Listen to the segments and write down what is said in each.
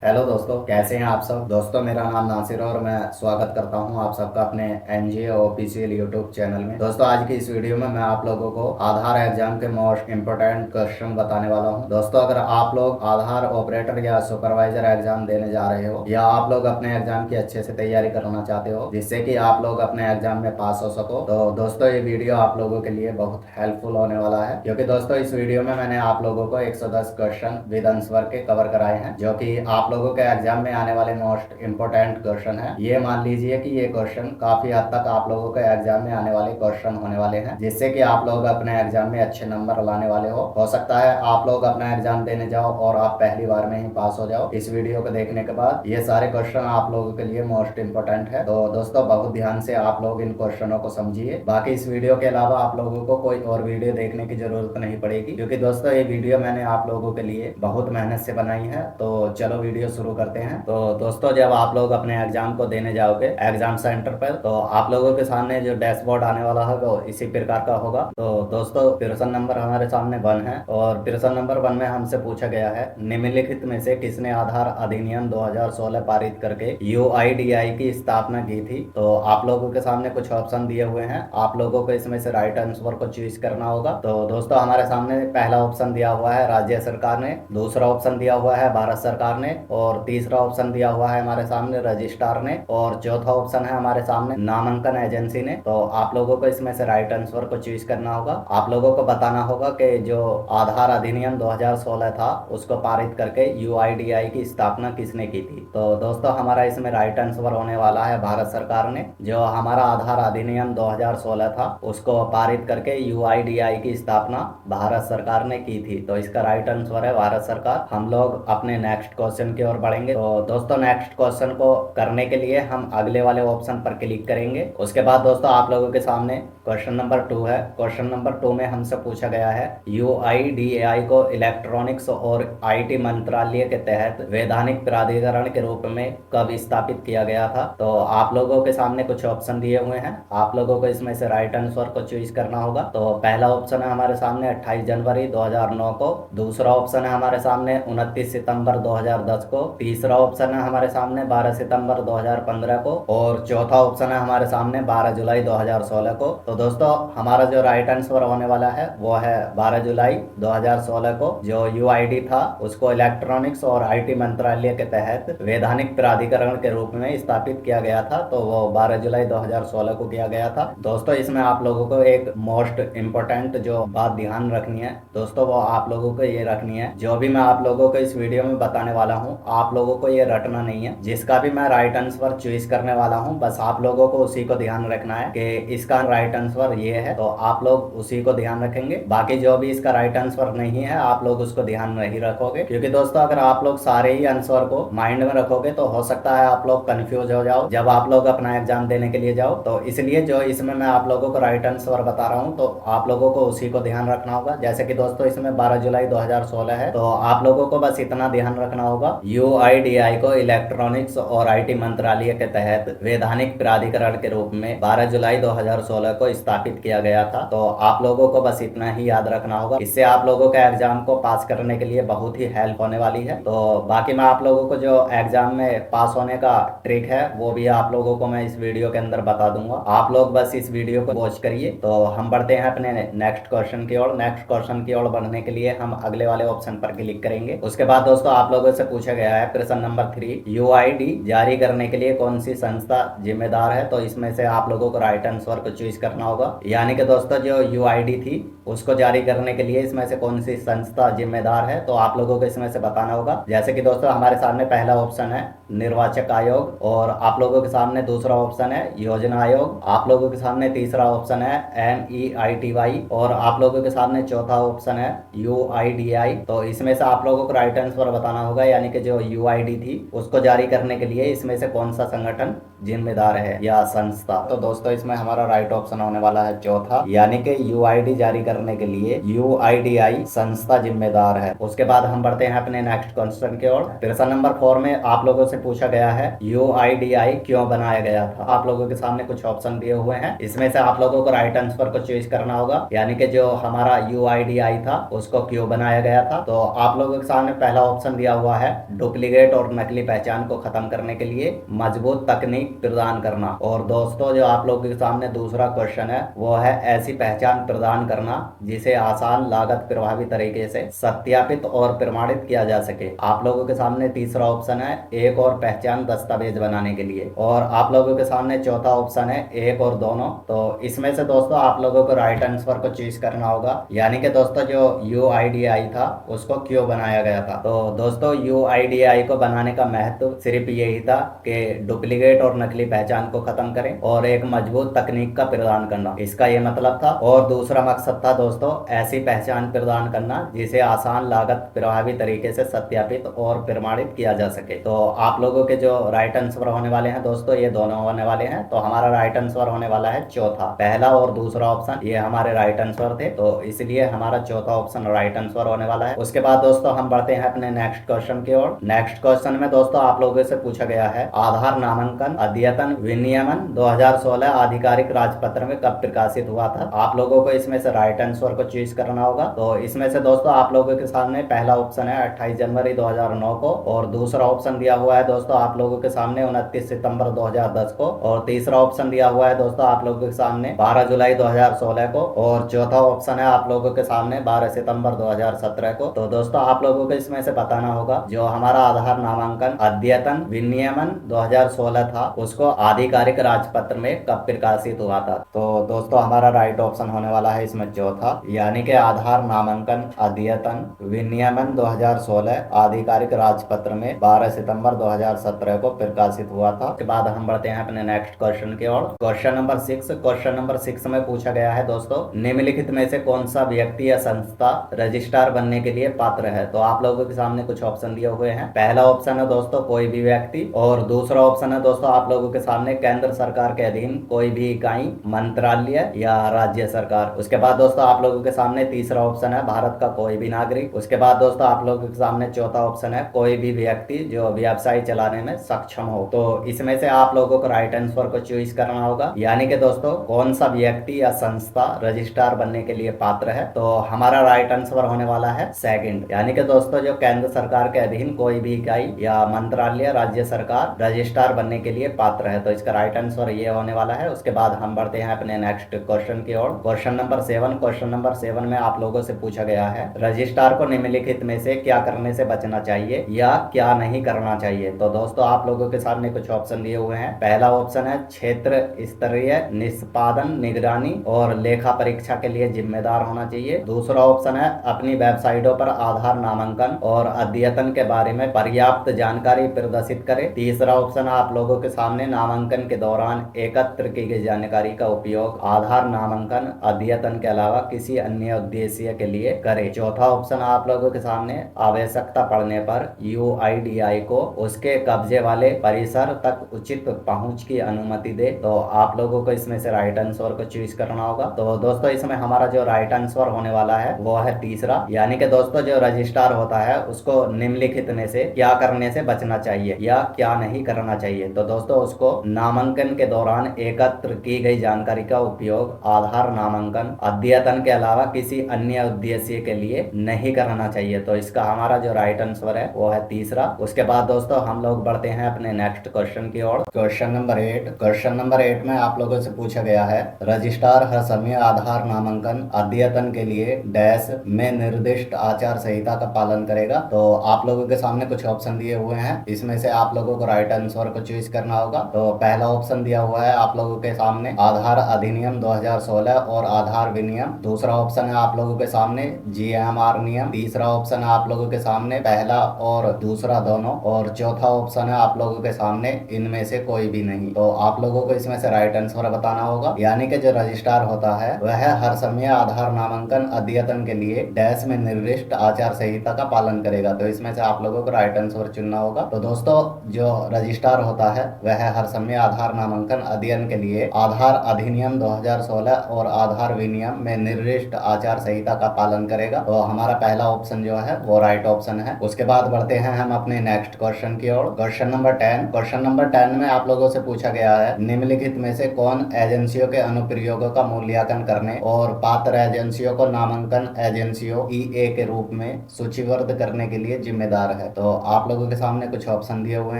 Hello दोस्तों, कैसे हैं आप सब। दोस्तों, मेरा नाम नासिर है और मैं स्वागत करता हूं आप सबका अपने एनजीओ ऑफिशियल यूट्यूब चैनल में। दोस्तों, आज की इस वीडियो में मैं आप लोगों को आधार एग्जाम के मोस्ट इंपोर्टेंट क्वेश्चन बताने वाला हूं। दोस्तों, अगर आप लोग आधार ऑपरेटर या सुपरवाइजर एग्जाम देने जा रहे हो या आप लोग अपने एग्जाम की अच्छे से तैयारी करना चाहते हो जिससे कि आप लोग अपने एग्जाम में पास हो सको, तो दोस्तों ये वीडियो आप लोगों के लिए बहुत हेल्पफुल होने वाला है। क्योंकि दोस्तों, इस वीडियो में मैंने आप लोगों को 110 क्वेश्चन विद आंसर के कवर कराए हैं, जो कि आप लोगों के एग्जाम में आने वाले मोस्ट इंपोर्टेंट क्वेश्चन है। ये मान लीजिए कि ये क्वेश्चन काफी हद तक आप लोगों के एग्जाम में आने वाले क्वेश्चन होने वाले हैं, जिससे कि आप लोग अपने एग्जाम में अच्छे नंबर लाने वाले हो सकता है आप लोग अपना एग्जाम देने जाओ और आप पहली बार में ही पास हो जाओ। इस वीडियो को देखने के बाद ये सारे क्वेश्चन आप लोगों के लिए मोस्ट इंपोर्टेंट है, तो दोस्तों बहुत ध्यान से आप लोग इन क्वेश्चनों को समझिए। बाकी इस वीडियो के अलावा आप लोगों को कोई और वीडियो देखने की जरूरत नहीं पड़ेगी, क्योंकि दोस्तों ये वीडियो मैंने आप लोगों के लिए बहुत मेहनत से बनाई है। तो चलो वीडियो शुरू करते हैं। तो दोस्तों, जब आप लोग अपने एग्जाम को देने जाओगे एग्जाम सेंटर पर, तो आप लोगों के सामने जो डैशबोर्ड आने वाला है वो इसी प्रकार का होगा। तो दोस्तों, प्रश्न नंबर हमारे सामने 1 है और प्रश्न नंबर 1 में हमसे पूछा गया है, निम्नलिखित में से किसने आधार अधिनियम 2016 पारित करके यूआईडीआई की स्थापना की थी। तो आप लोगों के सामने कुछ ऑप्शन दिए हुए हैं, आप लोगों को इसमें से राइट आंसर को चूज करना होगा। तो दोस्तों, हमारे सामने पहला ऑप्शन दिया हुआ है राज्य सरकार ने, दूसरा ऑप्शन दिया हुआ है भारत सरकार ने, और तीसरा ऑप्शन दिया हुआ है हमारे सामने रजिस्ट्रार ने, और चौथा ऑप्शन है हमारे सामने नामांकन एजेंसी ने। तो आप लोगों को इसमें से राइट आंसर को चूज करना होगा। आप लोगों को बताना होगा कि जो आधार अधिनियम 2016 था उसको पारित करके यूआईडीआई की स्थापना किसने की थी। तो दोस्तों, हमारा इसमें राइट आंसर होने वाला है भारत सरकार ने। जो हमारा आधार अधिनियम 2016 था उसको पारित करके यूआईडीआई की स्थापना भारत सरकार ने की थी। तो इसका राइट आंसर है भारत सरकार। हम लोग अपने नेक्स्ट क्वेश्चन की ओर बढ़ेंगे। तो दोस्तों, नेक्स्ट क्वेश्चन को करने के लिए हम अगले वाले ऑप्शन पर क्लिक करेंगे। उसके बाद दोस्तों, आप लोगों के सामने क्वेश्चन नंबर 2 है। क्वेश्चन नंबर 2 में हमसे पूछा गया है, यूआईडीएआई को इलेक्ट्रॉनिक्स और आईटी मंत्रालय के तहत वैधानिक प्राधिकरण के रूप में कब स्थापित किया गया था। तो आप लोगों के सामने कुछ ऑप्शन दिए हुए हैं, आप लोगों को इसमें से राइट आंसर को चूज करना होगा। तो पहला ऑप्शन है हमारे सामने 28 जनवरी 2009 को, दूसरा ऑप्शन है हमारे सामने 29 सितंबर 2010 को, तीसरा ऑप्शन है हमारे सामने 12 सितंबर 2015 को, और चौथा ऑप्शन है हमारे सामने 12 जुलाई 2016 को। तो दोस्तों, हमारा जो राइट आंसर होने वाला है वो है 12 जुलाई 2016 को। जो यूआईडी था उसको इलेक्ट्रॉनिक्स और आईटी मंत्रालय के तहत वैधानिक प्राधिकरण के रूप में स्थापित किया गया था। तो वो 12 जुलाई 2016 को किया गया था। दोस्तों, इसमें आप लोगों को एक मोस्ट इम्पोर्टेंट जो बात ध्यान रखनी है दोस्तों, वो आप लोगों को ये रखनी है, जो भी मैं आप लोगों को इस वीडियो में बताने वाला हूँ आप लोगों को ये रटना नहीं है। जिसका भी मैं राइट आंसर चॉइस करने वाला हूँ बस आप लोगों को उसी को ध्यान रखना है कि इसका राइट आंसर ये है, तो आप लोग उसी को ध्यान रखेंगे। बाकी जो भी इसका राइट आंसर नहीं है आप लोग उसको ध्यान नहीं रखोगे, क्योंकि दोस्तों अगर आप लोग सारे ही आंसर को माइंड में रखोगे तो हो सकता है आप लोग कंफ्यूज हो जाओ जब आप लोग अपना एग्जाम देने के लिए जाओ। तो इसलिए जो इसमें मैं आप लोगों को राइट आंसर बता रहा हूँ तो आप लोगों को उसी को ध्यान रखना होगा। जैसे कि दोस्तों इसमें 12 जुलाई 2016 है, तो आप लोगों को बस इतना ध्यान रखना होगा, यूआईडीआई को इलेक्ट्रॉनिक्स और आईटी मंत्रालय के तहत वैधानिक प्राधिकरण के रूप में 12 जुलाई 2016 को स्थापित किया गया था। तो आप लोगों को बस इतना ही याद रखना होगा, इससे आप लोगों के एग्जाम को पास करने के लिए बहुत ही हेल्प होने वाली है। तो बाकी मैं आप लोगों को जो एग्जाम में पास होने का ट्रिक है वो भी आप लोगों को मैं इस वीडियो के अंदर बता दूंगा। आप लोग बस इस वीडियो को वॉच करिए। तो हम बढ़ते हैं अपने नेक्स्ट क्वेश्चन की ओर। नेक्स्ट क्वेश्चन की ओर बढ़ने के लिए हम अगले वाले ऑप्शन पर क्लिक करेंगे। उसके बाद दोस्तों आप लोगों से पूछा गया है प्रश्न नंबर 3, यूआईडी जारी करने के लिए कौन सी संस्था जिम्मेदार है। तो इसमें से आप लोगों को राइट आंसर को चूज करना होगा, यानी कि दोस्तों जो यूआईडी थी उसको जारी करने के लिए इसमें से कौन सी संस्था जिम्मेदार है, तो आप लोगों को इसमें से बताना होगा। जैसे कि दोस्तों हमारे सामने पहला ऑप्शन है निर्वाचक आयोग, और आप लोगों के सामने दूसरा ऑप्शन है योजना आयोग, आप लोगों के सामने तीसरा ऑप्शन है एनईआईटीवाई, और आप लोगों के सामने चौथा ऑप्शन है यूआईडीआई। तो इसमें से आप लोगों को राइट आंसर बताना होगा, यानी कि जो यूआईडी थी उसको जारी करने के लिए इसमें से कौन सा संगठन जिम्मेदार है या संस्था। तो दोस्तों इसमें हमारा राइट ऑप्शन होने वाला है चौथा, यानी कि यूआईडी जारी करने के लिए यूआईडीआई संस्था जिम्मेदार है। उसके बाद हम बढ़ते हैं अपने नेक्स्ट क्वेश्चन की ओर। प्रश्न नंबर 4 में आप लोगों से पूछा गया है यूआईडीआई क्यों बनाया गया था। आप लोगों के सामने कुछ ऑप्शन दिए हुए हैं, इसमें से आप लोगों को राइट आंसर को चूज करना होगा, यानी कि जो हमारा यूआईडीआई था उसको क्यों बनाया गया था। तो आप लोगों के सामने पहला ऑप्शन दिया हुआ है डुप्लीकेट और नकली पहचान को खत्म करने के लिए मजबूत तकनीक प्रदान करना। और दोस्तों जो आप लोगों के सामने दूसरा क्वेश्चन है वो है ऐसी पहचान प्रदान करना जिसे आसान, लागत प्रभावी तरीके से सत्यापित और प्रमाणित किया जा सके। आप लोगों के सामने तीसरा ऑप्शन है एक और पहचान दस्तावेज बनाने के लिए, और आप लोगों के सामने चौथा ऑप्शन है एक और दोनों। तो इसमें से दोस्तों आप लोगों को राइट आंसर को चूज करना होगा, यानी कि दोस्तों जो UIDAI था उसको क्यों बनाया गया था। तो दोस्तों UIDAI को बनाने का महत्व सिर्फ यही था कि डुप्लीकेट और नकली पहचान को खत्म करें और एक मजबूत तकनीक का प्रदान करना, इसका ये मतलब था। और दूसरा मकसद था दोस्तों ऐसी पहचान प्रदान करना जिसे आसान, लागत प्रभावी तरीके से सत्यापित और प्रमाणित किया जा सके। तो आप लोगों के जो राइट आंसर होने वाले हैं दोस्तों ये दोनों होने वाले हैं। तो हमारा राइट आंसर होने वाला है चौथा। पहला और दूसरा ऑप्शन ये हमारे राइट आंसर थे, तो इसलिए हमारा चौथा ऑप्शन राइट आंसर होने वाला है। उसके बाद दोस्तों हम बढ़ते हैं अपने नेक्स्ट क्वेश्चन की ओर। नेक्स्ट क्वेश्चन में दोस्तों आप लोगों से पूछा गया है आधार नामांकन अद्यतन विनियमन 2016 आधिकारिक राजपत्र में कब प्रकाशित हुआ था। आप लोगों को इसमें से राइट आंसर को चूज करना होगा। तो इसमें से दोस्तों आप लोगों के सामने पहला ऑप्शन है 28 जनवरी 2009 को, और दूसरा ऑप्शन दिया हुआ है दोस्तों आप लोगों के सामने 29 सितंबर 2010 को, और तीसरा ऑप्शन दिया हुआ है दोस्तों आप लोगों के सामने 12 जुलाई 2016 को, और चौथा ऑप्शन है आप लोगों के सामने 12 सितंबर 2017 को। तो दोस्तों आप लोगों को इसमें से बताना होगा जो हमारा आधार नामांकन अद्यतन विनियमन 2016 था उसको आधिकारिक राजपत्र में कब प्रकाशित हुआ था। तो दोस्तों हमारा राइट ऑप्शन होने वाला है इसमें चौथा, यानी कि आधार नामांकन अद्यतन विनियमन 2016 आधिकारिक राजपत्र में 12 सितंबर 2017 को प्रकाशित हुआ था। उसके बाद हम बढ़ते हैं अपने नेक्स्ट क्वेश्चन की ओर। Question number 6। क्वेश्चन नंबर 6 में पूछा गया है दोस्तों निम्नलिखित में से कौन सा व्यक्ति या संस्था रजिस्ट्रार बनने के लिए पात्र है। तो आप लोगों के सामने कुछ ऑप्शन दिए हुए हैं। पहला ऑप्शन है दोस्तों कोई भी व्यक्ति, और दूसरा ऑप्शन है दोस्तों आप लोगों के सामने केंद्र सरकार के अधीन कोई भी इकाई, मंत्रालय या राज्य सरकार। उसके बाद दोस्तों आप लोगों के सामने तीसरा ऑप्शन है भारत का कोई भी नागरिक। उसके बाद दोस्तों आप लोगों के सामने चौथा ऑप्शन है कोई भी व्यक्ति जो व्यवसाय चलाने में सक्षम हो। तो इसमें से आप लोगों को राइट आंसर को चूज करना होगा, यानी कि दोस्तों कौन सा व्यक्ति या संस्था रजिस्ट्रार बनने के लिए पात्र है। तो हमारा राइट आंसर होने वाला है सेकंड, यानी कि दोस्तों जो केंद्र सरकार के अधीन कोई भी इकाई या मंत्रालय, राज्य सरकार रजिस्ट्रार बनने के लिए पात्र है। तो इसका राइट आंसर ये होने वाला है। उसके बाद हम बढ़ते हैं अपने नेक्स्ट क्वेश्चन की ओर। Question number 7। क्वेश्चन नंबर 7 में आप लोगों से पूछा गया है रजिस्ट्रार को निम्नलिखित में से क्या करने से बचना चाहिए या क्या नहीं करना चाहिए। तो दोस्तों आप लोगों के सामने कुछ ऑप्शन दिए हुए हैं। पहला ऑप्शन है क्षेत्र स्तरीय निष्पादन, निगरानी और लेखा परीक्षा के लिए जिम्मेदार होना चाहिए। दूसरा ऑप्शन है अपनी वेबसाइटों पर आधार नामांकन और अद्यतन के बारे में पर्याप्त जानकारी प्रदर्शित करें। तीसरा ऑप्शन है आप लोगों के सामने नामांकन के दौरान एकत्र की गई जानकारी का उपयोग आधार नामांकन अद्यतन के अलावा किसी अन्य उद्देश्य के लिए करें। चौथा ऑप्शन आप लोगों के सामने आवश्यकता पड़ने पर UIDAI को उसके कब्जे वाले परिसर तक उचित पहुंच की अनुमति दे। तो आप लोगों को इसमें से राइट आंसर को चूज करना होगा। तो दोस्तों इसमें हमारा जो राइट आंसर होने वाला है वो है तीसरा, यानी कि दोस्तों जो रजिस्ट्रार होता है उसको निम्नलिखित में से क्या करने से बचना चाहिए या क्या नहीं करना चाहिए। तो दोस्तों उसको नामांकन के दौरान एकत्र की गई जानकारी का उपयोग आधार नामांकन अद्यतन के अलावा किसी अन्य उद्देश्य के लिए नहीं करना चाहिए। तो इसका हमारा जो राइट आंसर है वो है तीसरा। उसके बाद दोस्तों हम लोग बढ़ते हैं अपने नेक्स्ट क्वेश्चन की ओर। Question number 8। क्वेश्चन नंबर 8 में आप लोगों से पूछा गया है रजिस्ट्रार हर समय आधार नामांकन अद्यतन के लिए डैश में निर्दिष्ट आचार संहिता का पालन करेगा। तो आप लोगों के सामने कुछ ऑप्शन दिए हुए हैं, इसमें से आप लोगों को राइट आंसर को चूज करना होगा। तो पहला ऑप्शन दिया हुआ है आप लोगों के सामने आधार अधिनियम 2016 और आधार विनियम। दूसरा ऑप्शन है आप लोगों के सामने GMR नियम। तीसरा ऑप्शन है आप लोगों के सामने पहला और दूसरा दोनों, और चौथा ऑप्शन है आप लोगों के सामने इनमें से कोई भी नहीं। तो आप लोगों को इसमें से राइट आंसर बताना होगा, यानी कि जो रजिस्ट्रार होता है वह हर समय आधार नामांकन अद्यतन के लिए डैश में निर्दिष्ट आचार संहिता का पालन करेगा। तो इसमें से आप लोगों को राइट आंसर चुनना होगा। तो दोस्तों जो रजिस्ट्रार होता है वह हर समय आधार नामांकन अध्ययन के लिए आधार अधिनियम 2016 और आधार विनियम में निर्दिष्ट आचार संहिता का पालन करेगा। तो हमारा पहला ऑप्शन जो है वो राइट ऑप्शन है। उसके बाद बढ़ते हैं हम अपने नेक्स्ट क्वेश्चन की ओर। Question number 10। क्वेश्चन नंबर 10 में आप लोगों से पूछा गया है निम्नलिखित में से कौन एजेंसियों के अनुप्रयोगों का मूल्यांकन करने और पात्र एजेंसियों को नामांकन एजेंसियों EA के रूप में सूचीबद्ध करने के लिए जिम्मेदार है। तो आप लोगों के सामने कुछ ऑप्शन दिए हुए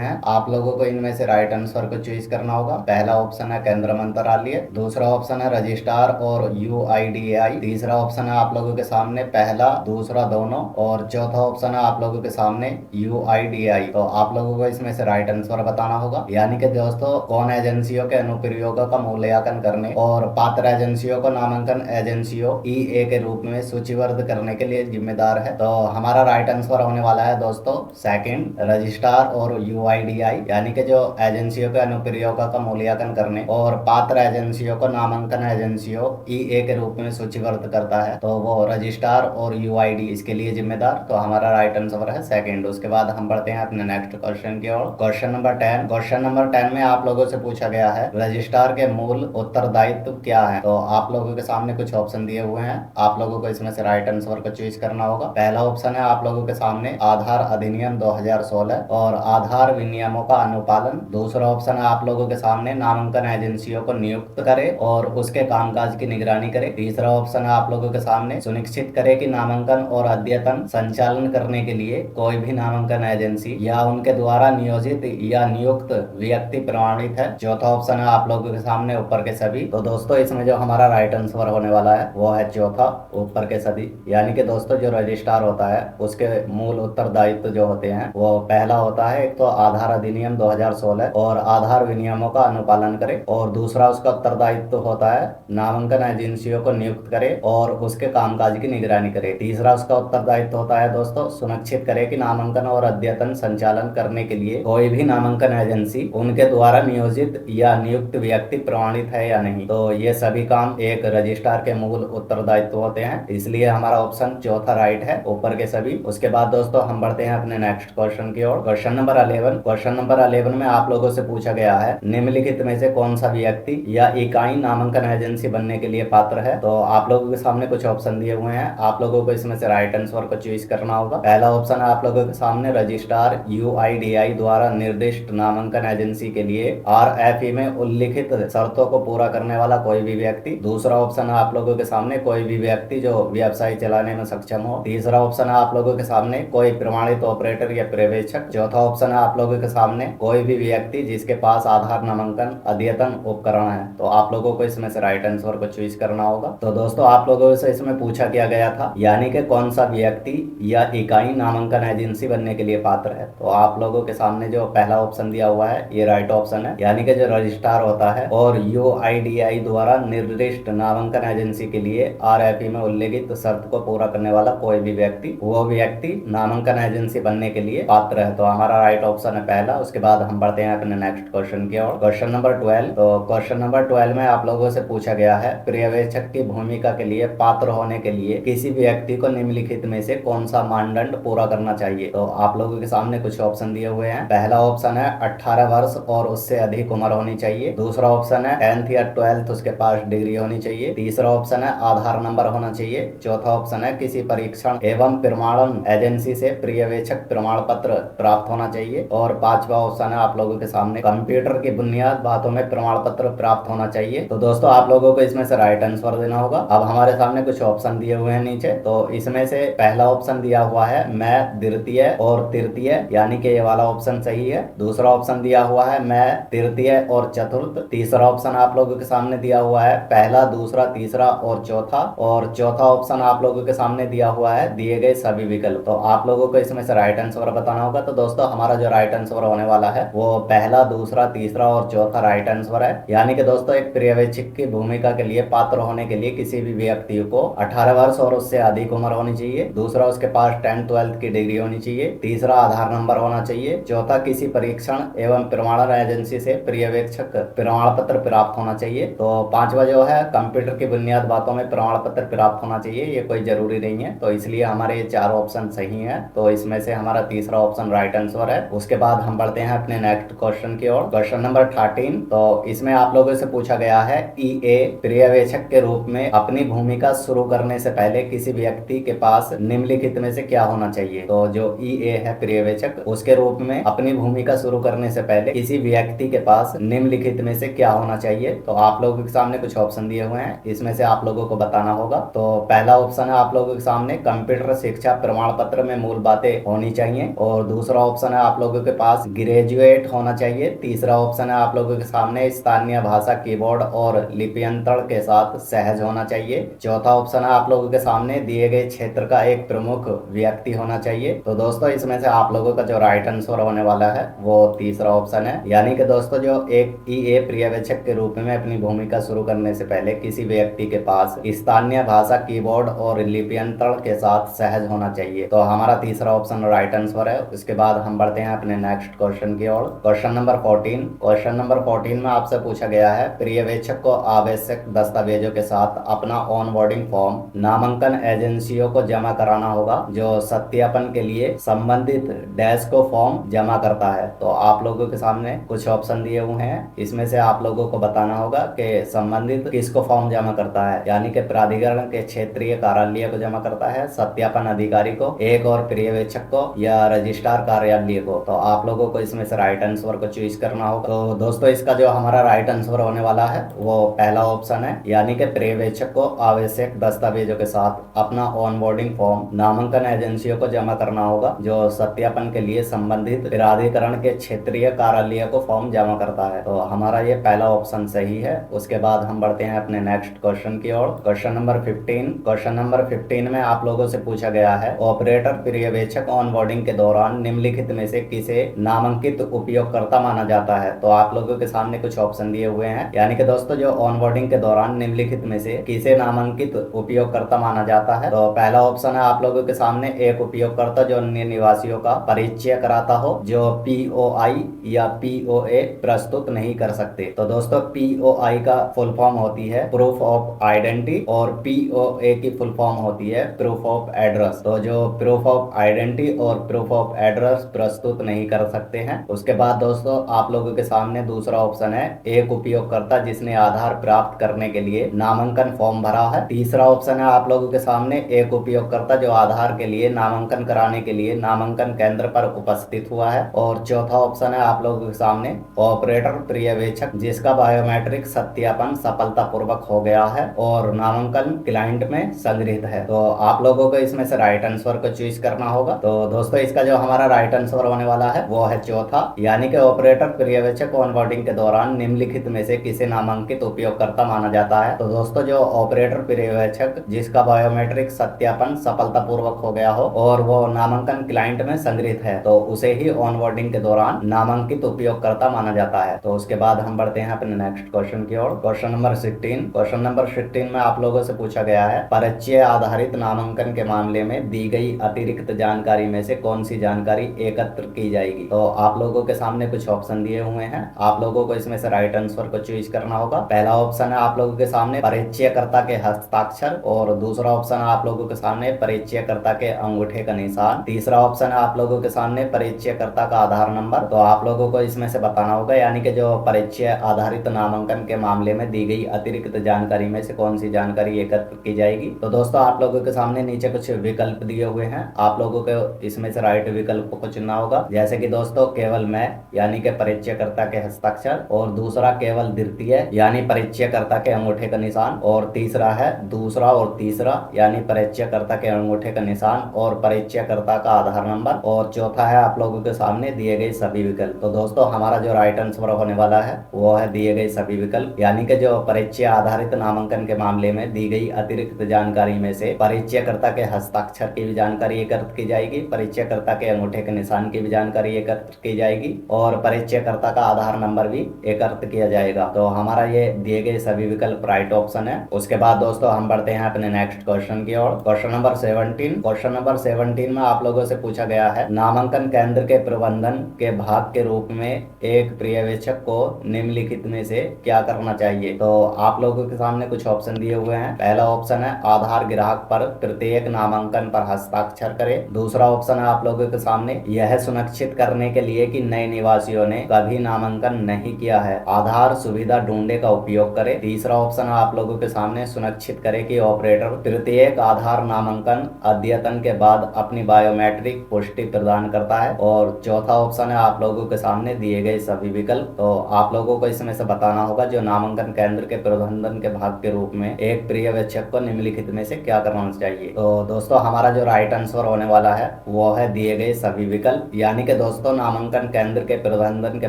हैं, आप लोगों को इनमें से राइट आंसर को चूज करना होगा। पहला ऑप्शन है केंद्र मंत्रालय, दूसरा ऑप्शन है रजिस्ट्रार और UIDAI, तीसरा ऑप्शन है आप लोगों के सामने पहला दूसरा दोनों, और चौथा ऑप्शन है आप लोगों के सामने UIDAI। तो आप लोगों को इसमें से राइट आंसर बताना होगा। यानी कि दोस्तों कौन एजेंसियों के अनुप्रयोगों का मूल्यांकन करने और पात्र एजेंसियों को नामांकन एजेंसियों EA के रूप में सूचीबद्ध करने के लिए जिम्मेदार है। तो हमारा राइट आंसर होने वाला है दोस्तों सेकंड, रजिस्ट्रार और UIDAI, यानी कि जो एजेंसियों के अनुप्रयोगों का मूल्यांकन करने और पात्र एजेंसियों को नामांकन एजेंसियों EA के रूप में सूचीबद्ध करता है, तो वो रजिस्ट्रार और UID इसके लिए जिम्मेदार। तो हमारा राइट आंसर है सेकंड। उसके बाद हम बढ़ते हैं अपने नेक्स्ट क्वेश्चन की ओर। क्वेश्चन नंबर 10, क्वेश्चन नंबर 10 में आप लोगों से पूछा गया है रजिस्ट्रार के मूल उत्तरदायित्व क्या है। तो आप लोगों के सामने कुछ ऑप्शन दिए हुए हैं, आप लोगों को इसमें से राइट आंसर को चूज करना होगा। पहला ऑप्शन है आप लोगों के सामने आधार अधिनियम 2016 और आधार विनियमों का अनुपालन, दूसरा ऑप्शन है आप लोगों के सामने नामांकन एजेंसियों को नियुक्त करे और उसके कामकाज की निगरानी करे, तीसरा ऑप्शन है आप लोगों के सामने सुनिश्चित करे कि नामांकन और अद्यतन संचालन करने के लिए कोई भी नामांकन एजेंसी या उनके द्वारा नियोजित या नियुक्त व्यक्ति प्रमाणित है, चौथा ऑप्शन है आप लोगों के सामने ऊपर के सभी। तो दोस्तों इसमें जो हमारा राइट आंसर होने वाला है वो है चौथा, ऊपर के सभी। यानी कि दोस्तों जो रजिस्ट्रार होता है उसके मूल उत्तरदायित्व जो होते हैं वो पहला होता है एक तो आधार अधिनियम 2016 और आधार विनियमों का अनुपालन करे, और दूसरा उसका उत्तरदायित्व होता है नामांकन एजेंसियों को नियुक्त करे और उसके कामकाज की निगरानी करे, तीसरा उसका उत्तरदायित्व होता है दोस्तों सुनिश्चित करे कि नामांकन और अद्यतन संचालन करने के लिए कोई भी नामांकन एजेंसी उनके द्वारा नियोजित या नियुक्त व्यक्ति प्रमाणित है या नहीं। तो ये सभी काम एक रजिस्ट्रार के मूल उत्तरदायित्व होते हैं, इसलिए हमारा ऑप्शन चौथा राइट है, ऊपर के सभी। उसके बाद दोस्तों हम बढ़ते हैं अपने नेक्स्ट क्वेश्चन की ओर। क्वेश्चन नंबर 11, क्वेश्चन नंबर 11 में आप लोगों से पूछा गया है निम्नलिखित में से कौन सा व्यक्ति या इकाई नामांकन एजेंसी बनने के लिए पात्र है। तो आप लोगों के सामने कुछ ऑप्शन दिए हुए हैं, आप लोगों को इसमें से राइट आंसर को चूज करना होगा। पहला ऑप्शन है आप लोगों के सामने रजिस्ट्रार UIDAI द्वारा निर्दिष्ट नामांकन एजेंसी के लिए RFE में उल्लिखित शर्तों को पूरा करने वाला कोई भी व्यक्ति, दूसरा ऑप्शन है आप लोगों के सामने कोई भी व्यक्ति जो व्यवसाय चलाने में सक्षम हो, तीसरा ऑप्शन है आप लोगों के सामने कोई प्रमाणित ऑपरेटर या पर्यवेक्षक, चौथा ऑप्शन है आप लोगों के सामने कोई भी व्यक्ति जिसके पास आधार नामांकन अद्यतन उपकरण है। तो आप लोगों को इसमें से राइट आंसर को चूज करना होगा। तो दोस्तों आप लोगों से इसमें पूछा क्या गया था, यानी कि कौन सा व्यक्ति या इकाई नामांकन एजेंसी बनने के लिए पात्र है। तो आप लोगों के सामने जो पहला ऑप्शन दिया हुआ है ये राइट ऑप्शन है, यानी कि जो रजिस्ट्रार होता है और UIDAI द्वारा निर्दिष्ट नामांकन एजेंसी के लिए RFE में उल्लेखित शर्त को पूरा करने वाला कोई भी व्यक्ति, वो व्यक्ति नामांकन एजेंसी बनने के लिए पात्र है। तो हमारा राइट ऑप्शन है पहला। उसके बाद हम बढ़ते हैं अपने नेक्स्ट क्वेश्चन की ओर। क्वेश्चन नंबर 12, तो क्वेश्चन नंबर 12 में आप लोगों से पूछा गया है पर्यवेक्षक की भूमिका के लिए पात्र होने के लिए किसी व्यक्ति को निम्नलिखित में से कौन सा मानदंड पूरा करना चाहिए। तो आप लोगों के सामने कुछ ऑप्शन दिए हुए हैं। पहला ऑप्शन है 18 वर्ष और उससे अधिक उम्र होनी चाहिए, दूसरा ऑप्शन है 10th या 12th उसके पास डिग्री होनी चाहिए, तीसरा ऑप्शन है आधार नंबर होना चाहिए, चौथा ऑप्शन है किसी परीक्षण एवं प्रमाणन एजेंसी से पर्यवेक्षक प्रमाण पत्र प्राप्त होना चाहिए, और पांचवा ऑप्शन है आप लोगों के सामने कंप्यूटर की बुनियाद बातों में प्रमाण पत्र प्राप्त होना चाहिए। तो दोस्तों आप लोगों को इसमें से राइट आंसर देना होगा। अब हमारे सामने कुछ ऑप्शन दिए हुए हैं नीचे, तो इसमें से पहला ऑप्शन दिया हुआ है मैं द्वितीय और तृतीय, यानी कि ये वाला ऑप्शन सही है। दूसरा ऑप्शन दिया हुआ है मैं तृतीय और चतुर्थ, तीसरा ऑप्शन आप लोगों के सामने दिया हुआ है पहला दूसरा तीसरा और चौथा, और चौथा ऑप्शन आप लोगों के सामने दिया हुआ है दिए गए सभी विकल्प। तो आप लोगों को इसमें से राइट आंसर बताना होगा। तो दोस्तों हमारा जो राइट आंसर होने वाला है वो पहला दूसरा तीसरा और चौथा राइट आंसर है। यानी कि दोस्तों एक पर्यवेक्षक की भूमिका के लिए पात्र होने के लिए किसी भी व्यक्ति को 18 वर्ष और उससे अधिक उम्र होनी चाहिए, दूसरा उसके पास 10th 12th की डिग्री होनी चाहिए, तीसरा आधार नंबर होना चाहिए, चौथा किसी परीक्षण एवं प्रमाणन एजेंसी से पर्यवेक्षक प्रमाण पत्र प्राप्त होना चाहिए, तो पांचवा जो है कंप्यूटर की बुनियाद बातों में प्रमाण पत्र प्राप्त होना चाहिए। ये कोई जरूरी नहीं है, तो इसलिए हमारे ये चार ऑप्शन सही है। तो इसमें से हमारा तीसरा ऑप्शन राइट आंसर है। उसके बाद हम बढ़ते हैं अपने नेक्स्ट क्वेश्चन की ओर। क्वेश्चन नंबर 13, तो इसमें आप लोगों से पूछा गया है EA पर्यवेक्षक के रूप में अपनी भूमिका शुरू करने से पहले किसी व्यक्ति के पास निम्नलिखित में से क्या होना चाहिए। तो जो EA है पर्यवेक्षक, उसके रूप में अपनी भूमिका शुरू करने से पहले किसी व्यक्ति के पास निम्नलिखित में से क्या होना चाहिए। तो आप लोगों के सामने कुछ ऑप्शन दिए हुए हैं, इसमें से आप लोगों को बताना होगा। तो पहला ऑप्शन है आप लोगों के सामने कंप्यूटर शिक्षा प्रमाण पत्र में मूल बातें होनी चाहिए। और दूसरा ऑप्शन है आप लोगों के पास ग्रेजुएट होना चाहिए। तीसरा ऑप्शन है आप लोगों के सामने स्थानीय भाषा कीबोर्ड और लिप्यंतरण के साथ सहज होना चाहिए। चौथा ऑप्शन है आप लोगों के सामने दिए गए क्षेत्र का एक प्रमुख व्यक्ति होना चाहिए। तो दोस्तों इसमें से आप लोगों का जो राइट आंसर होने वाला है वो तीसरा ऑप्शन है। यानी कि दोस्तों जो एक ईए पर्यवेक्षक के रूप में अपनी भूमिका शुरू करने से पहले किसी व्यक्ति के पास स्थानीय भाषा कीबोर्ड और लिप्यंतरण के साथ सहज होना चाहिए। तो हमारा तीसरा ऑप्शन राइट आंसर है। उसके बाद हम बढ़ते हैं अपने नेक्स्ट क्वेश्चन की ओर। Question number 14। क्वेश्चन नंबर 14 में आपसे पूछा गया है पर्यवेक्षक को आवश्यक दस्तावेजों के साथ अपना ऑनबोर्डिंग फॉर्म नामांकन एजेंसियों को जमा कराना होगा जो सत्यापन के लिए संबंधित डैश को फॉर्म जमा करता है। तो आप लोगों के सामने कुछ ऑप्शन दिए हुए हैं, इसमें से आप लोगों को बताना होगा कि संबंधित किसको फॉर्म जमा करता है। यानी कि प्राधिकरण के क्षेत्रीय कार्यालय को जमा करता है, सत्यापन अधिकारी को, एक और पर्यवेक्षक को, या रजिस्ट्रार कार्यालय को। तो आप लोगों को इसमें से राइट आंसर को चूज करना होगा। तो दोस्तों इसका जो हमारा राइट आंसर होने वाला है वो पहला ऑप्शन है, यानी कि पर्यवेक्षक को आवश्यक दस्तावेजों के साथ अपना ऑनबोर्डिंग फॉर्म नामांकन एजेंसियों को जमा करना होगा जो सत्यापन के लिए संबंधित प्राधिकरण के क्षेत्रीय कार्यालय को फॉर्म जमा करता है। तो हमारा ये पहला ऑप्शन सही है। उसके बाद हम बढ़ते हैं अपने नेक्स्ट क्वेश्चन की ओर। Question number 15। क्वेश्चन नंबर 15 में आप लोगों से पूछा गया है ऑपरेटर पर्यवेक्षक ऑनबोर्डिंग के दौरान निम्नलिखित में से किसे नामांकित उपयोगकर्ता माना जाता है। तो आप लोगों के सामने कुछ ऑप्शन दिए हुए हैं, यानी कि दोस्तों जो ऑनबोर्डिंग के दौरान निम्नलिखित में से किसे नामांकित उपयोगकर्ता माना जाता है। तो पहला ऑप्शन है आप लोगों के सामने एक उपयोगकर्ता जो अन्य निवासियों का परिचय कराता हो, जो POI या POA प्रस्तुत नहीं कर सकते। तो दोस्तों POI का फुल फॉर्म होती है प्रूफ ऑफ आइडेंटिटी और POA की फुल फॉर्म होती है प्रूफ ऑफ एड्रेस। तो जो प्रूफ ऑफ आइडेंटिटी और प्रूफ ऑफ एड्रेस प्रस्तुत नहीं कर सकते हैं। उसके बाद दोस्तों आप लोगों के सामने दूसरा ऑप्शन है एक उपयोगकर्ता जिसने आधार प्राप्त करने के लिए नामांकन फॉर्म भरा है। तीसरा ऑप्शन है आप लोगों के सामने एक उपयोगकर्ता जो आधार के लिए नामांकन कराने के लिए नामांकन केंद्र पर उपस्थित हुआ है। और चौथा ऑप्शन है आप लोगों के सामने ऑपरेटर पर्यवेक्षक जिसका बायोमेट्रिक सत्यापन सफलतापूर्वक हो गया है और नामांकन क्लाइंट में संग्रहित है। तो आप लोगों को इसमें से राइट आंसर को चूज करना होगा। तो दोस्तों इसका जो हमारा राइट आंसर होने वाला है वो है चौथा, यानी कि ऑपरेटर पर्यवेक्षक ऑनबोर्डिंग के दौरान निम्नलिखित में से किसे नामांकित उपयोगकर्ता माना जाता है। तो दोस्तों जो ऑपरेटर पर्यवेक्षक जिसका बायोमेट्रिक सत्यापन सफलतापूर्वक हो गया हो और वो नामांकन क्लाइंट में संग्रहित है तो उसे ही ऑनबोर्डिंग के दौरान नामांकित उपयोगकर्ता माना जाता है। तो उसके बाद हम बढ़ते हैं अपने नेक्स्ट क्वेश्चन की ओर। Question number 16। क्वेश्चन नंबर 16 में आप लोगों से पूछा गया है परिचय आधारित नामांकन के मामले में दी गई अतिरिक्त जानकारी में से कौन सी जानकारी एकत्र की जाएगी। तो आप लोगों के सामने कुछ ऑप्शन दिए हुए हैं, आप लोगों को इसमें से राइट आंसर को चूज करना होगा। पहला ऑप्शन है आप लोगों के सामने परिचयकर्ता के हस्ताक्षर और दूसरा ऑप्शन है आप लोगों के सामने परिचयकर्ता के अंगूठे का निशान। तीसरा ऑप्शन है आप लोगों के सामने परिचयकर्ता का आधार नंबर। तो आप लोगों को इसमें से बताना होगा, यानी कि जो परिचय आधारित नामांकन के मामले में दी गई अतिरिक्त जानकारी में से कौन सी जानकारी एकत्र की जाएगी। तो दोस्तों आप लोगों के सामने नीचे कुछ विकल्प दिए हुए हैं, आप लोगों को इसमें से राइट विकल्प को चुनना होगा। जैसे कि दोस्तों केवल मैं यानी कि परिचयकर्ता के हस्ताक्षर, और दूसरा केवल द्वितीय यानी परिचयकर्ता के अंगूठे का निशान, और तीसरा है दूसरा और तीसरा यानी परिचयकर्ता के अंगूठे का निशान और परिचयकर्ता का आधार नंबर, और चौथा है आप लोगों के सामने दिए गए सभी विकल्प। तो दोस्तों हमारा जो राइट आंसर होने वाला है वो है दिए गए सभी विकल्प, यानी कि जो परिचय आधारित नामांकन के मामले में दी गई अतिरिक्त जानकारी में से परिचयकर्ता के हस्ताक्षर की भी जानकारी एकत्र की जाएगी, परिचयकर्ता के अंगूठे के निशान की भी जानकारी एकत्र की जाएगी और परिचयकर्ता का आधार नंबर भी एकत्र किया जाएगा। तो हमारा ये दिए गए सभी विकल्प राइट ऑप्शन है। उसके बाद दोस्तों हम बढ़ते हैं अपने नेक्स्ट क्वेश्चन की ओर। Question number 17। क्वेश्चन नंबर 17 में आप लोगों से पूछा गया है नामांकन केंद्र के प्रबंधन के भाग के रूप में एक पर्यवेक्षक को निम्नलिखित में से क्या करना चाहिए। तो आप लोगों के सामने कुछ ऑप्शन दिए हुए हैं। पहला ऑप्शन है आधार ग्राहक पर प्रत्येक नामांकन पर हस्ताक्षर करे। दूसरा ऑप्शन है आप लोगों के सामने यह सुनिश्चित करने के लिए कि नए निवासियों ने कभी नामांकन नहीं किया है आधार सुविधा ढूंढे का उपयोग करे। तीसरा ऑप्शन है आप लोगों के सामने सुनिश्चित करे कि ऑपरेटर प्रत्येक आधार नामांकन अद्यतन के बाद अपनी बायोमेट्रिक पुष्टि प्रदान करता है। और चौथा ऑप्शन है आप लोगों के सामने दिए गए सभी विकल्प। तो आप लोगों को इसमें से बताना होगा जो नामांकन केंद्र के प्रबंधन के भाग के रूप में एक पर्यवेक्षक को निम्नलिखित में से क्या करना चाहिए। तो दोस्तों हमारा जो राइट आंसर होने वाला है वो है दिए गए सभी विकल्प। यानी कि दोस्तों नामांकन केंद्र के प्रबंधन के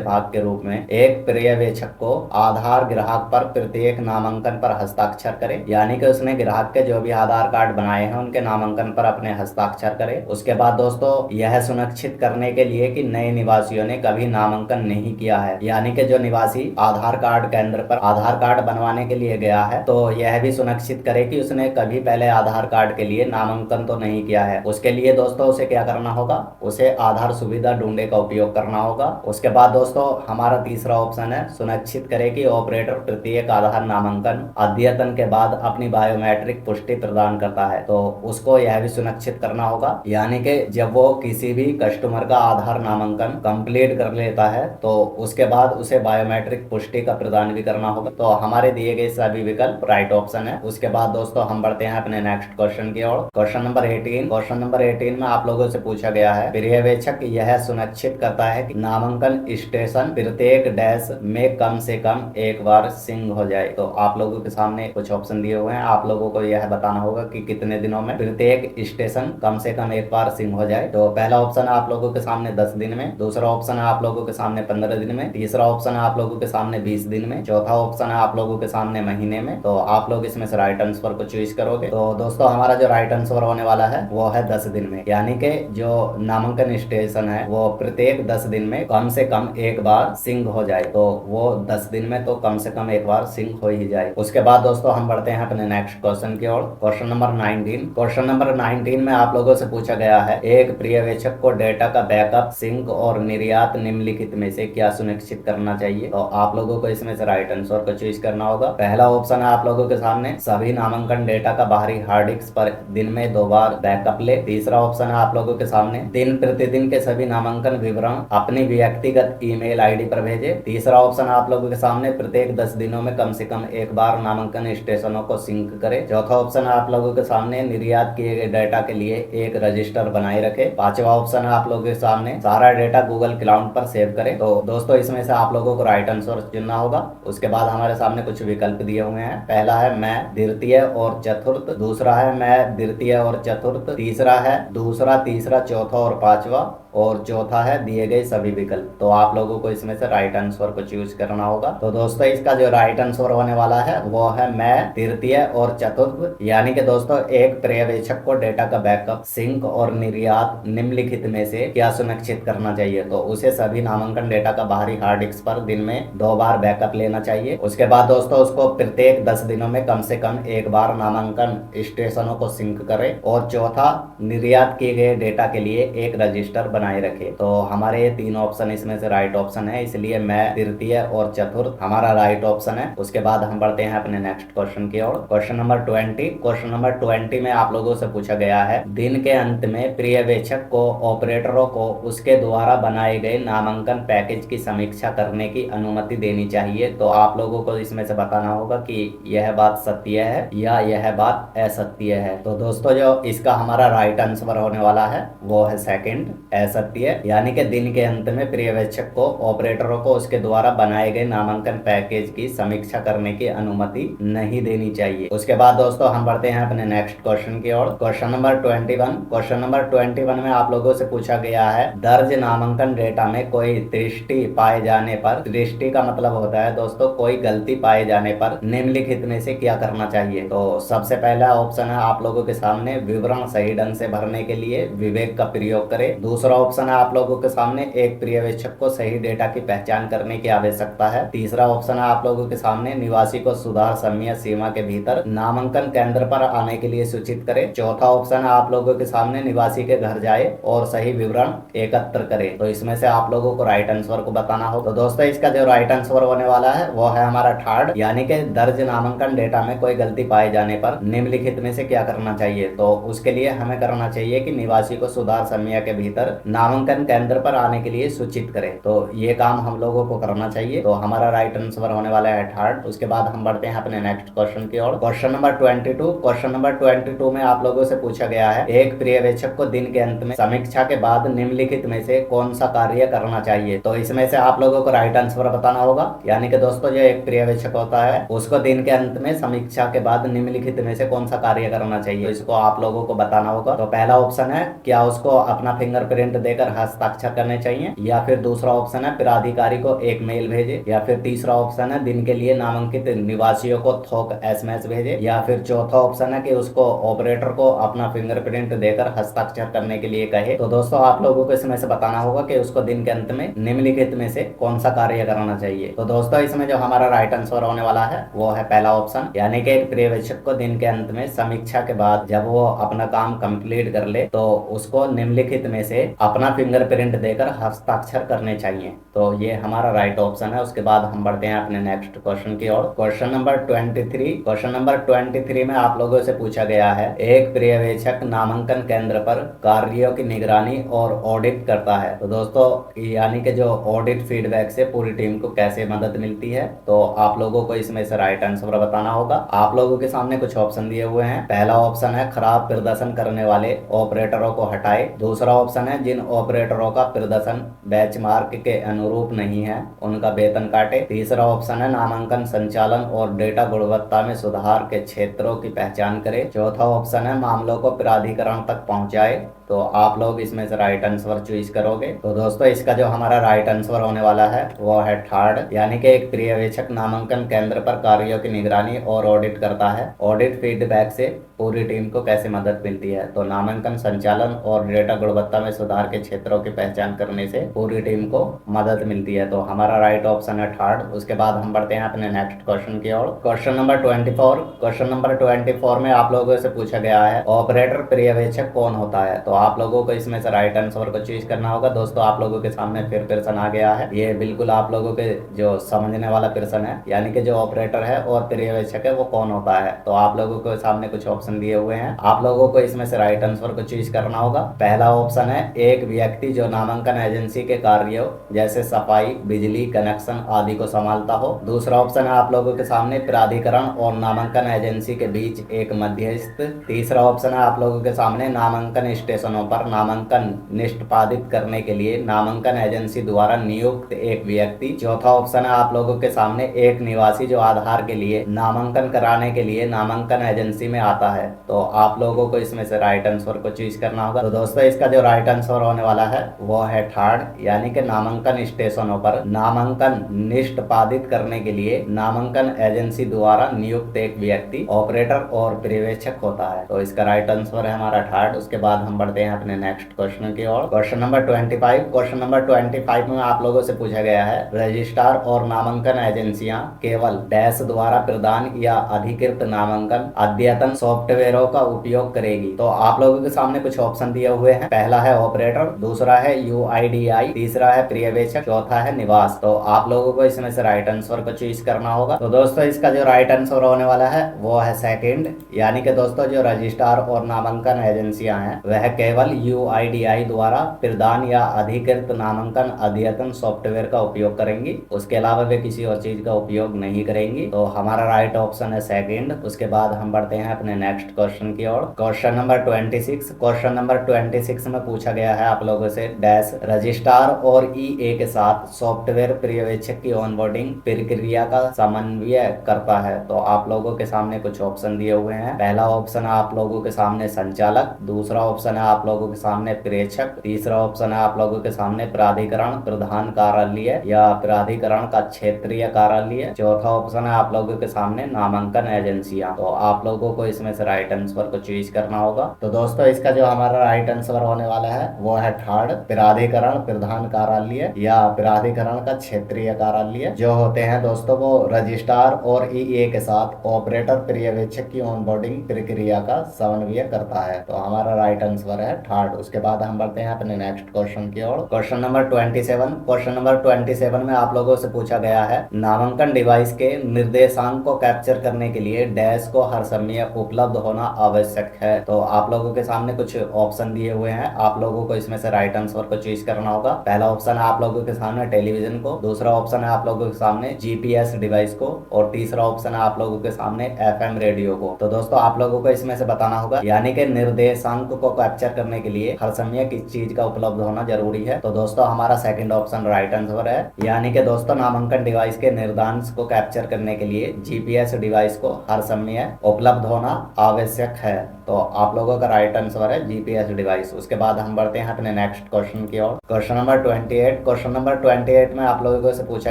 भाग के रूप में एक पर्यवेक्षक को आधार ग्राहक पर प्रत्येक नामांकन पर हस्ताक्षर करे, यानी कि उसने ग्राहक के जो भी आधार कार्ड बनाए हैं उनके नामांकन पर अपने हस्ताक्षर करे। उसके बाद दोस्तों यह सुनिश्चित करने के लिए कि नए निवासियों ने कभी नामांकन नहीं किया है, यानी कि जो निवासी आधार कार्ड केंद्र पर आधार कार्ड बनवाने के लिए गया है तो यह भी सुनिश्चित करे कि उसने कभी पहले आधार कार्ड के लिए नामांकन तो नहीं किया है। उसके लिए दोस्तों उसे क्या करना होगा, उसे आधार सुविधा ढूंढे का उपयोग करना होगा। उसके बाद दोस्तों हमारा तीसरा ऑप्शन है सुनिश्चित करे कि ऑपरेटर प्रत्येक आधार नामांकन अद्यतन के बाद अपनी बायोमेट्रिक पुष्टि प्रदान करता है, तो उसको यह भी सुनिश्चित करना होगा। यानी कि जब वो किसी भी कस्टमर का आधार नामांकन कंप्लीट कर लेता है तो उसके बाद उसे बायोमेट्रिक पुष्टि का प्रदान भी करना होगा। तो हमारे दिए गए सभी विकल्प राइट ऑप्शन है। उसके बाद दोस्तों हम बढ़ते हैं अपने नेक्स्ट क्वेश्चन की ओर। Question number 18। क्वेश्चन नंबर 18 में आप लोगों से पूछा गया है पर्यवेक्षक यह सुनिश्चित करता है कि नामांकन स्टेशन प्रत्येक डैश में कम से कम एक बार सिंक हो जाए। तो आप लोगों के सामने कुछ ऑप्शन दिए हुए हैं, आप लोगों को यह बताना होगा कि कितने दिनों में प्रत्येक स्टेशन कम से कम एक बार सिंक हो जाए। तो पहला ऑप्शन है आप लोगों के सामने 10 दिन में, दूसरा ऑप्शन है आप लोगों के सामने 15 दिन में, तीसरा ऑप्शन है आप लोगों के सामने 20 दिन में, चौथा ऑप्शन है आप लोगों के सामने महीने में। तो आप लोग इसमें से राइट आंसर को चूज करोगे। तो दोस्तों हमारा जो राइट आंसर होने वाला है वो है 10 दिन में, यानी कि जो नामांकन स्टेशन है वो प्रत्येक 10 दिन में कम से कम एक बार सिंक हो जाए। तो वो 10 दिन में तो कम से कम एक बार सिंक हो ही जाए। उसके बाद दोस्तों हम बढ़ते हैं अपने नेक्स्ट क्वेश्चन की ओर। Question number 19। क्वेश्चन नंबर 19 में आप लोगों से पूछा गया है एक पर्यवेक्षक को डेटा का बैकअप, सिंक और निर्यात निम्नलिखित में से क्या सुनिश्चित करना चाहिए। तो आप लोगों को इसमें से राइट आंसर को चूज करना होगा। पहला ऑप्शन है आप लोगों के सामने सभी नामांकन डेटा का बाहरी हार्ड डिस्क पर दिन में 2 बार बैकअप ले। तीसरा ऑप्शन है आप लोगों के सामने दिन प्रतिदिन के सभी नामांकन विवरण अपनी व्यक्तिगत ईमेल आईडी पर भेजे। तीसरा ऑप्शन है आप लोगों के सामने प्रत्येक 10 दिनों में कम से कम एक बार नामांकन स्टेशनों को सिंक करे। चौथा ऑप्शन है आप लोगों के सामने निर्यात किए गए डेटा के लिए एक रजिस्टर बनाए रखे। पांचवा ऑप्शन है आप लोगों के सामने सारा डेटा गूगल क्लाउड पर सेव करे। तो दोस्तों इसमें से आप लोगों को राइट आंसर चुनना होगा। उसके बाद हमारे सामने कुछ विकल्प दिए हुए हैं। पहला है मैं द्वितीय और चतुर्थ, दूसरा है मैं द्वितीय और चतुर्थ, तीसरा है दूसरा, तीसरा, चौथा और पांचवा, और चौथा है दिए गए सभी विकल्प। तो आप लोगों को इसमें से राइट आंसर को चूज करना होगा। तो दोस्तों इसका जो राइट आंसर होने वाला है वो है मैं तृतीय और चतुर्थ। यानी कि दोस्तों एक पर्यवेक्षक को डेटा का बैकअप, सिंक और निर्यात निम्नलिखित में से क्या सुनिश्चित करना चाहिए। तो उसे सभी नामांकन डेटा का बाहरी हार्ड डिस्क पर दिन में 2 बार बैकअप लेना चाहिए। उसके बाद दोस्तों उसको प्रत्येक 10 दिनों में कम से कम एक बार नामांकन स्टेशनों को सिंक करे, और चौथा निर्यात किए गए डेटा के लिए एक रजिस्टर बनाए रखे। तो हमारे ये 3 ऑप्शन इसमें से राइट ऑप्शन है, इसलिए मैं तृतीय और चतुर्थ हमारा राइट ऑप्शन है। उसके बाद हम बढ़ते हैं अपने नेक्स्ट क्वेश्चन की ओर। Question number 20। क्वेश्चन नंबर 20 में आप लोगों से पूछा गया है दिन के अंत में पर्यवेक्षक को ऑपरेटरों को उसके द्वारा बनाए गए नामांकन पैकेज की समीक्षा करने की अनुमति देनी चाहिए। तो आप लोगों को इसमें से बताना होगा कि यह बात सत्य है या यह बात असत्य है। तो दोस्तों जो इसका हमारा राइट आंसर होने वाला है वो है सेकंड, असत्य। यानी कि दिन के अंत में पर्यवेक्षक को ऑपरेटरों को उसके द्वारा बनाए गए नामांकन पैकेज की समीक्षा करने की अनुमति नहीं देनी चाहिए। उसके बाद दोस्तों हम बढ़ते हैं अपने नेक्स्ट क्वेश्चन की ओर। Question number 21। क्वेश्चन नंबर 21 में आप लोगों से पूछा गया है दर्ज नामांकन डेटा में कोई त्रुटि पाए जाने पर, त्रुटि का मतलब होता है दोस्तों कोई गलती पाए जाने पर निम्नलिखित में से क्या करना चाहिए। तो सबसे पहला ऑप्शन है आप लोगों के सामने विवरण सही ढंग से भरने के लिए विवेक का प्रयोग करें। दूसरा ऑप्शन है आप लोगों के सामने एक पर्यवेक्षक को सही डेटा की पहचान करने की आवश्यकता है। तीसरा ऑप्शन है आप लोगों के सामने निवासी को सुधार समय सीमा के भीतर नामांकन केंद्र पर आने के लिए सूचित करें। चौथा ऑप्शन है आप लोगों के सामने निवासी के घर जाए और सही विवरण एकत्र करे। तो इसमें से आप लोगों को राइट आंसर को बताना हो। तो दोस्तों इसका जो राइट आंसर होने वाला है वो है हमारा थर्ड, यानी कि दर्ज नामांकन डेटा में कोई गलती पाए जाने पर निम्नलिखित में से क्या करना चाहिए। तो उसके लिए हमें करना चाहिए कि निवासी को सुधार समय के भीतर नामांकन केंद्र पर आने के लिए सूचित करे। तो ये काम हम लोगों को करना चाहिए। तो हमारा राइट आंसर होने वाला है थर्ड। उसके बाद हम बढ़ते हैं अपने नेक्स्ट क्वेश्चन की ओर। Question number 22। क्वेश्चन नंबर 22 में आप लोगों से पूछा गया है, एक पर्यवेक्षक को दिन के अंत में समीक्षा के बाद निम्नलिखित में से कौन सा कार्य करना चाहिए। तो इसमें से आप लोगों को राइट आंसर बताना होगा। यानी कि दोस्तों जो एक पर्यवेक्षक होता है उसको दिन के अंत में समीक्षा के बाद निम्नलिखित में से कौन सा कार्य करना चाहिए, इसको आप लोगों को बताना होगा। तो पहला ऑप्शन है, क्या उसको अपना फिंगरप्रिंट देकर हस्ताक्षर करने चाहिए, या फिर दूसरा ऑप्शन है प्राधिकारी को एक मेल भेजे, या फिर तीसरा ऑप्शन है दिन के लिए नामांकित निवासियों को थोक एसएमएस भेजे, या फिर चौथा ऑप्शन है कि उसको ऑपरेटर को अपना फिंगरप्रिंट देकर हस्ताक्षर करने के लिए कहे। तो दोस्तों आप लोगों को इसमें से बताना होगा कि उसको दिन के अंत में निम्नलिखित में से कौन सा कार्य करना चाहिए। तो दोस्तों इसमें जो हमारा राइट आंसर होने वाला है वो है पहला ऑप्शन, यानी कि एक पर्यवेक्षक को दिन के अंत में समीक्षा के बाद जब वो अपना काम कंप्लीट कर ले तो उसको निम्नलिखित में से अपना फिंगरप्रिंट देकर हस्ताक्षर करने चाहिए। तो ये हमारा राइट ऑप्शन है। उसके बाद हम बढ़ते हैं अपने नेक्स्ट क्वेश्चन की ओर। Question number 23। क्वेश्चन नंबर 23 में आप लोगों से पूछा गया है, एक पर्यवेक्षक नामांकन केंद्र पर कार्यों की निगरानी और ऑडिट करता है। तो दोस्तों यानी कि जो ऑडिट फीडबैक से पूरी टीम को कैसे मदद मिलती है, तो आप लोगों को इसमें से राइट आंसर बताना होगा। आप लोगों के सामने कुछ ऑप्शन दिए हुए हैं। पहला ऑप्शन है खराब प्रदर्शन करने वाले ऑपरेटरों को हटाए। दूसरा ऑप्शन है जिन ऑपरेटरों का प्रदर्शन बेंचमार्क के अनुरूप नहीं है उनका वेतन काटे। तीसरा ऑप्शन है नामांकन संचालन और डेटा गुणवत्ता में सुधार के क्षेत्रों की पहचान करे। चौथा ऑप्शन है मामलों को प्राधिकरण तक पहुंचाए। तो आप लोग इसमें से राइट आंसर चूज करोगे। तो दोस्तों इसका जो हमारा राइट आंसर होने वाला है वो है थर्ड, यानी कि एक पर्यवेक्षक नामांकन केंद्र पर कार्यों की निगरानी और ऑडिट करता है। ऑडिट फीडबैक से पूरी टीम को कैसे मदद मिलती है, तो नामांकन संचालन और डेटा गुणवत्ता में सुधार के क्षेत्रों की पहचान करने से पूरी टीम को मदद मिलती है। तो हमारा राइट ऑप्शन है थर्ड। उसके बाद हम बढ़ते हैं अपने नेक्स्ट क्वेश्चन की ओर। Question number 24। क्वेश्चन नंबर 24 में आप लोगों से पूछा गया है ऑपरेटर पर्यवेक्षक कौन होता है। तो आप लोगों को इसमें से राइट आंसर को चूज करना होगा। दोस्तों आप लोगों के सामने फिर प्रश्न आ गया है, ये बिल्कुल आप लोगों के जो समझने वाला प्रश्न है, यानी कि जो ऑपरेटर है और पर्यवेक्षक है वो कौन होता है। तो आप लोगों के सामने कुछ ऑप्शन दिए हुए हैं। आप लोगों को इसमें से राइट आंसर को चूज करना होगा। पहला ऑप्शन है एक व्यक्ति जो नामांकन एजेंसी के कार्यों जैसे सफाई, बिजली कनेक्शन आदि को संभालता हो। दूसरा ऑप्शन है आप लोगों के सामने प्राधिकरण और नामांकन एजेंसी के बीच एक मध्यस्थ। तीसरा ऑप्शन है आप लोगों के सामने नामांकन स्टेशनों पर नामांकन निष्पादित करने के लिए नामांकन एजेंसी द्वारा नियुक्त एक व्यक्ति। चौथा ऑप्शन है आप लोगों के सामने एक निवासी जो आधार के लिए नामांकन कराने के लिए नामांकन एजेंसी में आता है। तो आप लोगों को इसमें से राइट आंसर को चूज करना होगा। तो दोस्तों इसका जो राइट आंसर होने वाला है वो है थर्ड, यानी कि नामांकन स्टेशनों पर नामांकन निष्पादित करने के लिए नामांकन एजेंसी द्वारा नियुक्त एक व्यक्ति ऑपरेटर और पर्यवेक्षक होता है। तो इसका राइट आंसर है हमारा थर्ड। उसके बाद हम बढ़ते हैं अपने नेक्स्ट क्वेश्चन की ओर। Question number 25। क्वेश्चन नंबर 25 में आप लोगों से पूछा गया है रजिस्ट्रार और नामांकन एजेंसियां केवल डैश द्वारा प्रदान या अधिकृत नामांकन अद्यतन सॉफ्टवेयरों का उपयोग करेगी। तो आप लोगों के सामने कुछ ऑप्शन दिए हुए हैं। पहला है ऑपरेटर, दूसरा है UIDI, तीसरा है पर्यवेक्षक, चौथा है निवास। तो आप लोगों को इसमें से राइट आंसर को चूज करना होगा। तो दोस्तों इसका जो राइट आंसर होने वाला है वो है सेकंड, यानी कि दोस्तों जो रजिस्ट्रार और नामांकन एजेंसियां हैं वह केवल UIDI द्वारा प्रदान या अधिकृत नामांकन अद्यतन सॉफ्टवेयर का उपयोग करेंगी, उसके अलावा वे किसी और चीज का उपयोग नहीं करेंगी। तो हमारा राइट ऑप्शन है सेकंड। उसके बाद हम बढ़ते हैं अपने नेक्स्ट क्वेश्चन की ओर। Question number 26। क्वेश्चन नंबर 26 में पूछा गया है आप लोगों से डैश रजिस्ट्रार और EA के साथ सॉफ्टवेयर पर्यवेक्षक की ऑनबोर्डिंग प्रक्रिया का समन्वय करता है। तो आप लोगों के सामने कुछ ऑप्शन दिए हुए हैं। पहला ऑप्शन है आप लोगों के सामने संचालक, दूसरा ऑप्शन है आप लोगों के सामने प्रेक्षक, तीसरा ऑप्शन है आप लोगों के सामने प्राधिकरण प्रधान कार्यालय या प्राधिकरण का क्षेत्रीय कार्यालय, चौथा ऑप्शन है आप लोगों के सामने नामांकन एजेंसियां। तो आप लोगों को इसमें से राइट आंसर को चूज करना होगा। तो दोस्तों इसका जो हमारा राइट आंसर होने वाला है वो है थर्ड, प्राधिकरण प्रधान कार्यालय या प्राधिकरण का क्षेत्रीय कार्यालय। जो होते हैं दोस्तों वो रजिस्ट्रार और EA के साथ ऑपरेटर पर्यवेक्षक की ऑनबोर्डिंग प्रक्रिया का समन्वय करता है। तो हमारा राइट आंसर है थर्ड। उसके बाद हम बढ़ते हैं अपने नेक्स्ट क्वेश्चन की ओर। Question number 27। क्वेश्चन नंबर 27 में आप लोगों से पूछा गया है, नामांकन डिवाइस के निर्देशांक को कैप्चर करने के लिए डैश को हर समय उपलब्ध होना आवश्यक है। तो आप लोगों के सामने कुछ ऑप्शन दिए हुए हैं, आप लोगों को इसमें से राइट आंसर को चूज करना होगा। पहला ऑप्शन है आप लोगों के सामने टेलीविजन को, दूसरा ऑप्शन है आप लोगों के सामने जीपीएस डिवाइस को, और तीसरा ऑप्शन है आप लोगों के सामने एफएम रेडियो को। तो दोस्तों आप लोगों को इसमें से बताना होगा, यानी कि निर्देशांक को कैप्चर करने के लिए हर समय किस चीज का उपलब्ध होना जरूरी है। तो दोस्तों हमारा सेकंड ऑप्शन राइट आंसर है, यानी कि दोस्तों नामांकन डिवाइस के निर्देशांक को कैप्चर करने के लिए जीपीएस डिवाइस को हर समय उपलब्ध होना आवश्यक है। तो आप लोगों का राइट आंसर है जीपीएस डिवाइस। उसके बाद हम बढ़ते हैं अपने नेक्स्ट क्वेश्चन की ओर। Question number 28। क्वेश्चन नंबर 28 में आप लोगों से पूछा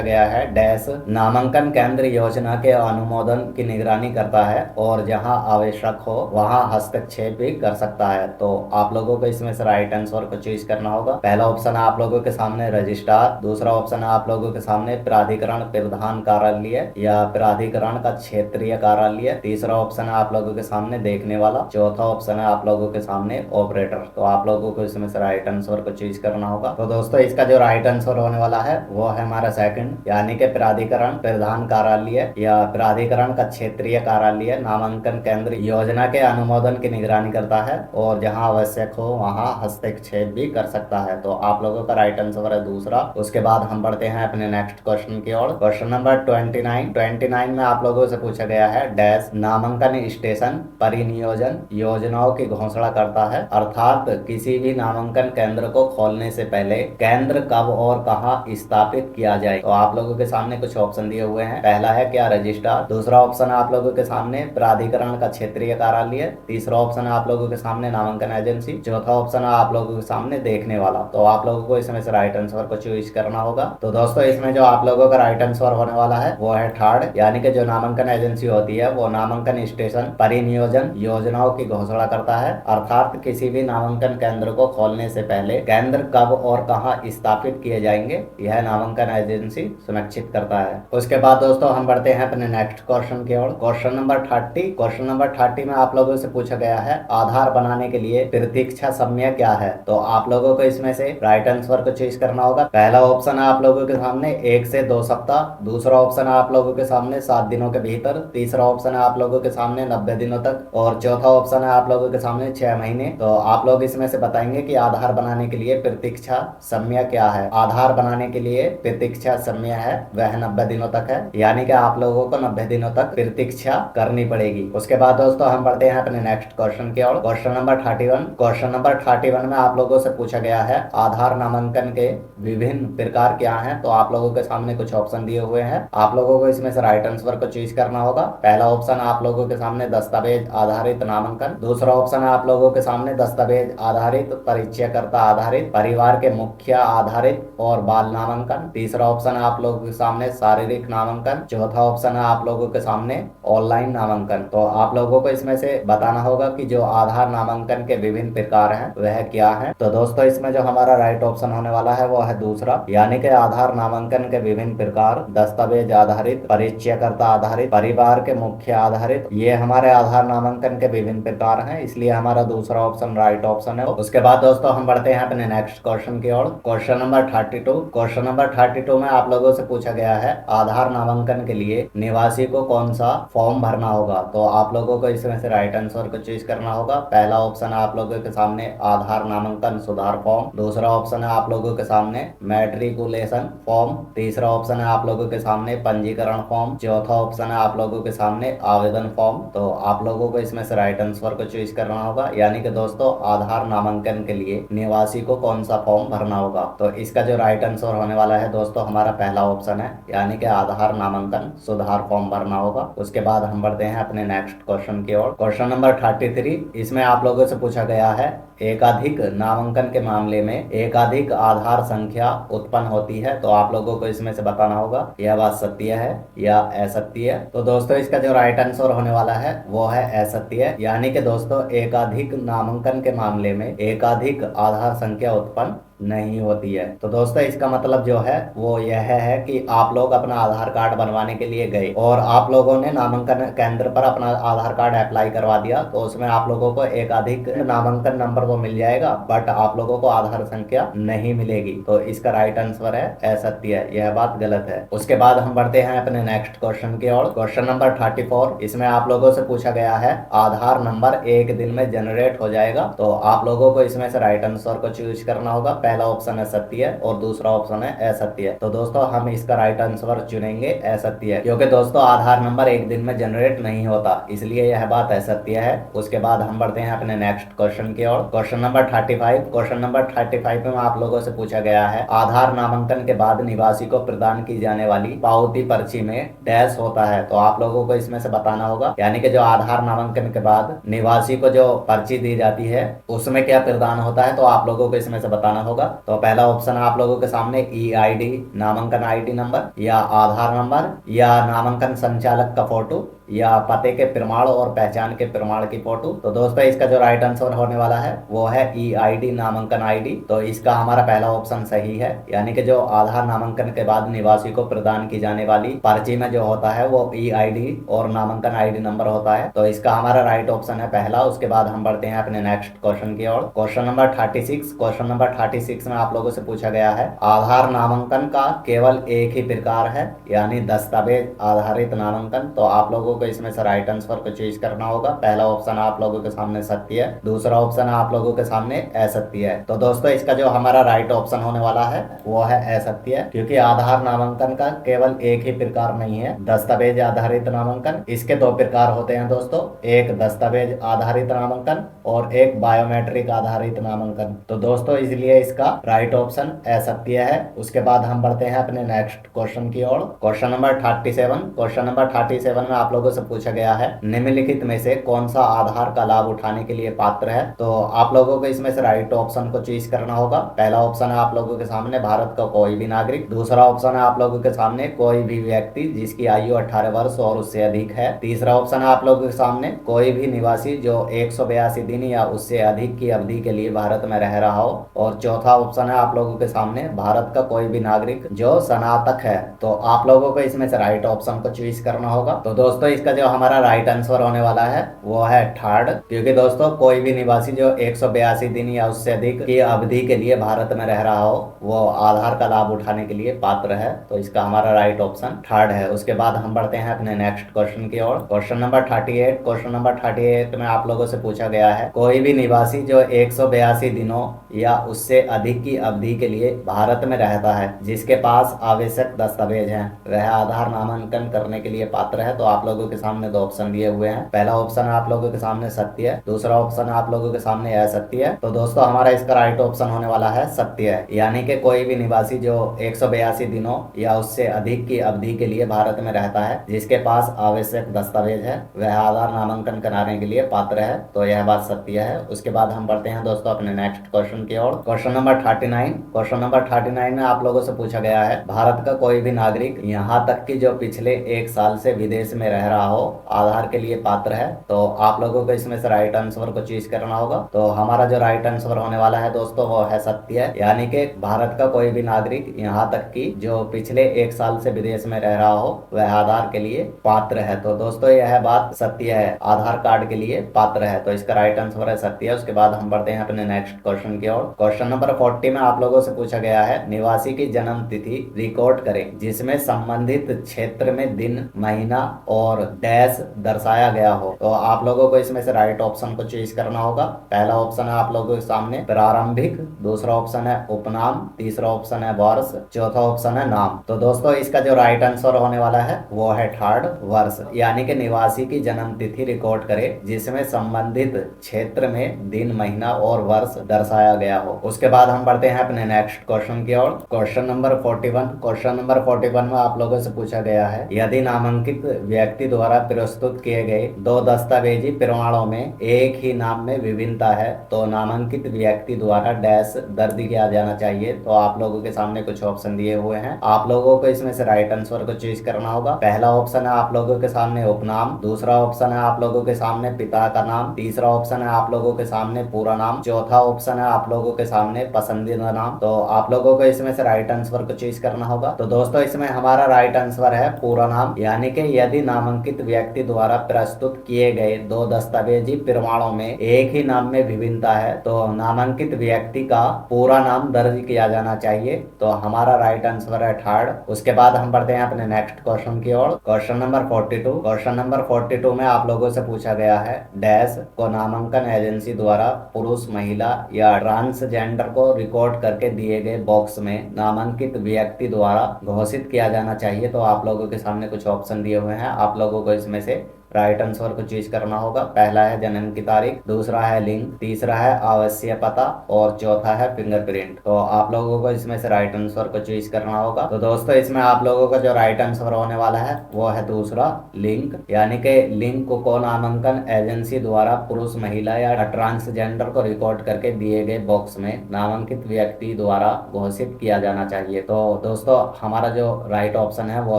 गया है, डैश नामांकन केंद्र योजना के अनुमोदन की निगरानी करता है और जहां आवश्यक हो वहां हस्तक्षेप भी कर सकता है। तो आप लोगों को इसमें से राइट आंसर को चूज करना होगा। पहला ऑप्शन है आप लोगों के सामने रजिस्ट्रार, दूसरा ऑप्शन है आप लोगों के सामने प्राधिकरण प्रधान कार्यालय या प्राधिकरण का क्षेत्रीय कार्यालय, तीसरा ऑप्शन है आप लोगों के सामने देखने वाला, चौथा ऑप्शन है आप लोगों के सामने ऑपरेटर। तो आप लोगों को इसमें से राइट आंसर को चूज करना होगा। तो दोस्तों इसका जो राइट आंसर होने वाला है वो है हमारा सेकंड, यानी कि प्राधिकरण प्रधान कार्यालय या प्राधिकरण का क्षेत्रीय कार्यालय नामांकन केंद्र योजना के अनुमोदन की निगरानी करता है और जहां आवश्यक हो वहां हस्तक्षेप भी कर सकता है। तो आप लोगों का राइट आंसर है दूसरा। उसके बाद हम बढ़ते हैं अपने नेक्स्ट क्वेश्चन की ओर। क्वेश्चन नंबर 29 में आप लोगों से पूछा गया है, डैश नामांकन स्टेशन परिनियोजन योजनाओं की घोषणा करता है, अर्थात किसी भी नामांकन केंद्र को खोलने से पहले केंद्र कब और कहां स्थापित किया जाए। तो आप लोगों के सामने कुछ ऑप्शन दिए हुए हैं। पहला है क्या रजिस्ट्रार, दूसरा ऑप्शन है आप लोगों के सामने प्राधिकरण का क्षेत्रीय कार्यालय, तीसरा ऑप्शन है आप लोगों के सामने नामांकन एजेंसी, चौथा ऑप्शन है आप लोगों के सामने देखने वाला। तो आप लोगों को इसमें से राइट आंसर को चूज करना होगा। तो दोस्तों इसमें जो आप लोगों का राइट आंसर होने वाला है वो है थर्ड, यानी कि जो नामांकन एजेंसी होती है वो नामांकन स्टेशन परिनियोजन योजनाओं की घोषणा करता है, अर्थात किसी भी नामांकन केंद्र को खोलने से पहले केंद्र कब और कहां स्थापित किए जाएंगे यह नामांकन एजेंसी सुनिश्चित करता है। उसके बाद दोस्तों हम बढ़ते हैं अपने नेक्स्ट क्वेश्चन की ओर। Question number 30। क्वेश्चन नंबर 30 में आप लोगों से पूछा गया है, आधार बनाने के लिए प्रतीक्षा समय क्या है। तो आप लोगों को इसमें से राइट आंसर को चूज करना होगा। पहला ऑप्शन है आप लोगों के सामने 1 से 2 सप्ताह, दूसरा ऑप्शन है आप लोगों के सामने 7 दिनों के भीतर, तीसरा ऑप्शन है आप लोगों के सामने 90 दिनों तक, और चौथा ऑप्शन है आप लोगों के सामने 6 महीने। तो आप लोग इसमें से बताएंगे कि आधार बनाने के लिए प्रतीक्षा समय क्या है। आधार बनाने के लिए प्रतीक्षा समय है वह 90 दिनों तक है, यानी कि आप लोगों को 90 दिनों तक प्रतीक्षा करनी पड़ेगी। उसके बाद दोस्तों हम बढ़ते हैं अपने नेक्स्ट क्वेश्चन की ओर। Question number 31। क्वेश्चन नंबर 31 में आप लोगों से पूछा गया है, आधार नामांकन के विभिन्न प्रकार क्या हैं। तो आप लोगों के सामने कुछ ऑप्शन दिए हुए हैं, आप लोगों को इसमें से राइट आंसर को चूज करना होगा। पहला ऑप्शन आप लोगों के सामने दस्तावेज आधारित नामांकन, दूसरा ऑप्शन है आप लोगों के सामने दस्तावेज आधारित परिचयकर्ता आधारित परिवार के मुखिया आधारित और बाल नामांकन, तीसरा ऑप्शन है आप लोगों के सामने शारीरिक नामांकन, चौथा ऑप्शन है आप लोगों के सामने ऑनलाइन नामांकन। तो आप लोगों को इसमें से बताना होगा कि जो आधार नामांकन के विभिन्न प्रकार हैं वह क्या है। तो दोस्तों इसमें जो हमारा राइट ऑप्शन होने वाला है वो है दूसरा, यानी कि आधार नामांकन के विभिन्न प्रकार दस्तावेज आधारित परिचयकर्ता आधारित परिवार के मुखिया आधारित, ये हमारे आधार नामांकन के विभिन्न प्रकार हैं, इसलिए हमारा दूसरा ऑप्शन राइट ऑप्शन है। उसके बाद दोस्तों हम बढ़ते हैं अपने नेक्स्ट क्वेश्चन की ओर। Question number 32। क्वेश्चन नंबर 32 में आप लोगों से पूछा गया है, आधार नामांकन के लिए निवासी को कौन सा फॉर्म भरना होगा। तो आप लोगों को इसमें से राइट आंसर को चूज करना होगा। पहला ऑप्शन है आप लोगों के सामने आधार नामांकन सुधार फॉर्म, दूसरा ऑप्शन है आप लोगों के सामने मैट्रिकुलेशन फॉर्म, तीसरा ऑप्शन है आप लोगों के सामने पंजीकरण फॉर्म, चौथा ऑप्शन है आप लोगों के सामने आवेदन फॉर्म। तो आप लोगों को इसमें से राइट आंसर को चूज करना होगा, यानी कि दोस्तों आधार नामांकन के लिए निवासी को कौन सा फॉर्म भरना होगा। तो इसका जो राइट आंसर होने वाला है दोस्तों हमारा पहला ऑप्शन है, यानी कि आधार नामांकन सुधार फॉर्म भरना होगा। उसके बाद हम बढ़ते हैं अपने नेक्स्ट क्वेश्चन की ओर। Question number 33। इसमें आप लोगों से पूछा गया है, एकाधिक नामांकन के मामले में एकाधिक आधार संख्या उत्पन्न होती है। तो आप लोगों को इसमें से बताना होगा यह बात सत्य है या असत्य है। तो दोस्तों इसका जो राइट आंसर होने वाला है वो है असत्य, यानी कि दोस्तों एकाधिक नामांकन के मामले में एकाधिक आधार संख्या उत्पन्न नहीं होती है। तो दोस्तों इसका मतलब जो है वो यह है कि आप लोग अपना आधार कार्ड बनवाने के लिए गए और आप लोगों ने नामांकन केंद्र पर अपना आधार कार्ड अप्लाई करवा दिया, तो उसमें आप लोगों को एकाधिक नामांकन नंबर वो मिल जाएगा, बट आप लोगों को आधार संख्या नहीं मिलेगी। तो इसका राइट आंसर है असत्य है, यह बात गलत है। उसके बाद हम बढ़ते हैं अपने नेक्स्ट क्वेश्चन की ओर। क्वेश्चन नंबर 34, इसमें आप लोगों से पूछा गया है आधार नंबर एक दिन में जनरेट हो जाएगा। तो आप लोगों को इसमें से राइट आंसर को चूज करना होगा। पहला ऑप्शन है सत्य है और दूसरा ऑप्शन है असत्य है। तो दोस्तों हम इसका राइट आंसर चुनेंगे असत्य है, क्योंकि दोस्तों आधार नंबर एक दिन में जनरेट नहीं होता, इसलिए यह बात असत्य है। उसके बाद हम बढ़ते हैं अपने नेक्स्ट क्वेश्चन की ओर। क्वेश्चन नंबर 35, क्वेश्चन नंबर 35 में आप लोगों से पूछा गया है आधार नामांकन के बाद निवासी को प्रदान की जाने वाली पावती पर्ची में डैश होता है। तो आप लोगों को इसमें से बताना होगा, यानी कि जो आधार नामांकन के बाद निवासी को जो पर्ची दी जाती है उसमें क्या प्रदान होता है, तो आप लोगों को इसमें से बताना होगा। तो पहला ऑप्शन है आप लोगों के सामने EID नामांकन ID नंबर, या आधार नंबर, या नामांकन संचालक का फोटो, या पते के प्रमाण और पहचान के प्रमाण की फोटो। तो दोस्तों इसका जो राइट आंसर होने वाला है वो है EID नामांकन ID। तो इसका हमारा पहला ऑप्शन सही है, यानी कि जो आधार नामांकन के बाद निवासी को प्रदान की जाने वाली पर्ची में जो होता है वो EID और नामांकन ID नंबर होता है। तो इसका हमारा राइट ऑप्शन है पहला। उसके बाद हम बढ़ते हैं अपने नेक्स्ट क्वेश्चन की ओर। क्वेश्चन नंबर 36, क्वेश्चन नंबर 36 में आप लोगों से पूछा गया है आधार नामांकन का केवल एक ही प्रकार है, यानी दस्तावेज आधारित नामांकन। तो आप लोगों को इसमें से राइट आंसर को चूज करना होगा। पहला ऑप्शन आप लोगों के सामने सत्य है, दूसरा ऑप्शन आप लोगों के सामने असत्य है। तो दोस्तों इसका जो हमारा राइट ऑप्शन होने वाला है वो है असत्य है, क्योंकि आधार नामांकन का केवल एक ही प्रकार नहीं है दस्तावेज आधारित नामांकन। इसके दो प्रकार होते हैं दोस्तों, एक दस्तावेज आधारित नामांकन और एक बायोमेट्रिक आधारित नामांकन। तो दोस्तों इसलिए इसका राइट ऑप्शन असत्य है। उसके बाद हम बढ़ते हैं अपने नेक्स्ट क्वेश्चन की ओर। क्वेश्चन नंबर 37, क्वेश्चन नंबर 37 में आप लोगों से पूछा गया है निम्नलिखित में से कौन सा आधार का लाभ उठाने के लिए पात्र है। तो आप लोगों को इसमें से राइट ऑप्शन को चूज करना होगा। पहला ऑप्शन है आप लोगों के सामने भारत का कोई भी नागरिक, दूसरा ऑप्शन है आप लोगों के सामने कोई भी व्यक्ति जिसकी आयु 18 वर्ष और उससे अधिक है, तीसरा ऑप्शन है आप लोगों के सामने कोई भी निवासी जो 182 दिन या उससे अधिक की अवधि के लिए भारत में रह रहा हो, और चौथा ऑप्शन है आप लोगों के सामने भारत का कोई भी नागरिक जो स्नातक है। तो आप लोगों को इसमें से राइट ऑप्शन को चूज करना होगा। तो दोस्तों इसका जो हमारा राइट आंसर होने वाला है वो है थर्ड, क्योंकि दोस्तों कोई भी निवासी जो 182 दिन या उससे अधिक की अवधि के लिए भारत में रह रहा हो वो आधार का लाभ उठाने के लिए पात्र है। तो इसका हमारा राइट ऑप्शन थर्ड है। उसके बाद हम बढ़ते हैं अपने नेक्स्ट क्वेश्चन की ओर। क्वेश्चन नंबर 38, क्वेश्चन नंबर 38 में आप लोगों से पूछा गया है कोई भी निवासी जो 182 दिनों या उससे अधिक की अवधि के लिए भारत में रहता है जिसके पास आवश्यक दस्तावेज हैं वह आधार नामांकन करने के लिए पात्र है। तो आप लोगों के सामने दो ऑप्शन दिए हुए हैं। पहला ऑप्शन आप लोगों के सामने सत्य है, दूसरा ऑप्शन आप लोगों के सामने असत्य है। तो दोस्तों हमारा इसका राइट ऑप्शन होने वाला है सत्य है, यानी कि कोई भी निवासी जो 182 दिनों या उससे अधिक की अवधि के लिए भारत में रहता है जिसके पास आवश्यक दस्तावेज है वह आधार नामांकन कराने के लिए पात्र है। तो यह बात सत्य है। उसके बाद हम बढ़ते हैं दोस्तों अपने नेक्स्ट क्वेश्चन की ओर। क्वेश्चन नंबर 39, क्वेश्चन नंबर 39 में आप लोगों से पूछा गया है भारत का कोई भी नागरिक यहाँ तक कि जो पिछले 1 साल से विदेश में रह रहा हो आधार के लिए पात्र है। तो आप लोगों को इसमें से राइट आंसर को चूज करना होगा। तो हमारा जो राइट आंसर होने वाला है दोस्तों वो है सत्य है, यानी कि भारत का कोई भी नागरिक यहाँ तक कि जो पिछले 1 साल से विदेश में रह रहा हो वह आधार के लिए पात्र है। तो दोस्तों यह बात सत्य है, आधार कार्ड के लिए पात्र है। तो इसका राइट आंसर है सत्य है। उसके बाद हम बढ़ते हैं अपने नेक्स्ट क्वेश्चन की ओर। क्वेश्चन नंबर 40 में आप लोगों से पूछा गया है निवासी की जन्म तिथि रिकॉर्ड करें जिसमें संबंधित क्षेत्र में दिन, महीना और डैश दर्शाया गया हो। तो आप लोगों को इसमें से राइट ऑप्शन को चूज करना होगा। पहला ऑप्शन है आप लोगों के सामने प्रारंभिक, दूसरा ऑप्शन है उपनाम, तीसरा ऑप्शन है वर्ष, चौथा ऑप्शन है नाम। तो दोस्तों इसका जो राइट आंसर होने वाला है वो है थर्ड, वर्ष, यानी कि निवासी की जन्म तिथि रिकॉर्ड करे जिसमें संबंधित क्षेत्र में दिन, महीना और वर्ष दर्शाया गया हो। उसके बाद हम बढ़ते हैं अपने नेक्स्ट क्वेश्चन की ओर। क्वेश्चन नंबर 41, क्वेश्चन नंबर 41 में आप लोगों से पूछा गया है यदि नामांकित व्यक्ति द्वारा प्रस्तुत किए गए दो दस्तावेजी प्रमाणों में एक ही नाम में विभिन्नता है तो नामांकित व्यक्ति द्वारा डैश दर्ज किया जाना चाहिए। तो आप लोगों के सामने कुछ ऑप्शन दिए हुए हैं, आप लोगों को इसमें से राइट आंसर को चूज करना होगा। पहला ऑप्शन है आप लोगों के सामने उपनाम, दूसरा ऑप्शन है आप लोगों के सामने पिता का नाम, तीसरा ऑप्शन है आप लोगों के सामने पूरा नाम, चौथा ऑप्शन है आप लोगों के सामने पसंदीदा नाम। तो आप लोगों को इसमें से राइट आंसर को चूज करना होगा। तो दोस्तों इसमें हमारा राइट आंसर है पूरा नाम, यानी कि यदि नामांकित व्यक्ति द्वारा प्रस्तुत किए गए दो दस्तावेजी प्रमाणों में एक ही नाम में विभिन्नता है तो नामांकित व्यक्ति का पूरा नाम दर्ज किया जाना चाहिए। तो हमारा राइट आंसर है थर्ड। उसके बाद हम बढ़ते हैं अपने नेक्स्ट क्वेश्चन की ओर। Question number 42। क्वेश्चन नंबर 42 में आप लोगों से पूछा गया है डैश को नामांकन एजेंसी द्वारा पुरुष, महिला या ट्रांसजेंडर को रिकॉर्ड करके दिए गए बॉक्स में नामांकित व्यक्ति द्वारा घोषित किया जाना चाहिए। तो आप लोगों के सामने कुछ ऑप्शन दिए हुए हैं, आप लोगों को इसमें से राइट आंसर को चूज करना होगा। पहला है जन्म की तारीख, दूसरा है लिंग, तीसरा है आवासीय पता और चौथा है फिंगरप्रिंट। तो आप लोगों को इसमें से राइट आंसर को चूज करना होगा। तो दोस्तों इसमें आप लोगों का जो राइट आंसर होने वाला है वो है दूसरा लिंग, यानी कि लिंग को नामांकन एजेंसी द्वारा पुरुष, महिला या ट्रांसजेंडर को रिकॉर्ड करके दिए गए बॉक्स में नामांकित व्यक्ति द्वारा घोषित किया जाना चाहिए। तो दोस्तों हमारा जो राइट ऑप्शन है वो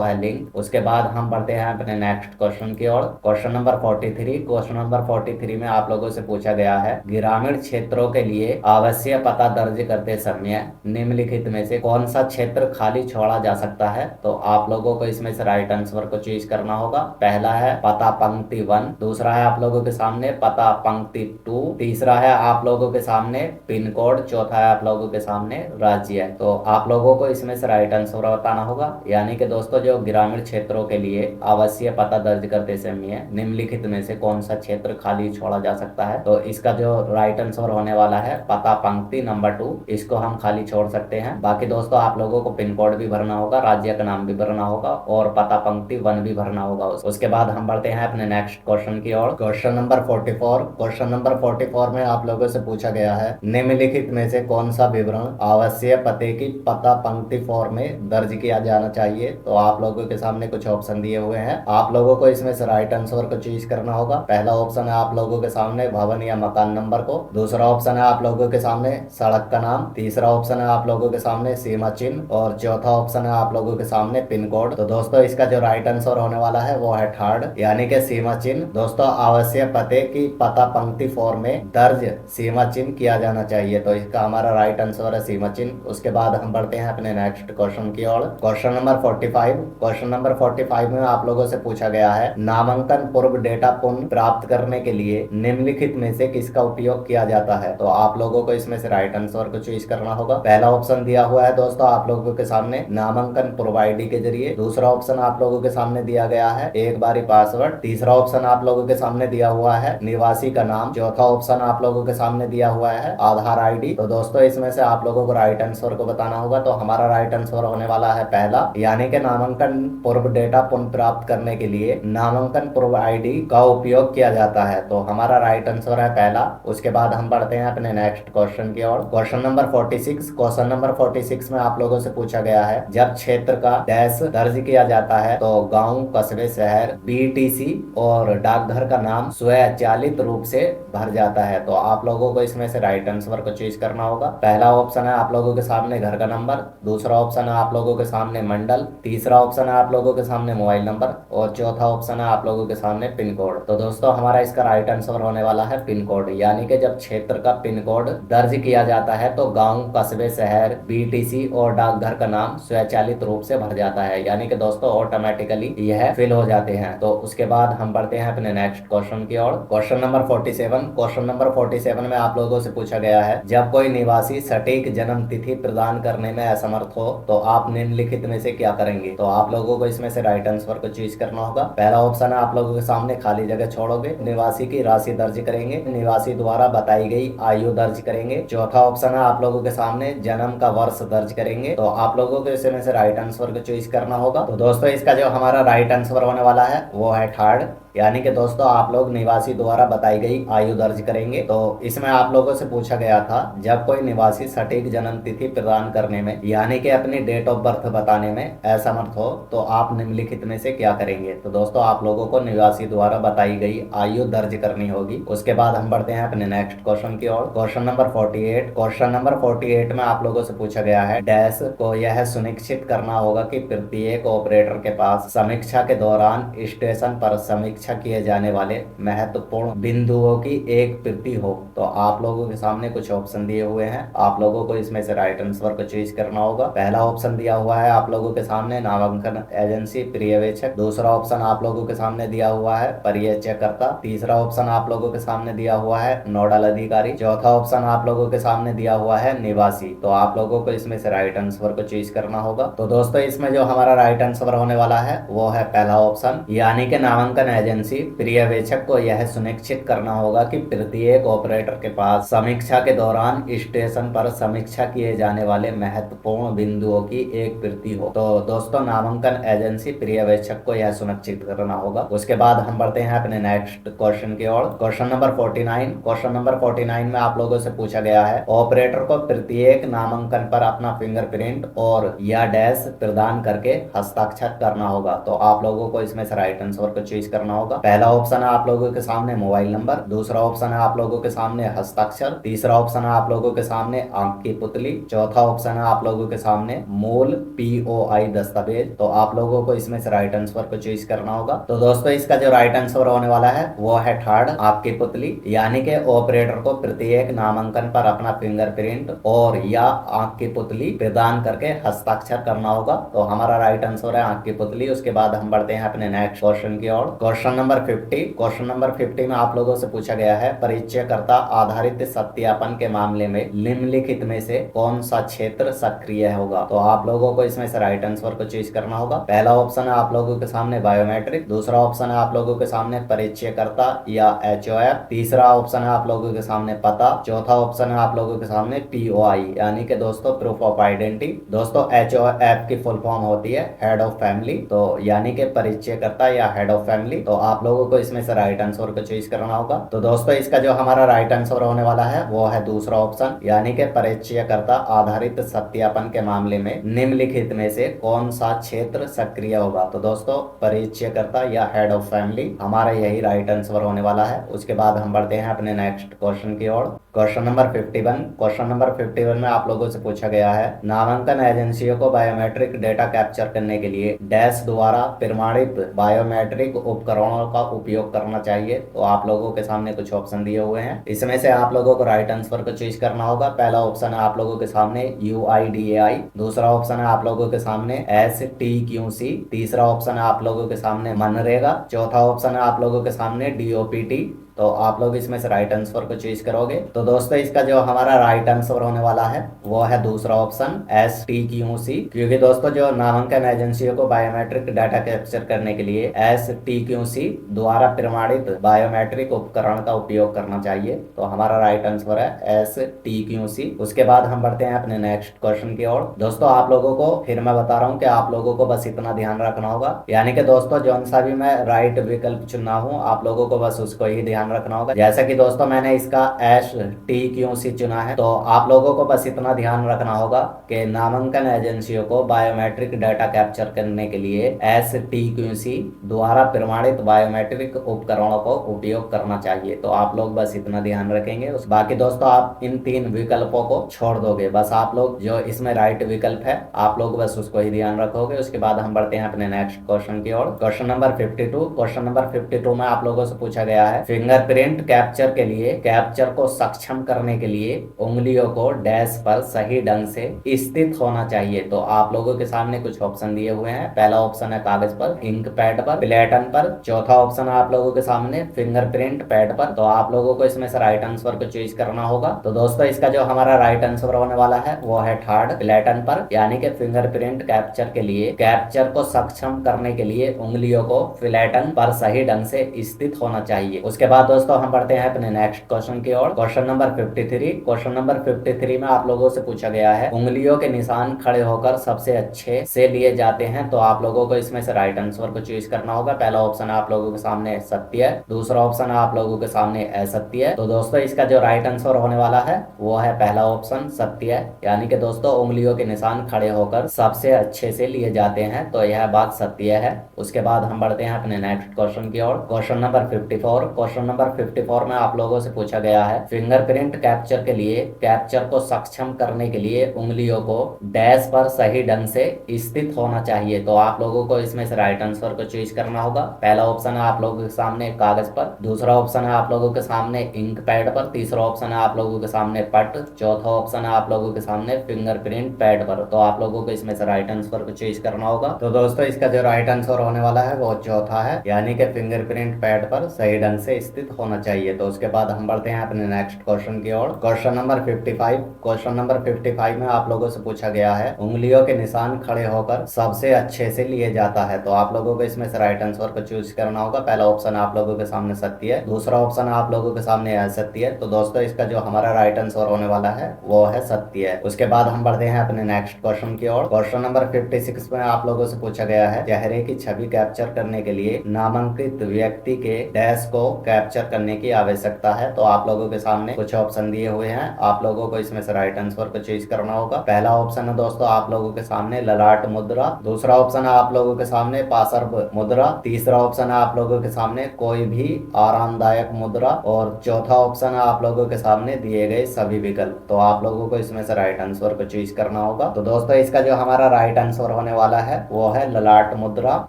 है लिंग। उसके बाद हम बढ़ते हैं अपने नेक्स्ट क्वेश्चन की ओर। Question number 43। क्वेश्चन नंबर 43 में आप लोगों से पूछा गया है ग्रामीण क्षेत्रों के लिए आवासीय पता दर्ज करते समय निम्नलिखित में से कौन सा क्षेत्र खाली छोड़ा जा सकता है। तो आप लोगों को इसमें से राइट आंसर को चूज करना होगा। पहला है पता पंक्ति 1, दूसरा है आप लोगों के सामने पता पंक्ति 2, तीसरा है आप लोगों के सामने पिन कोड, चौथा है आप लोगों के सामने राज्य। तो आप लोगों को इसमें से राइट आंसर बताना होगा, यानी कि दोस्तों जो ग्रामीण क्षेत्रों के लिए आवासीय पता दर्ज करते समय निम्नलिखित में से कौन सा क्षेत्र खाली छोड़ा जा सकता है। तो इसका जो राइट आंसर होने वाला है पता पंक्ति नंबर 2, इसको हम खाली छोड़ सकते हैं। बाकी दोस्तों आप लोगों को पिन कोड भी भरना होगा, राज्य का नाम भी भरना होगा और पता पंक्ति 1 भी भरना होगा। उसके बाद हम बढ़ते हैं अपने नेक्स्ट क्वेश्चन की ओर। Question number 44। क्वेश्चन नंबर 44 में आप लोगों से पूछा गया है निम्नलिखित में से कौन सा विवरण आवासीय पते की पता पंक्ति फॉर्म में दर्ज किया जाना चाहिए। तो आप लोगों के सामने कुछ ऑप्शन दिए हुए हैं, आप लोगों को इसमें से राइट आंसर को चूज करना होगा। पहला ऑप्शन है आप लोगों के सामने भवन या मकान नंबर को, दूसरा ऑप्शन है आप लोगों के सामने सड़क का नाम, तीसरा ऑप्शन है आप लोगों के सामने सीमा चिन्ह और चौथा ऑप्शन है आप लोगों के सामने पिन कोड। तो दोस्तों इसका जो राइट आंसर होने वाला है वो है थर्ड, यानी कि सीमा चिन्ह। दोस्तों आवासीय पते की पता पंक्ति फॉर्म में दर्ज सीमा चिन्ह किया जाना चाहिए। तो इसका हमारा राइट आंसर है सीमा चिन्ह। उसके बाद हम बढ़ते हैं अपने नेक्स्ट क्वेश्चन की ओर। Question number 45। क्वेश्चन नंबर 45 में आप लोगों से पूछा गया है नामांकन पूर्व डेटा पुनः प्राप्त करने के लिए निम्नलिखित में से किसका उपयोग किया जाता है। तो आप लोगों को इसमें से राइट आंसर को चूज करना होगा। पहला ऑप्शन दिया हुआ है दोस्तों आप लोगों के सामने नामांकन पूर्व आईडी के जरिए, दूसरा ऑप्शन आप लोगों के सामने दिया गया है एक बारी पासवर्ड, तीसरा ऑप्शन आप लोगों के सामने दिया हुआ है निवासी का नाम, चौथा ऑप्शन आप लोगों के सामने दिया हुआ है आधार आईडी। तो दोस्तों इसमें से आप लोगों को राइट आंसर को बताना होगा। तो हमारा राइट आंसर होने वाला है पहला, यानी कि नामांकन पूर्व डेटा पुनः प्राप्त करने के लिए नामांकन पूर्व आईडी का उपयोग किया जाता है। तो हमारा राइट आंसर है पहला। उसके बाद हम बढ़ते हैं अपने नेक्स्ट क्वेश्चन की ओर। Question number 46। क्वेश्चन नंबर 46 में आप लोगों से पूछा गया है जब क्षेत्र का डैश दर्ज किया जाता है तो गांव, कस्बे, शहर, बीटीसी और डाकघर का नाम स्वचालित रूप से भर जाता है। तो आप लोगों को इसमें से राइट आंसर को चूज करना होगा। पहला ऑप्शन है आप लोगों के सामने घर का नंबर, दूसरा ऑप्शन है आप लोगों के सामने मंडल, तीसरा ऑप्शन है आप लोगों के सामने मोबाइल नंबर और चौथा ऑप्शन है आप लोगों के सामने पिन कोड। तो दोस्तों हमारा इसका राइट आंसर होने वाला है पिन कोड, यानी कि जब क्षेत्र का पिन कोड दर्ज किया जाता है तो गांव, कस्बे, शहर, बीटीसी और डाकघर का नाम स्वचालित रूप से भर जाता है, यानी कि दोस्तों ऑटोमेटिकली यह फिल हो जाते हैं। तो उसके बाद हम बढ़ते हैं अपने नेक्स्ट क्वेश्चन की ओर। Question number 47। क्वेश्चन नंबर 47 में आप लोगों से पूछा गया है जब कोई निवासी सटीक जन्म तिथि प्रदान करने में असमर्थ हो तो आप निम्नलिखित में से क्या करेंगे। तो आप लोगों को इसमें से राइट आंसर को चूज करना होगा। पहला ऑप्शन है आप लोगों के सामने खाली जगह छोड़ोगे, निवासी की राशि दर्ज करेंगे, निवासी द्वारा बताई गई आयु दर्ज करेंगे, चौथा ऑप्शन है आप लोगों के सामने जन्म का वर्ष दर्ज करेंगे। तो आप लोगों को इसमें से राइट आंसर को चूज करना होगा। तो दोस्तों इसका जो हमारा राइट आंसर होने वाला है वो है थर्ड, यानी कि दोस्तों आप लोग निवासी द्वारा बताई गई आयु दर्ज करेंगे। तो इसमें आप लोगों से पूछा गया था, जब कोई निवासी सटीक जन्म तिथि प्रदान करने में यानी कि अपनी डेट ऑफ बर्थ बताने में असमर्थ हो तो आप निम्नलिखित में से क्या करेंगे। तो दोस्तों आप लोगों को निवासी द्वारा बताई गई आयु दर्ज करनी होगी। उसके बाद हम बढ़ते हैं अपने नेक्स्ट क्वेश्चन की ओर। Question number 48। क्वेश्चन नंबर 48 में आप लोगों से पूछा गया है, डैश को यह सुनिश्चित करना होगा कि प्रत्येक ऑपरेटर के पास समीक्षा के दौरान स्टेशन पर समीक्षा किए जाने वाले महत्वपूर्ण बिंदुओं की एक प्रति हो। तो आप लोगों के सामने कुछ ऑप्शन दिए हुए हैं, आप लोगों को इसमें से राइट आंसर को चूज करना होगा। पहला ऑप्शन दिया हुआ है आप लोगों के सामने नामांकन एजेंसी पर्यवेक्षक। दूसरा ऑप्शन आप लोगों के सामने दिया हुआ है परिचयकर्ता। तीसरा ऑप्शन आप लोगों के सामने दिया हुआ है नोडल अधिकारी। चौथा ऑप्शन आप लोगों के सामने दिया हुआ है निवासी। तो आप लोगों को इसमें से राइट आंसर को चूज करना होगा। तो दोस्तों इसमें जो हमारा राइट आंसर होने वाला है वो है पहला ऑप्शन, यानी कि नामांकन एजेंसी पर्यवेक्षक को यह सुनिश्चित करना होगा कि प्रत्येक ऑपरेटर के पास समीक्षा के दौरान स्टेशन पर समीक्षा किए जाने वाले महत्वपूर्ण बिंदुओं की एक प्रति हो। तो दोस्तों नामांकन एजेंसी पर्यवेक्षक को यह सुनिश्चित करना होगा। उसके बाद हम बढ़ते हैं अपने नेक्स्ट क्वेश्चन की ओर। Question number 49। क्वेश्चन नंबर 49 में आप लोगों से पूछा गया है, ऑपरेटर को प्रत्येक नामांकन पर अपना फिंगरप्रिंट और या डैश प्रदान करके हस्ताक्षर करना होगा। तो आप लोगों को इसमें से राइट आंसर को चूज करना होगा। पहला ऑप्शन है आप लोगों के सामने मोबाइल नंबर। दूसरा ऑप्शन है आप लोगों के सामने हस्ताक्षर। तीसरा ऑप्शन है आप लोगों के सामने आंख की पुतली। चौथा ऑप्शन है आप लोगों के सामने मूल POI दस्तावेज। तो आप लोगों को इसमें से राइट आंसर को चूज करना होगा। तो दोस्तों इसका जो राइट आंसर होने वाला है वो है थर्ड, आपकी पुतली। यानी कि ऑपरेटर को प्रत्येक नामांकन पर अपना फिंगरप्रिंट और या आंख की पुतली प्रदान करके हस्ताक्षर करना होगा। तो हमारा राइट आंसर है आंख की पुतली। उसके बाद हम बढ़ते हैं अपने नेक्स्ट क्वेश्चन की ओर। Question number 50। क्वेश्चन नंबर 50 में आप लोगों से पूछा गया है, परिचयकर्ता आधारित सत्यापन के मामले में निम्नलिखित में से कौन सा क्षेत्र सक्रिय होगा। तो आप लोगों को इसमें से राइट आंसर को चूज करना होगा। पहला ऑप्शन है आप लोगों के सामने बायोमेट्रिक। दूसरा ऑप्शन है आप लोगों के सामने परिचयकर्ता या HOF। तीसरा ऑप्शन है आप लोगों के सामने पता। चौथा ऑप्शन है आप लोगों के सामने POI यानी कि दोस्तों प्रूफ ऑफ आइडेंटिटी। दोस्तों HOF की फुल फॉर्म होती है हेड ऑफ फैमिली। तो यानी कि परिचयकर्ता या हेड ऑफ फैमिली। तो आप लोगों को इसमें से राइट आंसर को चूज करना होगा। तो दोस्तों इसका जो हमारा राइट आंसर होने वाला है वो है दूसरा ऑप्शन, यानी कि परिचयकर्ता आधारित सत्यापन के मामले में निम्नलिखित में से कौन सा क्षेत्र सक्रिय होगा। तो दोस्तों परिचयकर्ता या हेड ऑफ फैमिली हमारा यही राइट आंसर होने वाला है। उसके बाद हम बढ़ते हैं अपने नेक्स्ट क्वेश्चन की ओर। Question number 51। क्वेश्चन नंबर 51 में आप लोगों से पूछा गया है, नामांकन एजेंसियों को बायोमेट्रिक डेटा कैप्चर करने के लिए डैश द्वारा प्रमाणित बायोमेट्रिक उपकरणों का उपयोग करना चाहिए। तो आप लोगों के सामने कुछ ऑप्शन दिए हुए हैं, इसमें से आप लोगों को राइट आंसर को चूज करना होगा। पहला ऑप्शन है आप लोगों के सामने UIDAI। दूसरा ऑप्शन है आप लोगों के सामने STQC। तीसरा ऑप्शन है आप लोगों के सामने मनरेगा। चौथा ऑप्शन है आप लोगों के सामने DOPT। तो आप लोग इसमें से राइट आंसर को चूज करोगे। तो दोस्तों इसका जो हमारा राइट आंसर होने वाला है वो है दूसरा ऑप्शन STQC, क्योंकि दोस्तों जो नामांकन एजेंसियों को बायोमेट्रिक डाटा कैप्चर करने के लिए STQC द्वारा प्रमाणित बायोमेट्रिक उपकरण का उपयोग करना चाहिए। तो हमारा राइट आंसर है STQC। उसके बाद हम बढ़ते हैं अपने नेक्स्ट क्वेश्चन की ओर। दोस्तों आप लोगों को फिर मैं बता रहा हूँ कि आप लोगों को बस इतना ध्यान रखना होगा, यानी कि दोस्तों जो सा भी मैं राइट विकल्प चुना हूँ आप लोगों को बस उसको ही ध्यान रखना होगा। जैसा कि दोस्तों मैंने इसका STQC चुना है, तो आप लोगों को बस इतना ध्यान रखना होगा कि नामांकन एजेंसियों को बायोमेट्रिक डाटा कैप्चर करने के लिए STQC द्वारा प्रमाणित बायोमेट्रिक उपकरणों को उपयोग करना चाहिए। तो आप लोग बस इतना ध्यान रखेंगे। बाकी दोस्तों आप इन तीन विकल्पों को छोड़ दोगे, बस आप लोग जो इसमें राइट विकल्प है आप लोग बस उसको ही ध्यान रखोगे। उसके बाद हम बढ़ते हैं अपने नेक्स्ट क्वेश्चन की ओर। Question number 52। क्वेश्चन नंबर 52 में आप लोगों से पूछा गया है, फिंगरप्रिंट कैप्चर के लिए कैप्चर को सक्षम करने के लिए उंगलियों को डैश पर सही ढंग से स्थित होना चाहिए। तो आप लोगों के सामने कुछ ऑप्शन दिए हुए हैं। पहला ऑप्शन है कागज पर, इंक पैड पर, प्लेटन पर। चौथा ऑप्शन है आप लोगों के सामने फिंगरप्रिंट पैड पर। तो आप लोगों को इसमें से राइट आंसर को चूज करना होगा। तो दोस्तों इसका जो हमारा राइट आंसर होने वाला है वो है थर्ड, प्लेटन पर। यानी कि फिंगरप्रिंट कैप्चर के लिए कैप्चर को सक्षम करने के लिए उंगलियों को प्लेटन पर सही ढंग से स्थित होना चाहिए। उसके बाद बाद दोस्तों हम बढ़ते हैं अपने नेक्स्ट क्वेश्चन की ओर। Question number 53। क्वेश्चन नंबर 53 में आप लोगों से पूछा गया है उंगलियों के निशान खड़े होकर सबसे अच्छे से लिए जाते हैं, तो आप लोगों को इसमें से राइट आंसर को चूज करना होगा। पहला ऑप्शन आप लोगों के सामने सत्य है, दूसरा ऑप्शन आप लोगों के सामने असत्य है। तो दोस्तों इसका जो राइट आंसर होने वाला है वो है पहला ऑप्शन सत्य है, यानी कि दोस्तों उंगलियों के निशान खड़े होकर सबसे अच्छे से लिए जाते हैं, तो यह बात सत्य है। उसके बाद हम बढ़ते हैं अपने नेक्स्ट क्वेश्चन की ओर। Question number 54। क्वेश्चन नंबर 54 में आप लोगों से पूछा गया है फिंगरप्रिंट कैप्चर के लिए कैप्चर को सक्षम करने के लिए उंगलियों को डैश पर सही ढंग से स्थित होना चाहिए, तो आप लोगों को इसमें से राइट आंसर को चूज करना होगा। पहला ऑप्शन है आप लोगों के सामने कागज पर, दूसरा ऑप्शन है आप लोगों के सामने इंक पैड पर, तीसरा ऑप्शन है आप लोगों के सामने पट, चौथा ऑप्शन है आप लोगों के सामने फिंगरप्रिंट पैड पर। तो आप लोगों को इसमें से राइट आंसर को चूज करना होगा। तो दोस्तों इसका जो राइट आंसर होने वाला है वो चौथा है, यानी कि फिंगरप्रिंट पैड पर सही ढंग से स्थित होना चाहिए। तो उसके बाद हम बढ़ते हैं अपने नेक्स्ट क्वेश्चन की ओर। Question number 55। क्वेश्चन नंबर 55 में आप लोगों से पूछा गया है उंगलियों के निशान खड़े होकर सबसे अच्छे से लिए जाता है, तो आप लोगों को इसमें से राइट आंसर को चूज करना होगा। पहला ऑप्शन आप लोगों के सामने सत्य है, दूसरा ऑप्शन आप लोगों के सामने असत्य है। तो दोस्तों इसका जो हमारा राइट आंसर होने वाला है वो है सत्य है। उसके बाद हम बढ़ते हैं अपने नेक्स्ट क्वेश्चन की ओर। क्वेश्चन नंबर 56 में आप लोगों से पूछा गया है चेहरे की छवि कैप्चर करने के लिए नामांकित व्यक्ति के डैश को कैप्चर करने की आवश्यकता है, तो आप लोगों के सामने कुछ ऑप्शन दिए हुए हैं, आप लोगों को इसमें से राइट आंसर को चूज करना होगा। पहला ऑप्शन है दोस्तों आप लोगों के सामने ललाट मुद्रा, दूसरा ऑप्शन है आप लोगों के सामने पार्श्व मुद्रा, तीसरा ऑप्शन है आप लोगों के सामने कोई भी आरामदायक मुद्रा, और चौथा ऑप्शन है आप लोगों के सामने दिए गए सभी विकल्प। तो आप लोगों को इसमें से राइट आंसर को चूज करना होगा। तो दोस्तों इसका जो हमारा राइट आंसर होने वाला है वो है ललाट मुद्रा,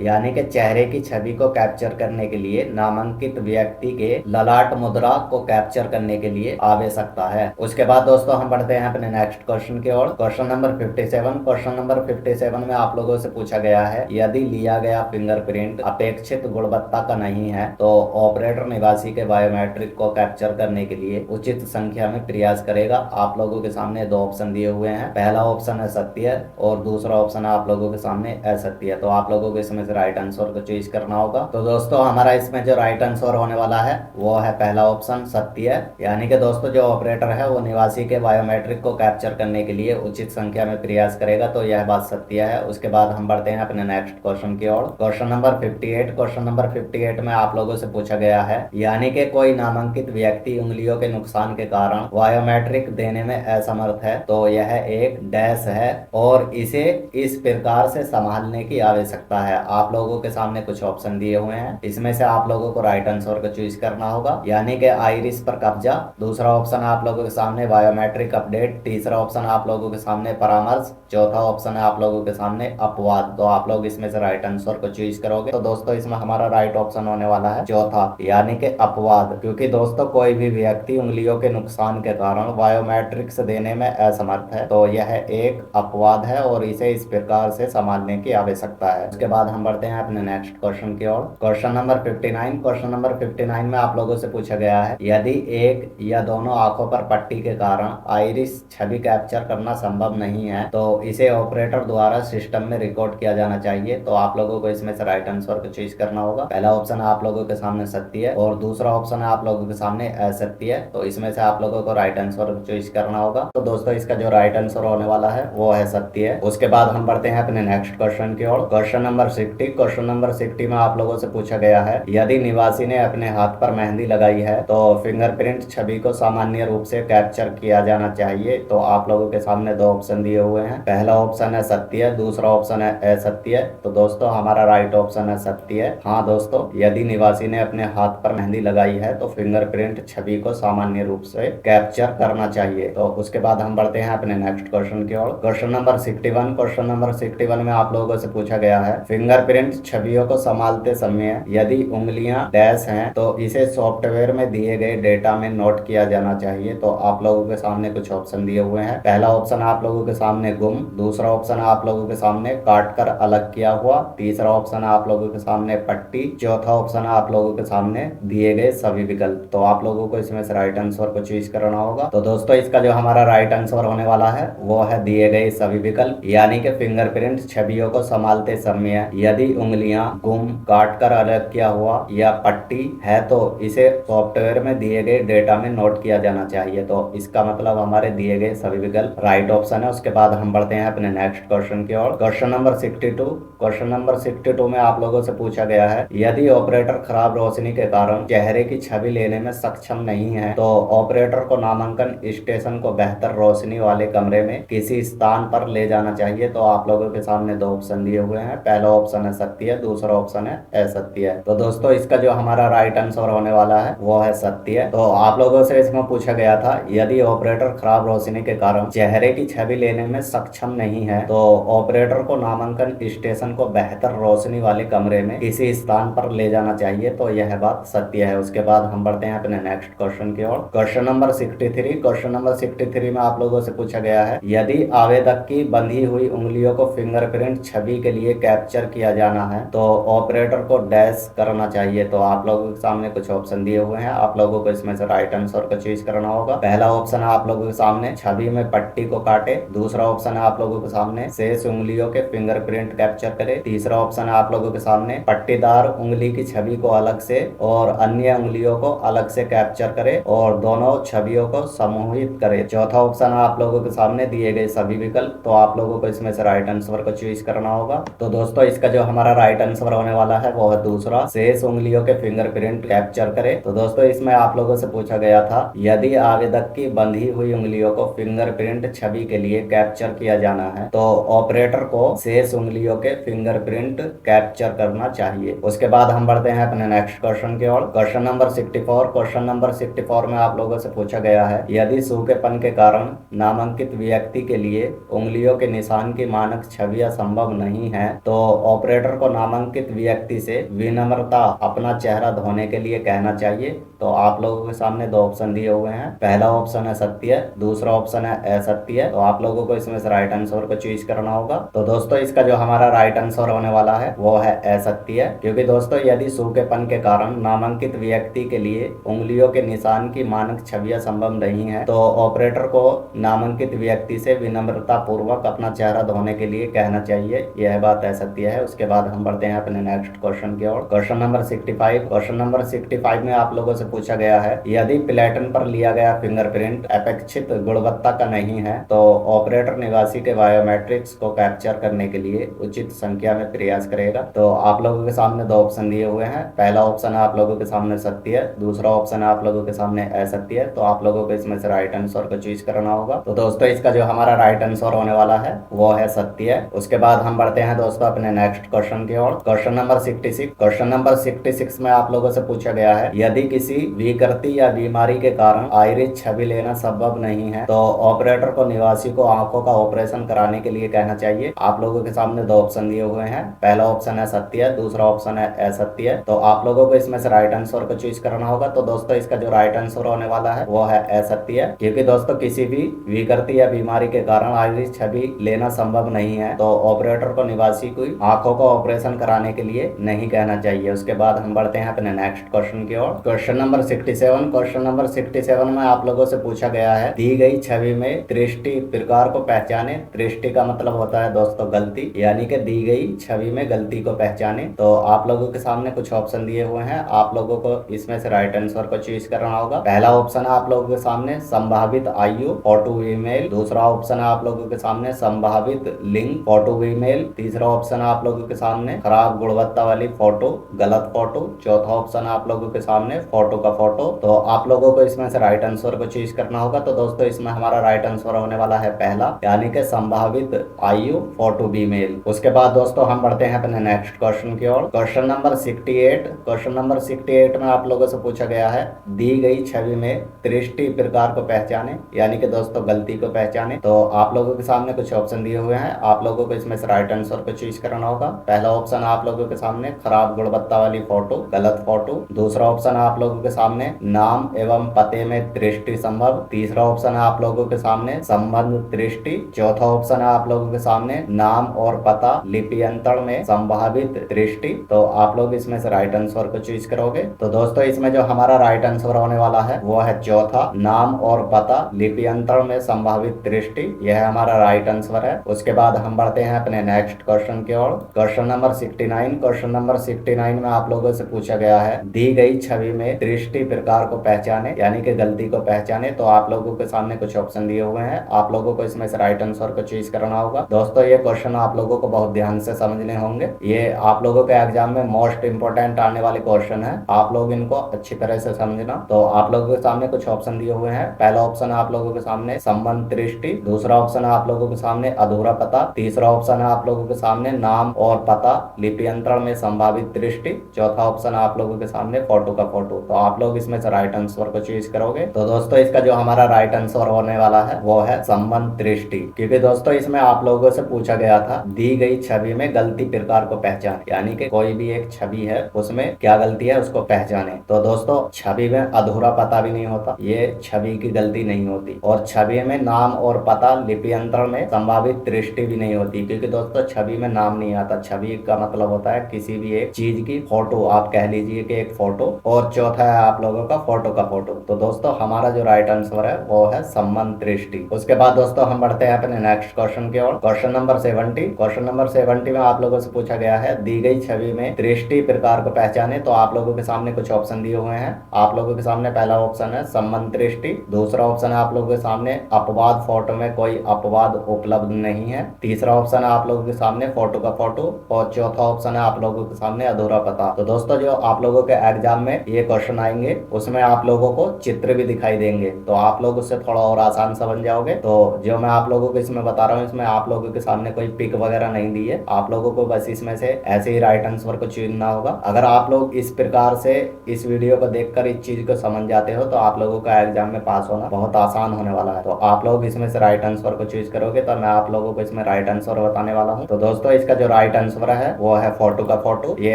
यानी कि चेहरे की छवि को कैप्चर करने के लिए नामांकित व्यक्ति के ललाट मुद्रा को कैप्चर करने के लिए आवश्यकता है। उसके बाद दोस्तों हम बढ़ते हैं अपने नेक्स्ट क्वेश्चन की ओर। Question number 57। क्वेश्चन नंबर 57 में आप लोगों से पूछा गया है यदि लिया गया फिंगरप्रिंट अपेक्षित गुणवत्ता का नहीं है तो ऑपरेटर निवासी के बायोमेट्रिक को कैप्चर करने के लिए उचित संख्या में प्रयास करेगा। आप लोगों के सामने दो ऑप्शन दिए हुए हैं, पहला ऑप्शन है सत्य और दूसरा ऑप्शन है आप लोगों के सामने असत्य है। तो आप लोगों को इसमें से राइट आंसर को चूज करना होगा। तो दोस्तों हमारा इसमें जो राइट आंसर होने वाला है वो है पहला ऑप्शन सत्य है, यानी कि दोस्तों जो ऑपरेटर है वो निवासी के बायोमेट्रिक को कैप्चर करने के लिए उचित संख्या में प्रयास करेगा, तो यह बात सत्य है। उसके बाद हम बढ़ते हैं अपने नेक्स्ट क्वेश्चन की ओर। Question number 58। क्वेश्चन नंबर 58 में आप लोगों से पूछा गया है यानी कि कोई नामांकित व्यक्ति उंगलियों के नुकसान के कारण बायोमेट्रिक देने में असमर्थ है, तो यह एक डैश है और इसे इस प्रकार से संभालने की आवश्यकता है। आप लोगों के सामने कुछ ऑप्शन दिए हुए हैं, इसमें से आप लोगों को राइट आंसर को चूज करना होगा, यानी कि आइरिस पर कब्जा, दूसरा ऑप्शन आप लोगों के सामने बायोमेट्रिक अपडेट, तीसरा ऑप्शन आप लोगों के सामने परामर्श, चौथा ऑप्शन है आप लोगों के सामने अपवाद। तो आप लोग इसमें से राइट आंसर को चूज करोगे। तो दोस्तों इसमें हमारा राइट ऑप्शन होने वाला है चौथा, यानी कि अपवाद, क्योंकि दोस्तों कोई भी व्यक्ति उंगलियों के नुकसान के कारण बायोमेट्रिक्स देने में असमर्थ है, तो यह एक अपवाद है और इसे इस प्रकार से संभालने की आवश्यकता है। उसके बाद हम बढ़ते हैं अपने नेक्स्ट क्वेश्चन की ओर। Question number 59। क्वेश्चन नंबर 59 में आप लोगों से पूछा गया है यदि एक या दोनों आंखों पर पट्टी के कारण आइरिस छवि कैप्चर करना संभव नहीं है तो इसे ऑपरेटर द्वारा सिस्टम में रिकॉर्ड किया जाना चाहिए, तो आप लोगों को इसमें से राइट आंसर को चूज करना होगा। पहला ऑप्शन है आप लोगों के सामने सत्य है और दूसरा ऑप्शन है आप लोगों के सामने असत्य है, तो इसमें से आप लोगों को राइट आंसर चूज करना होगा। तो दोस्तों इसका जो राइट आंसर होने वाला है वो है सत्य है। उसके बाद हम बढ़ते हैं अपने नेक्स्ट क्वेश्चन की ओर। Question number 60। क्वेश्चन नंबर 60 में आप लोगों से पूछा गया है यदि निवासी ने अपने हाथ पर मेहंदी लगाई है तो फिंगरप्रिंट छवि को सामान्य रूप से कैप्चर किया जाना चाहिए, तो आप लोगों के सामने दो ऑप्शन दिए हुए हैं, पहला ऑप्शन है सत्य, दूसरा ऑप्शन है असत्य। तो दोस्तों हमारा राइट ऑप्शन है सत्य। हाँ दोस्तों, यदि निवासी ने अपने हाथ पर मेहंदी लगाई है तो फिंगरप्रिंट छवि को सामान्य रूप से कैप्चर करना चाहिए। तो उसके बाद हम बढ़ते हैं अपने नेक्स्ट क्वेश्चन की ओर। Question number 61। क्वेश्चन नंबर 61 में आप लोगों से पूछा गया है फिंगरप्रिंट छवियों को संभालते समय यदि उंगलियां डैश हैं तो इसे सॉफ्टवेयर में दिए गए डेटा में नोट किया जाना चाहिए, तो आप लोगों के सामने कुछ ऑप्शन दिए हुए हैं, पहला ऑप्शन आप लोगों के सामने गुम, दूसरा ऑप्शन आप लोगों के सामने काट कर अलग किया हुआ, तीसरा ऑप्शन आप लोगों के सामने पट्टी, चौथा ऑप्शन आप लोगों के सामने दिए गए सभी विकल्प। तो आप लोगों को इसमें से राइट आंसर को चूज करना होगा। तो दोस्तों इसका जो हमारा राइट आंसर होने वाला है वो है दिए गए सभी विकल्प, यानी कि फिंगरप्रिंट छवियों को संभालते समय यदि उंगलियां गुम, काट कर अलग किया हुआ या पट्टी है तो इसे सॉफ्टवेयर में दिए गए डेटा में नोट किया जाना चाहिए। तो इसका मतलब हमारे दिए गए सभी विकल्प राइट ऑप्शन है। उसके बाद हम बढ़ते हैं अपने नेक्स्ट क्वेश्चन की ओर। Question number 62। क्वेश्चन नंबर 62 में आप लोगों से पूछा गया है, यदि ऑपरेटर खराब रोशनी के कारण चेहरे की छवि लेने में सक्षम नहीं है तो ऑपरेटर को नामांकन स्टेशन को बेहतर रोशनी वाले कमरे में किसी स्थान पर ले जाना चाहिए। तो आप लोगों के सामने दो ऑप्शन दिए हुए हैं। पहला ऑप्शन है सत्य है, दूसरा ऑप्शन है असत्य है। तो दोस्तों इसका जो हमारा राइट आंसर होने वाला है वो है सत्य है। तो आप लोगों से इसमें पूछा गया था, यदि ऑपरेटर खराब रोशनी के कारण चेहरे की छवि लेने में सक्षम नहीं है तो ऑपरेटर को नामांकन स्टेशन को बेहतर रोशनी वाले कमरे में किसी स्थान पर ले जाना चाहिए। तो यह बात सत्य है। उसके बाद हम बढ़ते हैं अपने नेक्स्ट क्वेश्चन की ओर। Question number 63। क्वेश्चन नंबर 63 में आप लोगों से पूछा गया है, यदि आवेदक की बंधी हुई उंगलियों को फिंगरप्रिंट छवि के लिए कैप्चर किया जाना है तो ऑपरेटर को डैश करना चाहिए। तो आप लोगों के सामने कुछ ऑप्शन दिए हुए हैं, आप लोगों को इसमें से राइट आंसर को चूज करना होगा। पहला ऑप्शन है आप लोगों के सामने छवि में पट्टी को काटे। दूसरा ऑप्शन है आप लोगों के सामने शेष उंगलियों के फिंगरप्रिंट कैप्चर करे। तीसरा ऑप्शन है आप लोगों के सामने पट्टीदार उंगली की छवि को अलग से और अन्य उंगलियों को अलग से कैप्चर करे और दोनों छवियों को समूहित करे। चौथा ऑप्शन है आप लोगों के सामने दिए गए सभी विकल्प। तो आप लोगों को इसमें से राइट आंसर को चूज करना होगा। तो दोस्तों इसका जो हमारा राइट आंसर होने वाला है वो है दूसरा, शेष उंगलियों के फिंगरप्रिंट कैप्चर करे। तो दोस्तों इसमें आप लोगों से पूछा गया था, यदि आवेदक की बंधी हुई उंगलियों को फिंगरप्रिंट छवि के लिए कैप्चर किया जाना है तो ऑपरेटर को शेष उंगलियों के फिंगरप्रिंट कैप्चर करना चाहिए। उसके बाद हम बढ़ते हैं अपने नेक्स्ट क्वेश्चन की ओर। Question number 64। क्वेश्चन नंबर 64 में आप लोगों से पूछा गया है, यदि सूखेपन के कारण नामांकित व्यक्ति के लिए उंगलियों के निशान की मानक छवियां संभव नहीं है तो ऑपरेटर को नामांकित व्यक्ति से विनम्रता अपना चेहरा धोने के लिए कहना चाहिए। तो आप लोगों के सामने दो ऑप्शन दिए हुए हैं। पहला ऑप्शन है सत्य, दूसरा ऑप्शन है असत्य। तो आप लोगों को इसमें से राइट आंसर को चूज करना होगा। तो दोस्तों इसका जो हमारा राइट आंसर होने वाला है वो है असत्य, क्योंकि दोस्तों यदि सूखेपन के कारण नामांकित व्यक्ति के लिए उंगलियों के निशान की मानक छवियां संभव नहीं है तो ऑपरेटर को नामांकित व्यक्ति से विनम्रता पूर्वक अपना चेहरा धोने के लिए कहना चाहिए। यह बात असत्य है। उसके बाद हम बढ़ते हैं अपने नेक्स्ट क्वेश्चन की ओर। Question number 65। क्वेश्चन नंबर 65 में आप लोगों से पूछा गया है, यदि प्लेटन पर लिया गया फिंगरप्रिंट अपेक्षित गुणवत्ता का नहीं है तो ऑपरेटर निवासी के बायोमेट्रिक्स को कैप्चर करने के लिए उचित संख्या में प्रयास करेगा। तो आप लोगों के सामने दो ऑप्शन दिए हुए हैं। पहला ऑप्शन है आप लोगों के सामने सत्य है, दूसरा ऑप्शन है आप लोगों के सामने असत्य है। तो आप लोगों को इसमें से राइट आंसर को चूज करना होगा। तो दोस्तों इसका जो हमारा राइट आंसर होने वाला है वो है सत्य है। उसके बाद हम बढ़ते हैं दोस्तों अपने नेक्स्ट क्वेश्चन की ओर। Question number 66। क्वेश्चन नंबर 66 में आप लोगों से पूछा गया है, यदि किसी विकृति या बीमारी के कारण आइरिस छवि लेना संभव नहीं है तो ऑपरेटर को निवासी को आंखों का ऑपरेशन कराने के लिए कहना चाहिए। आप लोगों के सामने दो ऑप्शन दिए हुए हैं। पहला ऑप्शन है सत्य, दूसरा ऑप्शन है असत्य। तो आप लोगों को इसमें से राइट आंसर को चूज करना होगा। तो दोस्तों इसका जो राइट आंसर होने वाला है वो है असत्य, क्योंकि दोस्तों किसी भी विकृति या बीमारी के कारण आइरिस छवि लेना संभव नहीं है तो ऑपरेटर को निवासी को आंखों का ऑपरेशन कराने के लिए नहीं कहना चाहिए। उसके बाद हम बढ़ते हैं अपने नेक्स्ट क्वेश्चन की ओर। Question number 67। क्वेश्चन नंबर 67 में आप लोगों से पूछा गया है, दी गई छवि में दृष्टि प्रकार को पहचाने। दृष्टि का मतलब होता है दोस्तों गलती, यानी कि दी गई छवि में गलती को पहचाने। तो आप लोगों के सामने कुछ ऑप्शन दिए हुए हैं। आप लोगों को इसमें से राइट आंसर को चूज करना होगा। पहला ऑप्शन है आप लोगों के सामने संभावित आयु फोटो ईमेल। दूसरा ऑप्शन है आप लोगों के सामने संभावित लिंग फोटो ईमेल। तीसरा ऑप्शन है आप लोगों के सामने खराब गुणवत्ता वाली फोटो, गलत फोटो। चौथा ऑप्शन है आप लोगों के सामने फोटो का फोटो। तो आप लोगों को इसमें से राइट आंसर को चूज करना होगा। तो दोस्तों इसमें हमारा राइट आंसर होने वाला है पहला, यानी कि संभावित आयु फोटो बीमेल। उसके बाद दोस्तों हम बढ़ते हैं अपने नेक्स्ट क्वेश्चन की ओर। Question number 68। क्वेश्चन नंबर 68 में आप लोगों से पूछा गया है, दी गई छवि में दृष्टि प्रकार को पहचाने, यानी कि दोस्तों गलती को पहचाने। तो आप लोगों के सामने कुछ ऑप्शन दिए हुए हैं। आप लोगों को इसमें से राइट आंसर को चूज करना होगा। पहला ऑप्शन आप लोगों के सामने खराब गुणवत्ता वाली फोटो, गलत फोटो। दूसरा ऑप्शन आप लोगों के सामने नाम एवं पते में दृष्टि संभव। तीसरा ऑप्शन है आप लोगों के सामने संबंध दृष्टि। चौथा ऑप्शन है आप लोगों के सामने नाम और पता लिप लिप्यंतरण में संभावित दृष्टि, तो आप लोग इसमें से राइट आंसर को चूज करोगे। तो दोस्तों इसमें जो हमारा राइट आंसर होने वाला है वो है चौथा, नाम और पता लिप्यंतरण में संभावित दृष्टि, यह हमारा राइट आंसर है। उसके बाद हम बढ़ते हैं अपने नेक्स्ट क्वेश्चन की ओर। Question number 69। क्वेश्चन नंबर 69 में आप लोगों से पूछा गया है, दी गई छवि में दृष्टि प्रकार को पहचाने, यानी कि गलती को पहचाने। तो आप लोगों के सामने कुछ ऑप्शन दिए हुए हैं, आप लोगों को इसमें से राइट आंसर को चूज करना होगा। दोस्तों ये क्वेश्चन आप लोगों को बहुत ध्यान से समझने होंगे, ये आप लोगों के एग्जाम में मोस्ट इंपोर्टेंट आने वाले क्वेश्चन है, आप लोग इनको अच्छी तरह से समझना। तो आप लोगों के सामने कुछ ऑप्शन दिए हुए हैं। पहला ऑप्शन है आप लोगों के सामने संबंध दृष्टि, दूसरा ऑप्शन है आप लोगों के सामने अधूरा पता, तीसरा ऑप्शन है आप लोगों के सामने नाम और पता लिप्यंतरण में संभावित दृष्टि, चौथा ऑप्शन है आप लोगों के सामने फोटो का फोटो। तो आप लोग इसमें से राइट आंसर को चूज करोगे। तो दोस्तों इसका जो हमारा राइट आंसर होने वाला है वो है संबंध दृष्टि, क्योंकि दोस्तों इसमें आप लोगों से पूछा गया था दी गई छवि में गलती प्रकार को पहचाने, यानी कि कोई भी एक छवि है उसमें क्या गलती है उसको पहचाने। तो दोस्तों छवि में अधूरा पता भी नहीं होता, ये छवि की गलती नहीं होती, और छवि में नाम और पता लिप्यंतरण में संभावित दृष्टि भी नहीं होती, क्योंकि दोस्तों छवि में नाम नहीं आता। छवि का मतलब होता है किसी भी एक चीज की फोटो, आप कह लीजिए कि एक फोटो, और चौथा है आप लोगों का फोटो का फोटो। तो दोस्तों हमारा जो राइट आंसर है वो है संबंध दृष्टि। उसके बाद दोस्तों हम बढ़ते हैं अपने नेक्स्ट क्वेश्चन की ओर। Question number 70। क्वेश्चन नंबर 70 में आप लोगों से पूछा गया है, दी गई छवि में दृष्टि प्रकार को पहचाने। तो आप लोगों के सामने कुछ ऑप्शन दिए हुए हैं, आप लोगों के सामने पहला ऑप्शन है संबंध दृष्टि, दूसरा ऑप्शन है आप लोगों के सामने अपवाद फोटो में कोई अपवाद उपलब्ध नहीं है, तीसरा ऑप्शन है आप लोगों के सामने फोटो का फोटो, और चौथा ऑप्शन है आप लोगों के सामने अधूरा पता। तो दोस्तों जो आप लोगों के एग्जाम में ये क्वेश्चन आएंगे उसमें आप लोगों को चित्र भी दिखाई देंगे, तो आप लोग उससे थोड़ा और आसान समझ जाओगे। तो जो मैं आप लोगों को इसमें बता रहा हूँ, इसमें आप लोगों के सामने कोई पिक वगैरह नहीं दी है, आप लोगों को बस इसमें से ऐसे ही राइट आंसर को चुनना होगा। अगर आप लोग इस प्रकार से इस वीडियो को देखकर इस चीज को समझ जाते हो तो आप लोगों का एग्जाम में पास होना बहुत आसान होने वाला है। तो आप लोग इसमें से राइट आंसर को चूज करोगे, तो मैं आप लोगों को इसमें राइट आंसर बताने वाला हूँ। तो दोस्तों इसका जो राइट आंसर है वो है फोटो का फोटो, ये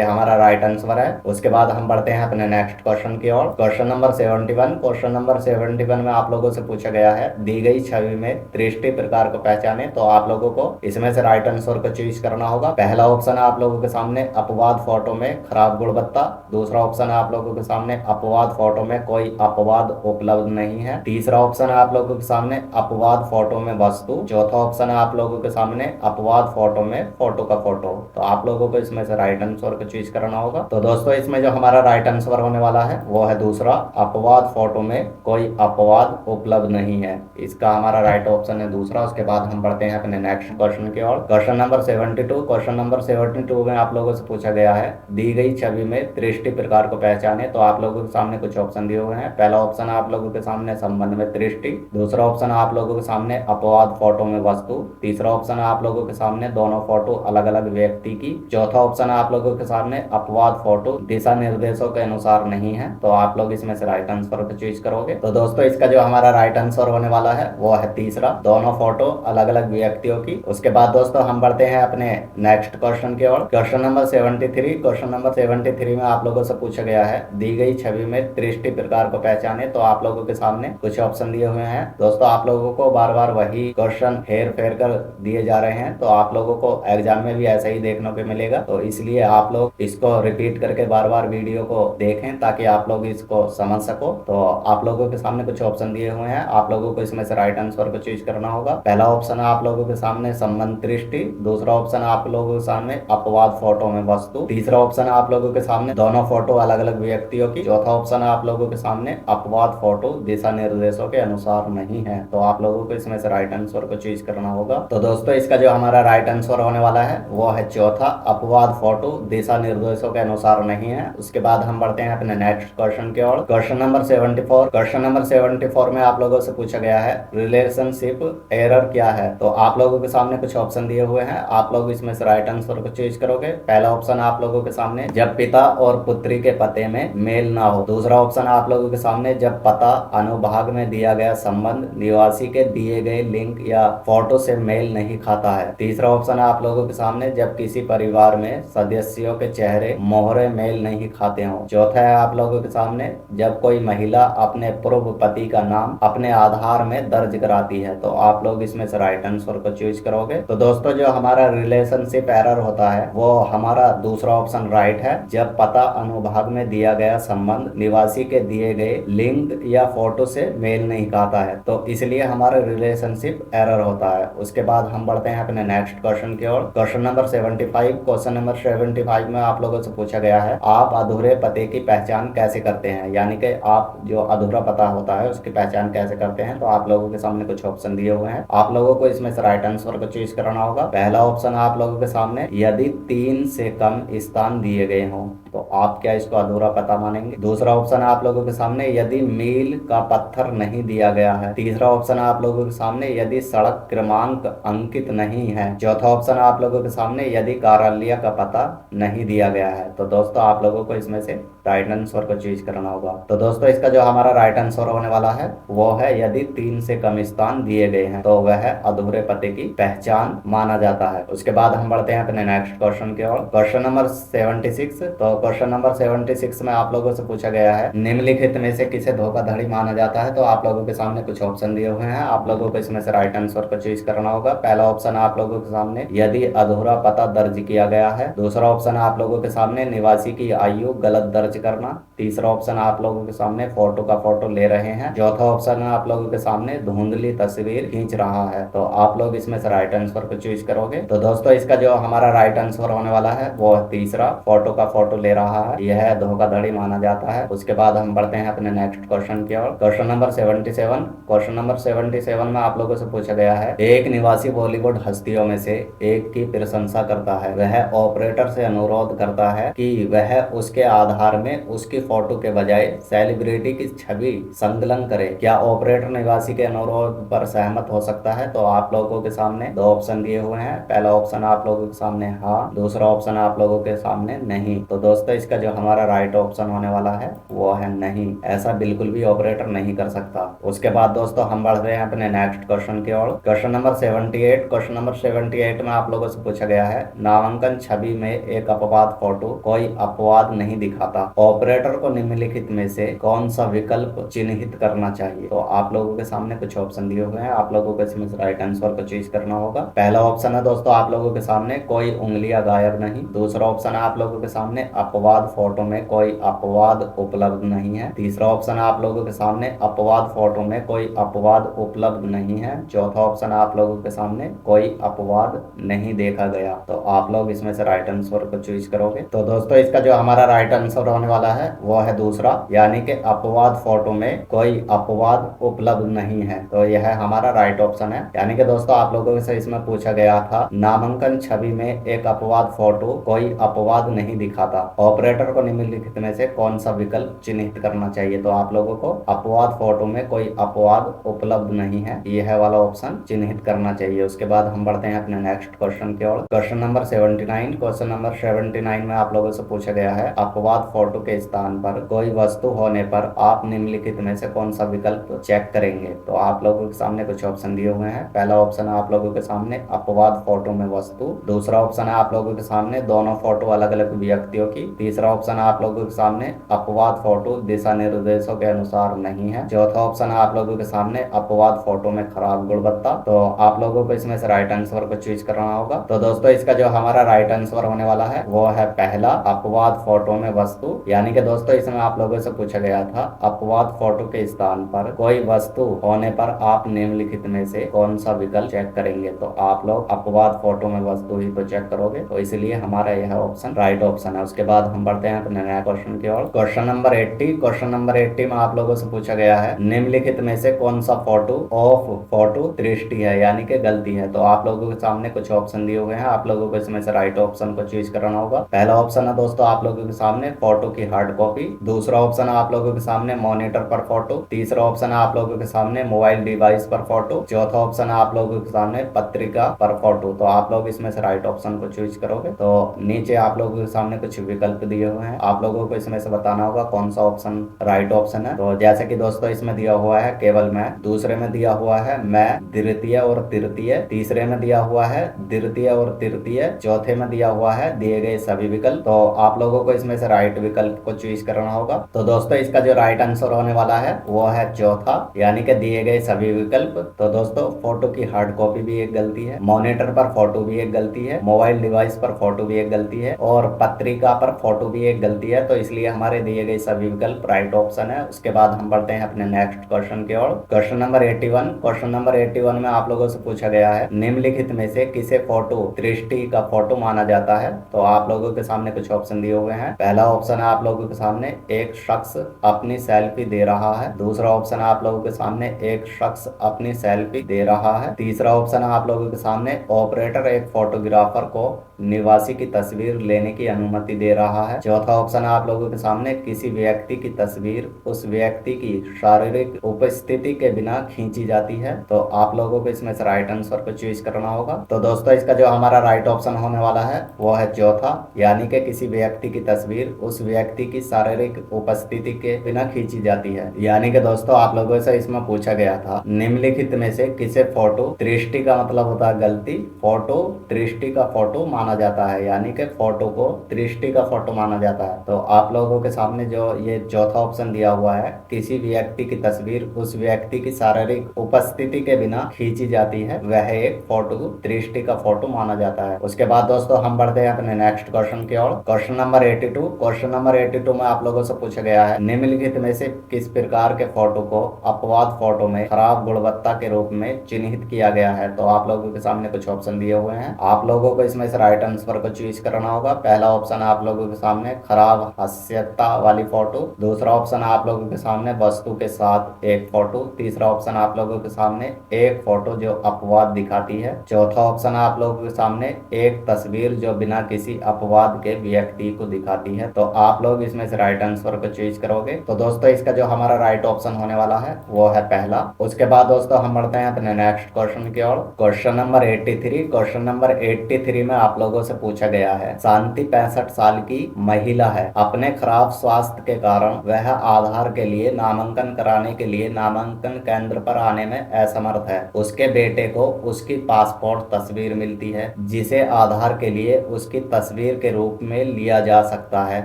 हमारा राइट आंसर है। उसके बाद हम बढ़ते हैं अपने नेक्स्ट क्वेश्चन की ओर। Question number 71। क्वेश्चन नंबर 71 में आप लोगों से पूछा गया है, दी गई छवि में दृष्टि प्रकार को पहचाने। तो आप लोगों को इसमें से राइट आंसर को चूज करना होगा। पहला ऑप्शन है आप लोगों के सामने अपवाद फोटो में खराब गुणवत्ता, दूसरा ऑप्शन है आप लोगों के सामने अपवाद फोटो में कोई अपवाद उपलब्ध नहीं है, तीसरा ऑप्शन है आप लोगों के सामने अपवाद फोटो में वस्तु, चौथा ऑप्शन है आप लोगों के सामने अपवाद फोटो में फोटो का फोटो। तो आप लोगों को इसमें से राइट आंसर को चूज करना होगा। तो दोस्तों इसमें जो हमारा राइट आंसर होने वाला है वो है दूसरा, अपवाद फोटो में कोई अपवाद उपलब्ध नहीं है, इसका हमारा राइट ऑप्शन है दूसरा। उसके बाद हम बढ़ते हैं अपने नेक्स्ट क्वेश्चन की ओर। Question number 72। क्वेश्चन नंबर 72 में आप लोगों से पूछा गया है, दी गई छवि में दृष्टि प्रकार को पहचाने। तो आप लोगों के सामने कुछ ऑप्शन दिए हुए हैं। पहला ऑप्शन है आप लोगों के सामने संबंध में दृष्टि, दूसरा ऑप्शन है आप लोगों के सामने अपवाद फोटो में वस्तु, तीसरा ऑप्शन है आप लोगों के सामने दोनों फोटो अलग अलग व्यक्ति की, चौथा ऑप्शन है आप लोगों के सामने अपवाद फोटो दिशा निर्देशों के अनुसार नहीं है। तो आप लोग इसमें से राइट आंसर को चूज करोगे। तो दोस्तों इसका जो हमारा राइट आंसर होने वाला है वो है तीसरा, दोनों फोटो अलग अलग व्यक्तियों की। उसके बाद दोस्तों हम बढ़ते हैं अपने नेक्स्ट क्वेश्चन की ओर। Question number 73। क्वेश्चन नंबर 73 में आप लोगों से पूछा गया है, दी गई छवि में दृष्टि प्रकार को पहचाने। तो आप लोगों के सामने कुछ ऑप्शन दिए हुए हैं। दोस्तों आप लोगों को बार बार वही क्वेश्चन हेर फेर कर दिए जा रहे हैं, तो आप लोगों को एग्जाम में भी ऐसा ही देखने को मिलेगा। तो इसलिए आप लोग इसको रिपीट करके बार बार वीडियो को देखें ताकि आप लोग इसको समझ सको। तो आप लोगों के सामने कुछ ऑप्शन दिए हुए हैं, आप लोगों को इसमें से राइट आंसर को चूज करना होगा। पहला ऑप्शन है आप लोगों के सामने संबंध दृष्टि, दूसरा ऑप्शन है आप लोगों के सामने अपवाद फोटो में वस्तु, तीसरा ऑप्शन है आप लोगों के सामने दोनों फोटो अलग अलग व्यक्तियों की, चौथा ऑप्शन है आप लोगों के सामने अपवाद फोटो दिशा निर्देशों के अनुसार नहीं है। तो आप लोगों को इसमें से राइट आंसर को चूज करना होगा। तो दोस्तों इसका जो हमारा राइट आंसर होने वाला है वो है चौथा, अपवाद फोटो दिशा निर्देशों के अनुसार नहीं है। उसके बाद हम बढ़ते हैं अपने नेक्स्ट क्वेश्चन की ओर। Question number 74। क्वेश्चन नंबर 74 में आप लोगों से पूछा गया है, रिलेशनशिप एरर क्या है। तो आप लोगों के सामने कुछ ऑप्शन दिए हुए हैं, आप लोग इसमें से राइट आंसर को चूज करोगे। पहला ऑप्शन आप लोगों के सामने जब पिता और पुत्री के पते में मेल ना हो, दूसरा ऑप्शन आप लोगों के सामने जब पता अनुभाग में दिया गया संबंध निवासी के दिए गए लिंक या फोटो से मेल नहीं खाता है, तीसरा ऑप्शन है आप लोगों के सामने जब किसी परिवार में सदस्यों के चेहरे मोहरे मेल नहीं खाते हो, चौथा है आप लोगों के सामने जब कोई महिला अपने पूर्व पति का नाम अपने आधार में दर्ज कराती है। तो आप लोग इसमें से राइट आंसर को चूज करोगे। तो दोस्तों जो हमारा रिलेशनशिप एरर होता है वो हमारा दूसरा ऑप्शन राइट है, जब पता अनुभाग में दिया गया संबंध निवासी के दिए गए लिंक या फोटो से मेल नहीं खाता है, तो इसलिए हमारा रिलेशनशिप एरर होता है। उसके बाद हम बढ़ते हैं अपने नेक्स्ट क्वेश्चन की ओर। Question number 75। क्वेश्चन नंबर 75 में आप लोगों से पूछा गया है, आप अधूरे पते की पहचान कैसे करते हैं, यानी कि आप जो अधूरा पता होता है उसकी पहचान कैसे करते हैं। तो आप लोगों के सामने कुछ ऑप्शन दिए हुए हैं, आप लोगों को इसमें से राइट आंसर को चूज करना होगा। पहला ऑप्शन आप लोगों के सामने, यदि 3 से कम स्थान दिए गए हों तो आप क्या इसको अधूरा पता मानेंगे। दूसरा ऑप्शन है आप लोगों के सामने, यदि मील का पत्थर नहीं दिया गया है। तीसरा ऑप्शन है आप लोगों के सामने, यदि सड़क क्रमांक अंकित नहीं है। चौथा ऑप्शन है आप लोगों के सामने, यदि कार्यालय का पता नहीं दिया गया है। तो दोस्तों आप लोगों को इसमें से राइट आंसर को चूज करना होगा। तो दोस्तों इसका जो हमारा राइट आंसर होने वाला है वो है, यदि 3 से कम स्थान दिए गए हैं तो वह अधूरे पते की पहचान माना जाता है। उसके बाद हम बढ़ते हैं अपने नेक्स्ट क्वेश्चन की ओर। Question number 76। तो क्वेश्चन नंबर 76 में आप लोगों से पूछा गया है, निम्नलिखित में से किसे धोखाधड़ी माना जाता है। तो आप लोगों के सामने कुछ ऑप्शन दिए हुए हैं, आप लोगों को इसमें से राइट आंसर को चूज करना होगा। पहला ऑप्शन आप लोगों के सामने, यदि अधूरा पता दर्ज किया गया है। दूसरा ऑप्शन आप लोगों के सामने, निवासी की आयु गलत दर्ज करना। तीसरा ऑप्शन आप लोगों के सामने, फोटो का फोटो ले रहे हैं। चौथा ऑप्शन है आप लोगों के सामने, धुंधली तस्वीर खींच रहा है। तो आप लोग इसमें से राइट आंसर को चूज करोगे। तो दोस्तों इसका जो हमारा राइट आंसर होने वाला है वो तीसरा, फोटो का फोटो ले रहा है, यह धोखाधड़ी माना जाता है। उसके बाद हम बढ़ते हैं अपने नेक्स्ट क्वेश्चन की ओर। Question number 77। क्वेश्चन नंबर 77 में आप लोगों से पूछा गया है, एक निवासी बॉलीवुड हस्तियों में से एक की प्रशंसा करता है, वह ऑपरेटर से अनुरोध करता है कि वह उसके आधार में उसकी फोटो के बजाय सेलिब्रिटी की छवि संकलन करे। क्या ऑपरेटर निवासी के अनुरोध पर सहमत हो सकता है। तो आप लोगों के सामने दो ऑप्शन दिए हुए हैं, पहला ऑप्शन आप लोगों के सामने हाँ, दूसरा ऑप्शन आप लोगों के सामने नहीं। तो दोस्तों इसका जो हमारा राइट ऑप्शन होने वाला है वो है नहीं, ऐसा बिल्कुल भी ऑपरेटर नहीं कर सकता। उसके बाद दोस्तों हम बढ़ रहे हैं अपने नेक्स्ट क्वेश्चन की ओर। Question number 78। क्वेश्चन नंबर 78 में आप लोगों से पूछा गया है, नामांकन छवि में एक अपवाद फोटो कोई अपवाद नहीं दिखाता, ऑपरेटर को निम्नलिखित में से कौन सा विकल्प चिन्हित करना चाहिए। तो आप लोगों के सामने कुछ ऑप्शन दिए हुए हैं, आप लोगों को इसमें से राइट आंसर को चूज करना होगा। पहला ऑप्शन है दोस्तों आप लोगों के सामने, कोई उंगलियां गायब नहीं। दूसरा ऑप्शन है आप लोगों के सामने, अपवाद फोटो में कोई अपवाद उपलब्ध नहीं है। तीसरा ऑप्शन है आप लोगों के सामने, अपवाद फोटो में कोई अपवाद उपलब्ध नहीं है। चौथा ऑप्शन है आप लोगों के सामने, कोई अपवाद नहीं देखा गया। तो आप लोग इसमें से राइट आंसर को चूज करोगे। तो दोस्तों इसका जो हमारा राइट आंसर होने वाला है वो है दूसरा, यानी कि अपवाद फोटो में कोई अपवाद उपलब्ध नहीं है। तो यह हमारा राइट ऑप्शन है। यानी कि दोस्तों आप लोगों से इसमें पूछा गया था, नामांकन छवि में एक अपवाद फोटो कोई अपवाद नहीं दिखाता, ऑपरेटर को निम्नलिखित में से कौन सा विकल्प चिन्हित करना चाहिए। तो आप लोगों को अपवाद फोटो में कोई अपवाद उपलब्ध नहीं है, यह वाला ऑप्शन चिन्हित करना चाहिए। उसके बाद हम बढ़ते हैं अपने नेक्स्ट क्वेश्चन की ओर। Question number 79। क्वेश्चन नंबर 79 में आप लोगों से पूछा गया है, अपवाद फोटो के स्थान पर कोई वस्तु होने पर आप निम्नलिखित में से कौन सा विकल्प चेक करेंगे। तो आप लोगों के सामने कुछ ऑप्शन दिए हुए हैं, पहला ऑप्शन है आप लोगों के सामने, अपवाद फोटो में वस्तु। दूसरा ऑप्शन है आप लोगों के सामने, दोनों फोटो अलग अलग व्यक्तियों की। तीसरा ऑप्शन है आप लोगों के सामने, अपवाद फोटो दिशा निर्देशों के अनुसार नहीं है। चौथा ऑप्शन है आप लोगों के सामने, अपवाद फोटो में खराब गुणवत्ता। तो आप लोगों को इसमें से राइट आंसर को चूज करना होगा। तो दोस्तों इसका जो हमारा राइट आंसर होने वाला है वो है पहला, अपवाद फोटो में वस्तु। यानी कि दोस्तों इसमें आप लोगों से पूछा गया था, अपवाद फोटो के स्थान पर कोई वस्तु होने पर आप निम्नलिखित में से कौन सा विकल्प चेक करेंगे। तो आप लोग अपवाद फोटो में वस्तु ही तो चेक करोगे, तो इसलिए हमारा यह ऑप्शन राइट ऑप्शन है। उसके बाद हम बढ़ते हैं अपने नया क्वेश्चन की ओर। Question number 80। क्वेश्चन नंबर 80 में आप लोगों से पूछा गया है, निम्नलिखित में से कौन सा फोटो ऑफ फोटो दृष्टि है, यानी कि गलती है। तो आप लोगों के सामने कुछ ऑप्शन दिए हुए हैं, आप लोगों को इसमें से राइट ऑप्शन को चूज करना होगा। पहला ऑप्शन है दोस्तों आप लोगों के सामने, फोटो की हार्ड कॉपी। दूसरा ऑप्शन है आप लोगों के सामने, मॉनिटर पर फोटो। तीसरा ऑप्शन है आप लोगों के सामने, मोबाइल डिवाइस पर फोटो। चौथा ऑप्शन है आप लोगों के सामने, पत्रिका पर फोटो। तो आप लोग इसमें से राइट ऑप्शन को चूज करोगे। तो नीचे आप लोगों के सामने कुछ विकल्प दिए हुए हैं, आप लोगों को इसमें से बताना होगा कौन सा ऑप्शन राइट ऑप्शन है। तो जैसे कि दोस्तों इसमें दिया हुआ है केवल मैं, दूसरे में दिया हुआ है मैं, द्वितीय और तृतीय, तीसरे में दिया हुआ है द्वितीय और तृतीय, चौथे में दिया हुआ है दिए गए सभी विकल्प। तो आप लोगों को इसमें से राइट विकल्प को चूज करना होगा। तो दोस्तों इसका जो राइट आंसर होने वाला है वो है चौथा, यानी कि दिए गए सभी विकल्प। तो दोस्तों फोटो की हार्ड कॉपी भी एक गलती है, मॉनिटर पर फोटो फोटो भी एक गलती है, मोबाइल डिवाइस पर फोटो भी एक गलती है और पत्रिका पर फोटो भी एक गलती है। तो इसलिए हमारे दिए गए सभी विकल्प राइट ऑप्शन है। उसके बाद हम बढ़ते हैं अपने नेक्स्ट क्वेश्चन की ओर। Question number 81। क्वेश्चन नंबर 81 में आप लोगों से पूछा गया है, निम्नलिखित में से किसे फोटो दृष्टि का फोटो माना जाता है। तो आप लोगों के सामने कुछ ऑप्शन दिए हुए हैं। पहला ऑप्शन है आप लोगों के सामने, एक शख्स अपनी सेल्फी दे रहा है। दूसरा ऑप्शन है आप लोगों के सामने, एक शख्स अपनी सेल्फी दे रहा है। तीसरा ऑप्शन है आप लोगों के सामने, ऑपरेटर एक फोटोग्राफर को निवासी की तस्वीर लेने की अनुमति दे रहा है। चौथा ऑप्शन है आप लोगों के सामने, किसी व्यक्ति की तस्वीर उस व्यक्ति की शारीरिक उपस्थिति के बिना खींची जाती है। तो आप लोगों को इसमें से राइट आंसर को चूज करना होगा। तो दोस्तों इसका जो हमारा राइट ऑप्शन होने वाला है वो है चौथा, यानी कि किसी व्यक्ति की तस्वीर उस व्यक्ति की शारीरिक उपस्थिति के बिना खींची जाती है। यानी कि दोस्तों आप लोगों से इसमें पूछा गया था, निम्नलिखित में से किसे फोटो दृष्टि का मतलब होता है गलती, फोटो दृष्टि का फोटो माना जाता है, यानी कि फोटो को दृष्टि का फोटो माना जाता है। तो आप लोगों के सामने जो ये चौथा ऑप्शन दिया हुआ है, किसी व्यक्ति की तस्वीर उस व्यक्ति की शारीरिक उपस्थिति के बिना खींची जाती है, वह एक फोटो दृष्टि का फोटो माना जाता है। उसके बाद दोस्तों हम बढ़ते हैं अपने नेक्स्ट क्वेश्चन की ओर। Question number 82। क्वेश्चन नंबर 82 में आप लोगों से पूछा गया है, निम्नलिखित में से किस प्रकार के फोटो को अपवाद फोटो में खराब गुणवत्ता के रूप में चिन्हित किया गया है। तो आप लोगों के सामने कुछ ऑप्शन दिए हुए हैं। आप लोगों को इसमें से राइट आंसर को चूज करना होगा। पहला ऑप्शन है आप लोगों के सामने, खराब हास्यता वाली फोटो। दूसरा ऑप्शन है आप लोगों के सामने, वस्तु के साथ एक फोटो। तीसरा ऑप्शन है आप लोगों के सामने, एक फोटो जो अपवाद दिखाती है। चौथा ऑप्शन है आप लोगों के सामने, एक तस्वीर जो बिना किसी अपवाद के व्यक्ति को दिखाती है। तो आप लोग इसमें से राइट आंसर को चूज करोगे। तो दोस्तों इसका जो हमारा राइट ऑप्शन होने वाला है वो है पहला। उसके बाद दोस्तों हम बढ़ते हैं अपने नेक्स्ट क्वेश्चन की ओर। Question number 83। क्वेश्चन नंबर 83 में आप लोगों से पूछा गया है, शांति 65 साल की महिला है, अपने खराब स्वास्थ्य के कारण वह आधार के लिए नामांकन कराने के लिए नामांकन केंद्र पर आने में असमर्थ है। उसके बेटे को उसकी पासपोर्ट तस्वीर मिलती है, जिसे आधार के लिए उसकी तस्वीर के रूप में लिया जा सकता है।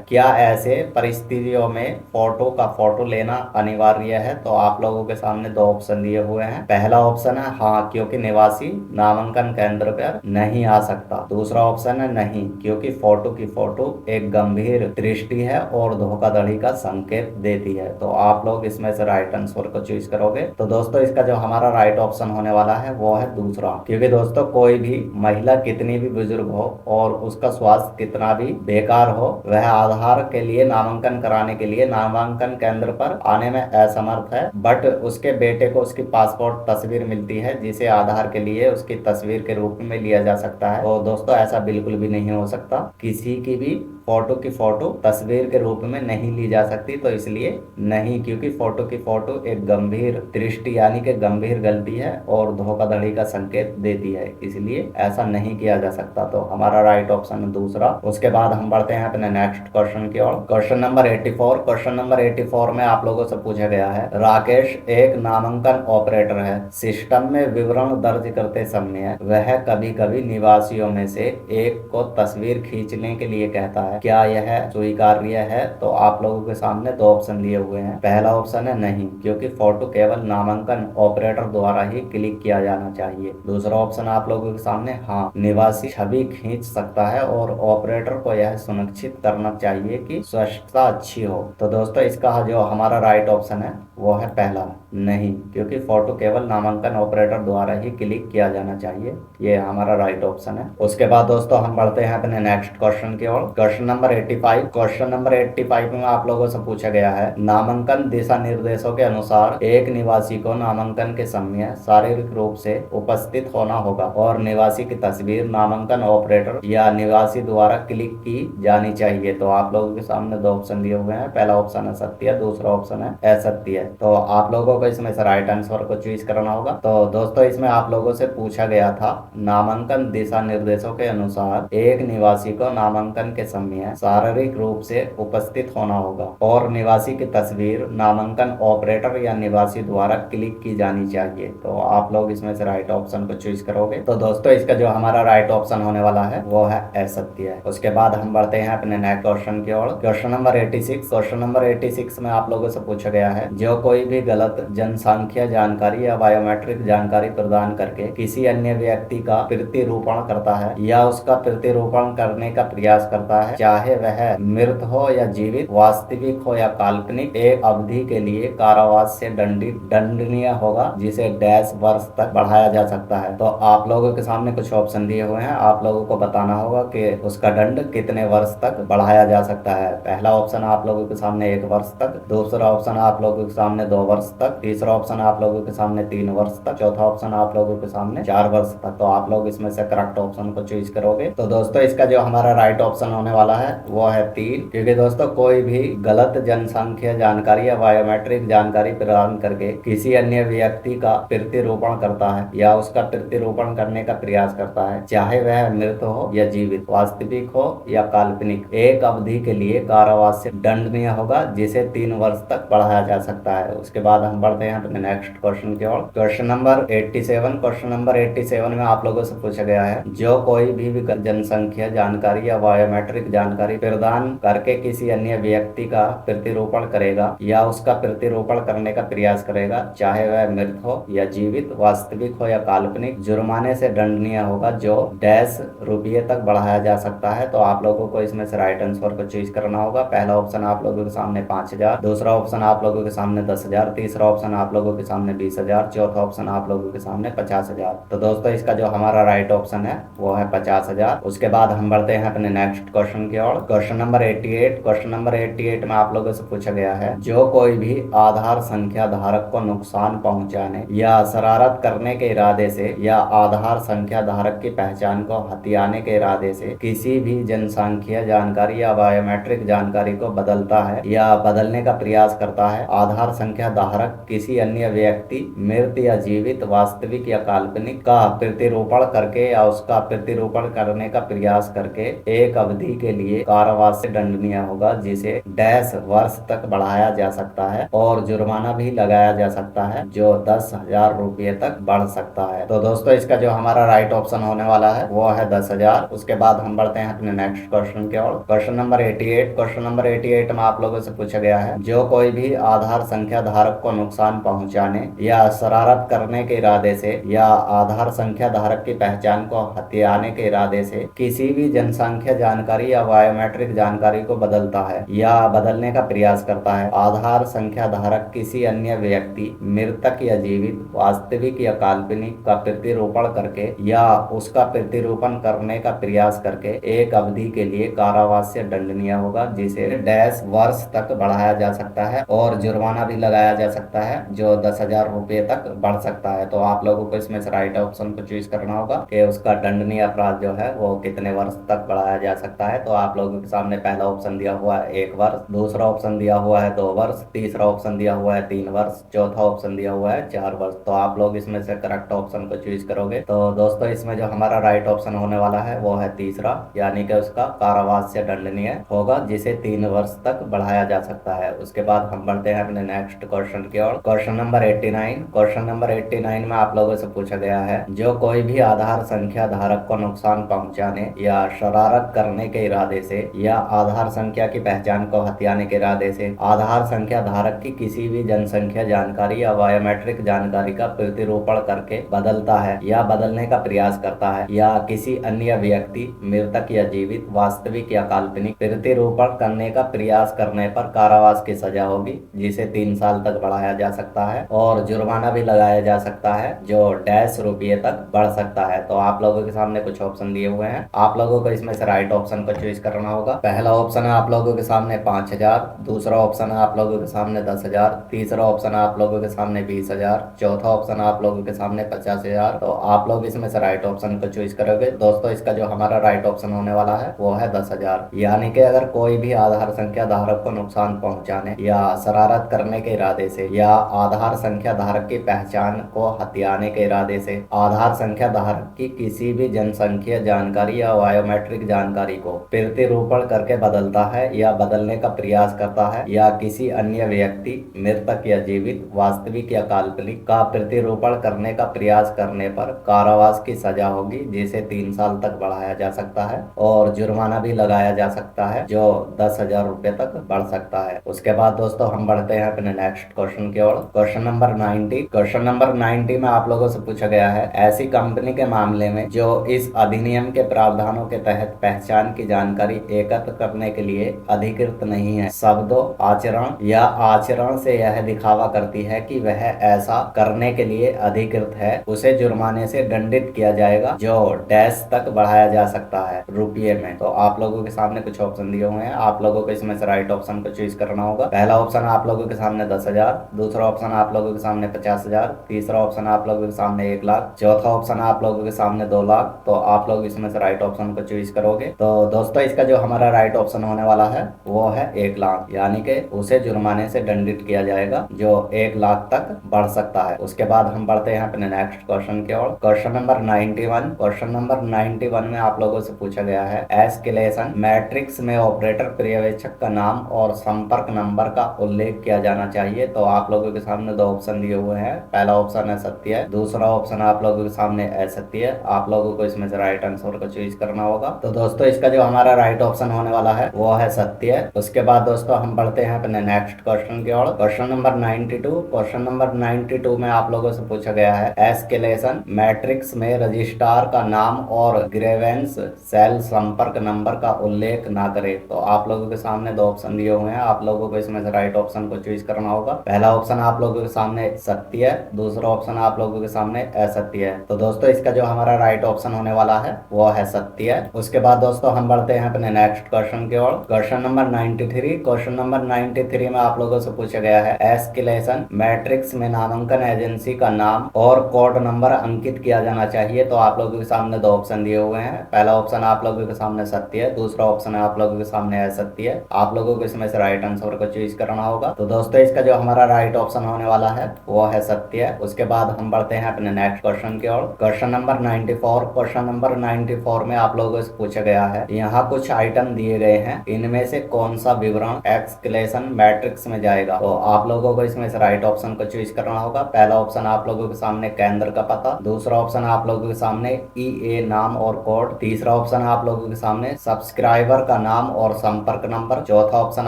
क्या ऐसे परिस्थितियों में फोटो का फोटो लेना अनिवार्य है। तो आप लोगों के सामने दो ऑप्शन दिए हुए हैं। पहला ऑप्शन है हाँ, क्योंकि निवासी नामांकन केंद्र पर नहीं आ सकता। दूसरा ऑप्शन है नहीं, क्योंकि फोटो की फोटो एक गंभीर दृष्टि है और धोखाधड़ी का संकेत देती है। तो आप लोग इसमें से राइट आंसर को चूज करोगे। तो दोस्तों इसका जो हमारा राइट ऑप्शन होने वाला है वो है दूसरा, क्योंकि दोस्तों कोई भी महिला कितनी भी बुजुर्ग हो और उसका स्वास्थ्य कितना भी बेकार हो, वह आधार के लिए नामांकन कराने के लिए नामांकन केंद्र पर आने में असमर्थ है। बट उसके बेटे को उसकी पासपोर्ट तस्वीर मिलती है, जिसे आधार के लिए उसकी तस्वीर के रूप में लिया जा सकता है। तो दोस्तों ऐसा बिल्कुल भी नहीं हो सकता, किसी की भी फोटो की फोटो तस्वीर के रूप में नहीं ली जा सकती। तो इसलिए नहीं, क्योंकि फोटो की फोटो एक गंभीर दृष्टि यानी कि गंभीर गलती है और धोखाधड़ी का संकेत देती है, इसलिए ऐसा नहीं किया जा सकता। तो हमारा राइट ऑप्शन है दूसरा। उसके बाद हम बढ़ते हैं अपने नेक्स्ट क्वेश्चन की ओर। Question number 84। क्वेश्चन नंबर 84 में आप लोगों से पूछा गया है, राकेश एक नामांकन ऑपरेटर है, सिस्टम में विवरण दर्ज करते समय वह कभी कभी निवासियों में से एक को तस्वीर खींचने के लिए कहता है, क्या यह स्वीकार्य है। तो आप लोगों के सामने दो ऑप्शन दिए हुए हैं। पहला ऑप्शन है नहीं, क्योंकि फोटो केवल नामांकन ऑपरेटर द्वारा ही क्लिक किया जाना चाहिए। दूसरा ऑप्शन आप लोगों के सामने हाँ, निवासी छवि खींच सकता है और ऑपरेटर को यह सुनिश्चित करना चाहिए कि स्वच्छता अच्छी हो। तो दोस्तों इसका जो हमारा राइट ऑप्शन है वो है पहला, नहीं, क्योंकि फोटो केवल नामांकन ऑपरेटर द्वारा ही क्लिक किया जाना चाहिए। ये हमारा राइट ऑप्शन है। उसके बाद दोस्तों हम बढ़ते हैं अपने नेक्स्ट क्वेश्चन की ओर। Question number 85। क्वेश्चन नंबर 85 में आप लोगों से पूछा गया है, नामांकन दिशा निर्देशों के अनुसार एक निवासी को नामांकन के समय शारीरिक रूप से उपस्थित होना होगा और निवासी की तस्वीर नामांकन ऑपरेटर या निवासी द्वारा क्लिक की जानी चाहिए। तो आप लोगों के सामने दो ऑप्शन दिए हुए हैं। पहला ऑप्शन है सत्य, दूसरा ऑप्शन है असत्य। तो आप लोगों को इसमें से राइट आंसर को चूज करना होगा। तो दोस्तों इसमें आप लोगों से पूछा गया था, नामांकन दिशा निर्देशों के अनुसार एक निवासी को नामांकन के समय करनी है, शारीरिक रूप से उपस्थित होना होगा और निवासी की तस्वीर नामांकन ऑपरेटर या निवासी द्वारा क्लिक की जानी चाहिए। तो आप लोग इसमें से राइट ऑप्शन को चूज करोगे। तो दोस्तों इसका जो हमारा राइट ऑप्शन होने वाला है वो है असत्य है। उसके बाद हम बढ़ते हैं अपने नेक्स्ट क्वेश्चन की ओर। Question number 86। क्वेश्चन नंबर 86 में आप लोगों से पूछा गया है, जो कोई भी गलत जनसांख्यिकीय जानकारी या बायोमेट्रिक जानकारी प्रदान करके किसी अन्य व्यक्ति का प्रतिरूपण करता है या उसका प्रतिरूपण करने का प्रयास करता है, चाहे वह मृत हो या जीवित, वास्तविक हो या काल्पनिक, एक अवधि के लिए कारावास से दंडनीय होगा, जिसे डैश वर्ष तक बढ़ाया जा सकता है। तो आप लोगों के सामने कुछ ऑप्शन दिए हुए हैं, आप लोगों को बताना होगा कि उसका दंड कितने वर्ष तक बढ़ाया जा सकता है। पहला ऑप्शन आप लोगों के सामने 1 वर्ष तक, दूसरा ऑप्शन आप लोगों के सामने 2 वर्ष तक, तीसरा ऑप्शन आप लोगों के सामने 3 वर्ष तक, चौथा ऑप्शन आप लोगों के सामने 4 वर्ष तक। तो आप लोग इसमें से करेक्ट ऑप्शन को चूज करोगे। तो दोस्तों इसका जो हमारा राइट ऑप्शन होने वाला है वो है 3, क्योंकि दोस्तों कोई भी गलत जनसांख्यिकीय जानकारी या बायोमेट्रिक जानकारी प्रदान करके किसी अन्य व्यक्ति का प्रतिरूपण करता है या उसका प्रतिरूपण करने का प्रयास करता है, चाहे वह मृत हो या जीवित, वास्तविक हो या काल्पनिक, एक अवधि के लिए कारावास से दंडनीय होगा, जिसे 3 वर्ष तक बढ़ाया जा सकता है। उसके बाद हम बढ़ते हैं अपने नेक्स्ट क्वेश्चन की ओर। Question number 87। क्वेश्चन नंबर 87 में आप लोगों से पूछा गया है, जो कोई भी जनसंख्या जानकारी या बायोमेट्रिक जानकारी प्रदान करके किसी अन्य व्यक्ति का प्रतिरूपण करेगा या उसका प्रतिरूपण करने का प्रयास करेगा, चाहे वह मृत हो या जीवित, वास्तविक हो या काल्पनिक, जुर्माने से दंडनीय होगा, जो डैश रुपये तक बढ़ाया जा सकता है। तो आप लोगों को इसमें से राइट आंसर को चूज करना होगा। पहला ऑप्शन आप लोगों के सामने 5000, दूसरा ऑप्शन आप लोगों के सामने 10,000, तीसरा ऑप्शन आप लोगों के सामने 20,000, चौथा ऑप्शन आप लोगों के सामने 50,000। तो दोस्तों इसका जो हमारा राइट ऑप्शन है वो है 50,000। उसके बाद हम बढ़ते हैं अपने नेक्स्ट क्वेश्चन की ओर। Question number 88। क्वेश्चन नंबर 88 में आप लोगों से पूछा गया है, जो कोई भी आधार संख्या धारक को नुकसान पहुंचाने या शरारत करने के इरादे से या आधार संख्या धारक की पहचान को हथियाने के इरादे से किसी भी जनसांख्यिकीय जानकारी या बायोमेट्रिक जानकारी को बदलता है या बदलने का प्रयास करता है, आधार संख्या धारक किसी अन्य व्यक्ति, मृत या जीवित, वास्तविक या काल्पनिक, का प्रतिरूपण करके या उसका प्रतिरूपण करने का प्रयास करके एक अवधि के लिए कारावास से दंडनीय होगा, जिसे डैश वर्ष तक बढ़ाया जा सकता है और जुर्माना भी लगाया जा सकता है, जो 10,000 रुपये तक बढ़ सकता है। तो दोस्तों इसका जो हमारा राइट ऑप्शन होने वाला है वो है 10,000। उसके बाद हम बढ़ते हैं अपने नेक्स्ट क्वेश्चन की ओर। Question number 88। क्वेश्चन नंबर 88 में आप लोगों से पूछा गया है, जो कोई भी आधार संख्या धारक को नुकसान पहुंचाने या शरारत करने के इरादे से या आधार संख्या धारक की पहचान को हथियाने के इरादे से किसी भी जनसंख्या जानकारी या बायोमेट्रिक जानकारी को बदलता है या बदलने का प्रयास करता है, आधार संख्या धारक किसी अन्य व्यक्ति, मृतक या जीवित, वास्तविक या काल्पनिक, का प्रतिरूपण करके या उसका प्रतिरूपण करने का प्रयास करके एक अवधि के लिए कारावास से दंडनीय होगा, जिसे डैश वर्ष तक बढ़ाया जा सकता है और जुर्माना भी लगाया जा सकता है, जो 10,000 रुपये तक बढ़ सकता है। तो आप लोगों को इसमें से राइट ऑप्शन को चूज करना होगा कि उसका दंडनीय अपराध जो है वो कितने वर्ष तक बढ़ाया जा सकता है। तो आप लोगों के सामने पहला ऑप्शन दिया हुआ है 1 वर्ष, दूसरा ऑप्शन दिया हुआ है 2 वर्ष, तीसरा ऑप्शन दिया हुआ है 3 वर्ष, चौथा ऑप्शन दिया हुआ है 4 वर्ष। तो आप लोग इसमें से करेक्ट ऑप्शन को चूज करोगे। तो दोस्तों इसमें जो हमारा राइट ऑप्शन होने वाला है वो है तीसरा, यानी कि उसका कारावास से दंडनीय होगा, जिसे 3 वर्ष तक बढ़ाया जा सकता है। उसके बाद हम बढ़ते हैं अपने नेक्स्ट क्वेश्चन की ओर। Question number 89। क्वेश्चन नंबर 89 में आप लोगों से पूछा गया है, जो कोई भी आधार संख्या धारक को नुकसान पहुंचाने या शरारत करने के इरादे से या आधार संख्या की पहचान को हथियाने के इरादे से आधार संख्या धारक की किसी भी जनसंख्या जानकारी या बायोमेट्रिक जानकारी का प्रतिरूपण करके बदलता है या बदलने का प्रयास करता है या किसी अन्य व्यक्ति, मृतक या जीवित, वास्तविक या काल्पनिक, प्रतिरूपण करने का प्रयास करने पर कारावास की सजा होगी, जिसे 3 साल तक बढ़ाया जा सकता है और जुर्माना भी लगाया जा सकता है, जो डैश रुपये तक बढ़ सकता है। तो आप लोगों के सामने कुछ ऑप्शन दिए हुए हैं, आप लोगों को इसमें से राइट ऑप्शन को चूज करना होगा। पहला ऑप्शन है आप लोगों के सामने 5,000, दूसरा ऑप्शन है आप लोगों के सामने 10,000, तीसरा ऑप्शन है आप लोगों के सामने 20,000, चौथा ऑप्शन है आप लोगों के सामने 50,000। तो आप लोग इसमें से राइट ऑप्शन को चूज करोगे। दोस्तों इसका जो हमारा राइट ऑप्शन होने वाला है वो है 10,000, यानी कि अगर कोई भी आधार संख्या धारक को नुकसान पहुंचाने या शरारत करने के इरादे से या आधार संख्या धारक की पहचान को हथियाने के इरादे से आधार संख्या धारक की किसी भी जनसंख्या जानकारी या बायोमेट्रिक जानकारी को प्रतिरूपण करके बदलता है या बदलने का प्रयास करता है, या किसी अन्य व्यक्ति मृतक या जीवित, वास्तविक या काल्पनिक का प्रतिरूपण करने का प्रयास करने पर कारावास की सजा होगी, जिसे 3 साल तक बढ़ाया जा सकता है और जुर्माना भी लगाया जा सकता है जो 10,000 रुपए तक बढ़ सकता है। उसके बाद दोस्तों हम बढ़ते हैं अपने नेक्स्ट क्वेश्चन की ओर। Question number 90। क्वेश्चन नंबर 90 में आप लोगों से पूछा गया है, ऐसी कंपनी के मामले में जो इस अधिनियम के प्रावधानों के तहत पहचान की जानकारी एकत्र करने के लिए अधिकृत नहीं है, शब्दों, आचरण या आचरण से यह दिखावा करती है कि वह ऐसा करने के लिए अधिकृत है, उसे जुर्माने से दंडित किया जाएगा जो डैश तक बढ़ाया जा सकता है रुपये में। तो आप लोगों के सामने कुछ ऑप्शन दिए हुए हैं, आप लोगों को इसमें से राइट ऑप्शन को चूज करना होगा। पहला ऑप्शन आप लोगों के सामने 10,000, दूसरा ऑप्शन आप लोगों के सामने 50,000, तीसरा ऑप्शन आप लोगों के सामने 1 लाख, चौथा ऑप्शन आप लोगों के सामने 2 लाख। तो आप लोग इसमें से राइट ऑप्शन को चूज करोगे। तो दोस्तों इसका जो हमारा राइट ऑप्शन होने वाला है वो है 1 लाख, यानी कि उसे जुर्माने से दंडित किया जाएगा जो 1 लाख तक बढ़ सकता है। उसके बाद हम बढ़ते हैं अपने नेक्स्ट क्वेश्चन की ओर। Question number 91। क्वेश्चन नंबर 91 में आप लोगों से पूछा गया है, एस्केलेशन मैट्रिक्स में ऑपरेटर पर्यवेक्षक का नाम और संपर्क नंबर का उल्लेख किया जाना चाहिए। तो आप लोगों के सामने 2 ऑप्शन दिए हुए हैं, पहला ऑप्शन है सत्य है, दूसरा ऑप्शन आप लोगों के सामने असत्य है। आप लोगों को इसमें से राइट आंसर को चूज करना होगा। तो दोस्तों इसका जो हमारा राइट ऑप्शन होने वाला है वो है सत्य है। उसके बाद दोस्तों हम बढ़ते हैं अपने नेक्स्ट क्वेश्चन की ओर। Question number 92। क्वेश्चन नंबर 92 में आप लोगों से पूछा गया है, एस्केलेशन मैट्रिक्स में रजिस्ट्रार का नाम और ग्रेवेंस सेल संपर्क नंबर का उल्लेख ना करे। तो आप लोगों के सामने 2 ऑप्शन दिए हुए हैं, आप लोगों को इसमें से राइट ऑप्शन को चूज करना होगा। पहला ऑप्शन आप लोगों के सामने सत्य है, दूसरा ऑप्शन आप लोगों के सामने असत्य है। तो दोस्तों इसका जो हमारा राइट ऑप्शन होने वाला है वो है सत्य है। उसके बाद दोस्तों हम बढ़ते हैं अपने नेक्स्ट क्वेश्चन की ओर। Question number 93। क्वेश्चन नंबर 93 में आप लोगों से पूछा गया है, एस्केलेशन मैट्रिक्स में नामांकन एजेंसी का नाम और कोड नंबर अंकित किया जाना चाहिए। तो आप लोगों के सामने 2 ऑप्शन दिए हुए हैं, पहला ऑप्शन आप लोगों के सामने सत्य है, दूसरा ऑप्शन है आप लोगों के सामने असत्य है। आप लोगों को इसमें से राइट आंसर को चूज करना होगा। तो दोस्तों इसका जो हमारा राइट ऑप्शन होने वाला है वो है सत्य है। उसके बाद हम बढ़ते हैं अपने नेक्स्ट क्वेश्चन की ओर। Question number 94। क्वेश्चन नंबर 94 में आप लोगों से पूछा गया है, यहाँ कुछ आइटम दिए गए हैं, इनमें से कौन सा विवरण एस्केलेशन मैट्रिक्स में जाएगा। तो आप लोगों को इसमें से राइट ऑप्शन को चूज करना होगा। पहला ऑप्शन आप लोगों के सामने केंद्र का पता, दूसरा ऑप्शन आप लोगों के सामने ईए नाम और कोड, तीसरा ऑप्शन आप लोगों के सामने सब्सक्राइबर का नाम और संपर्क नंबर, चौथा ऑप्शन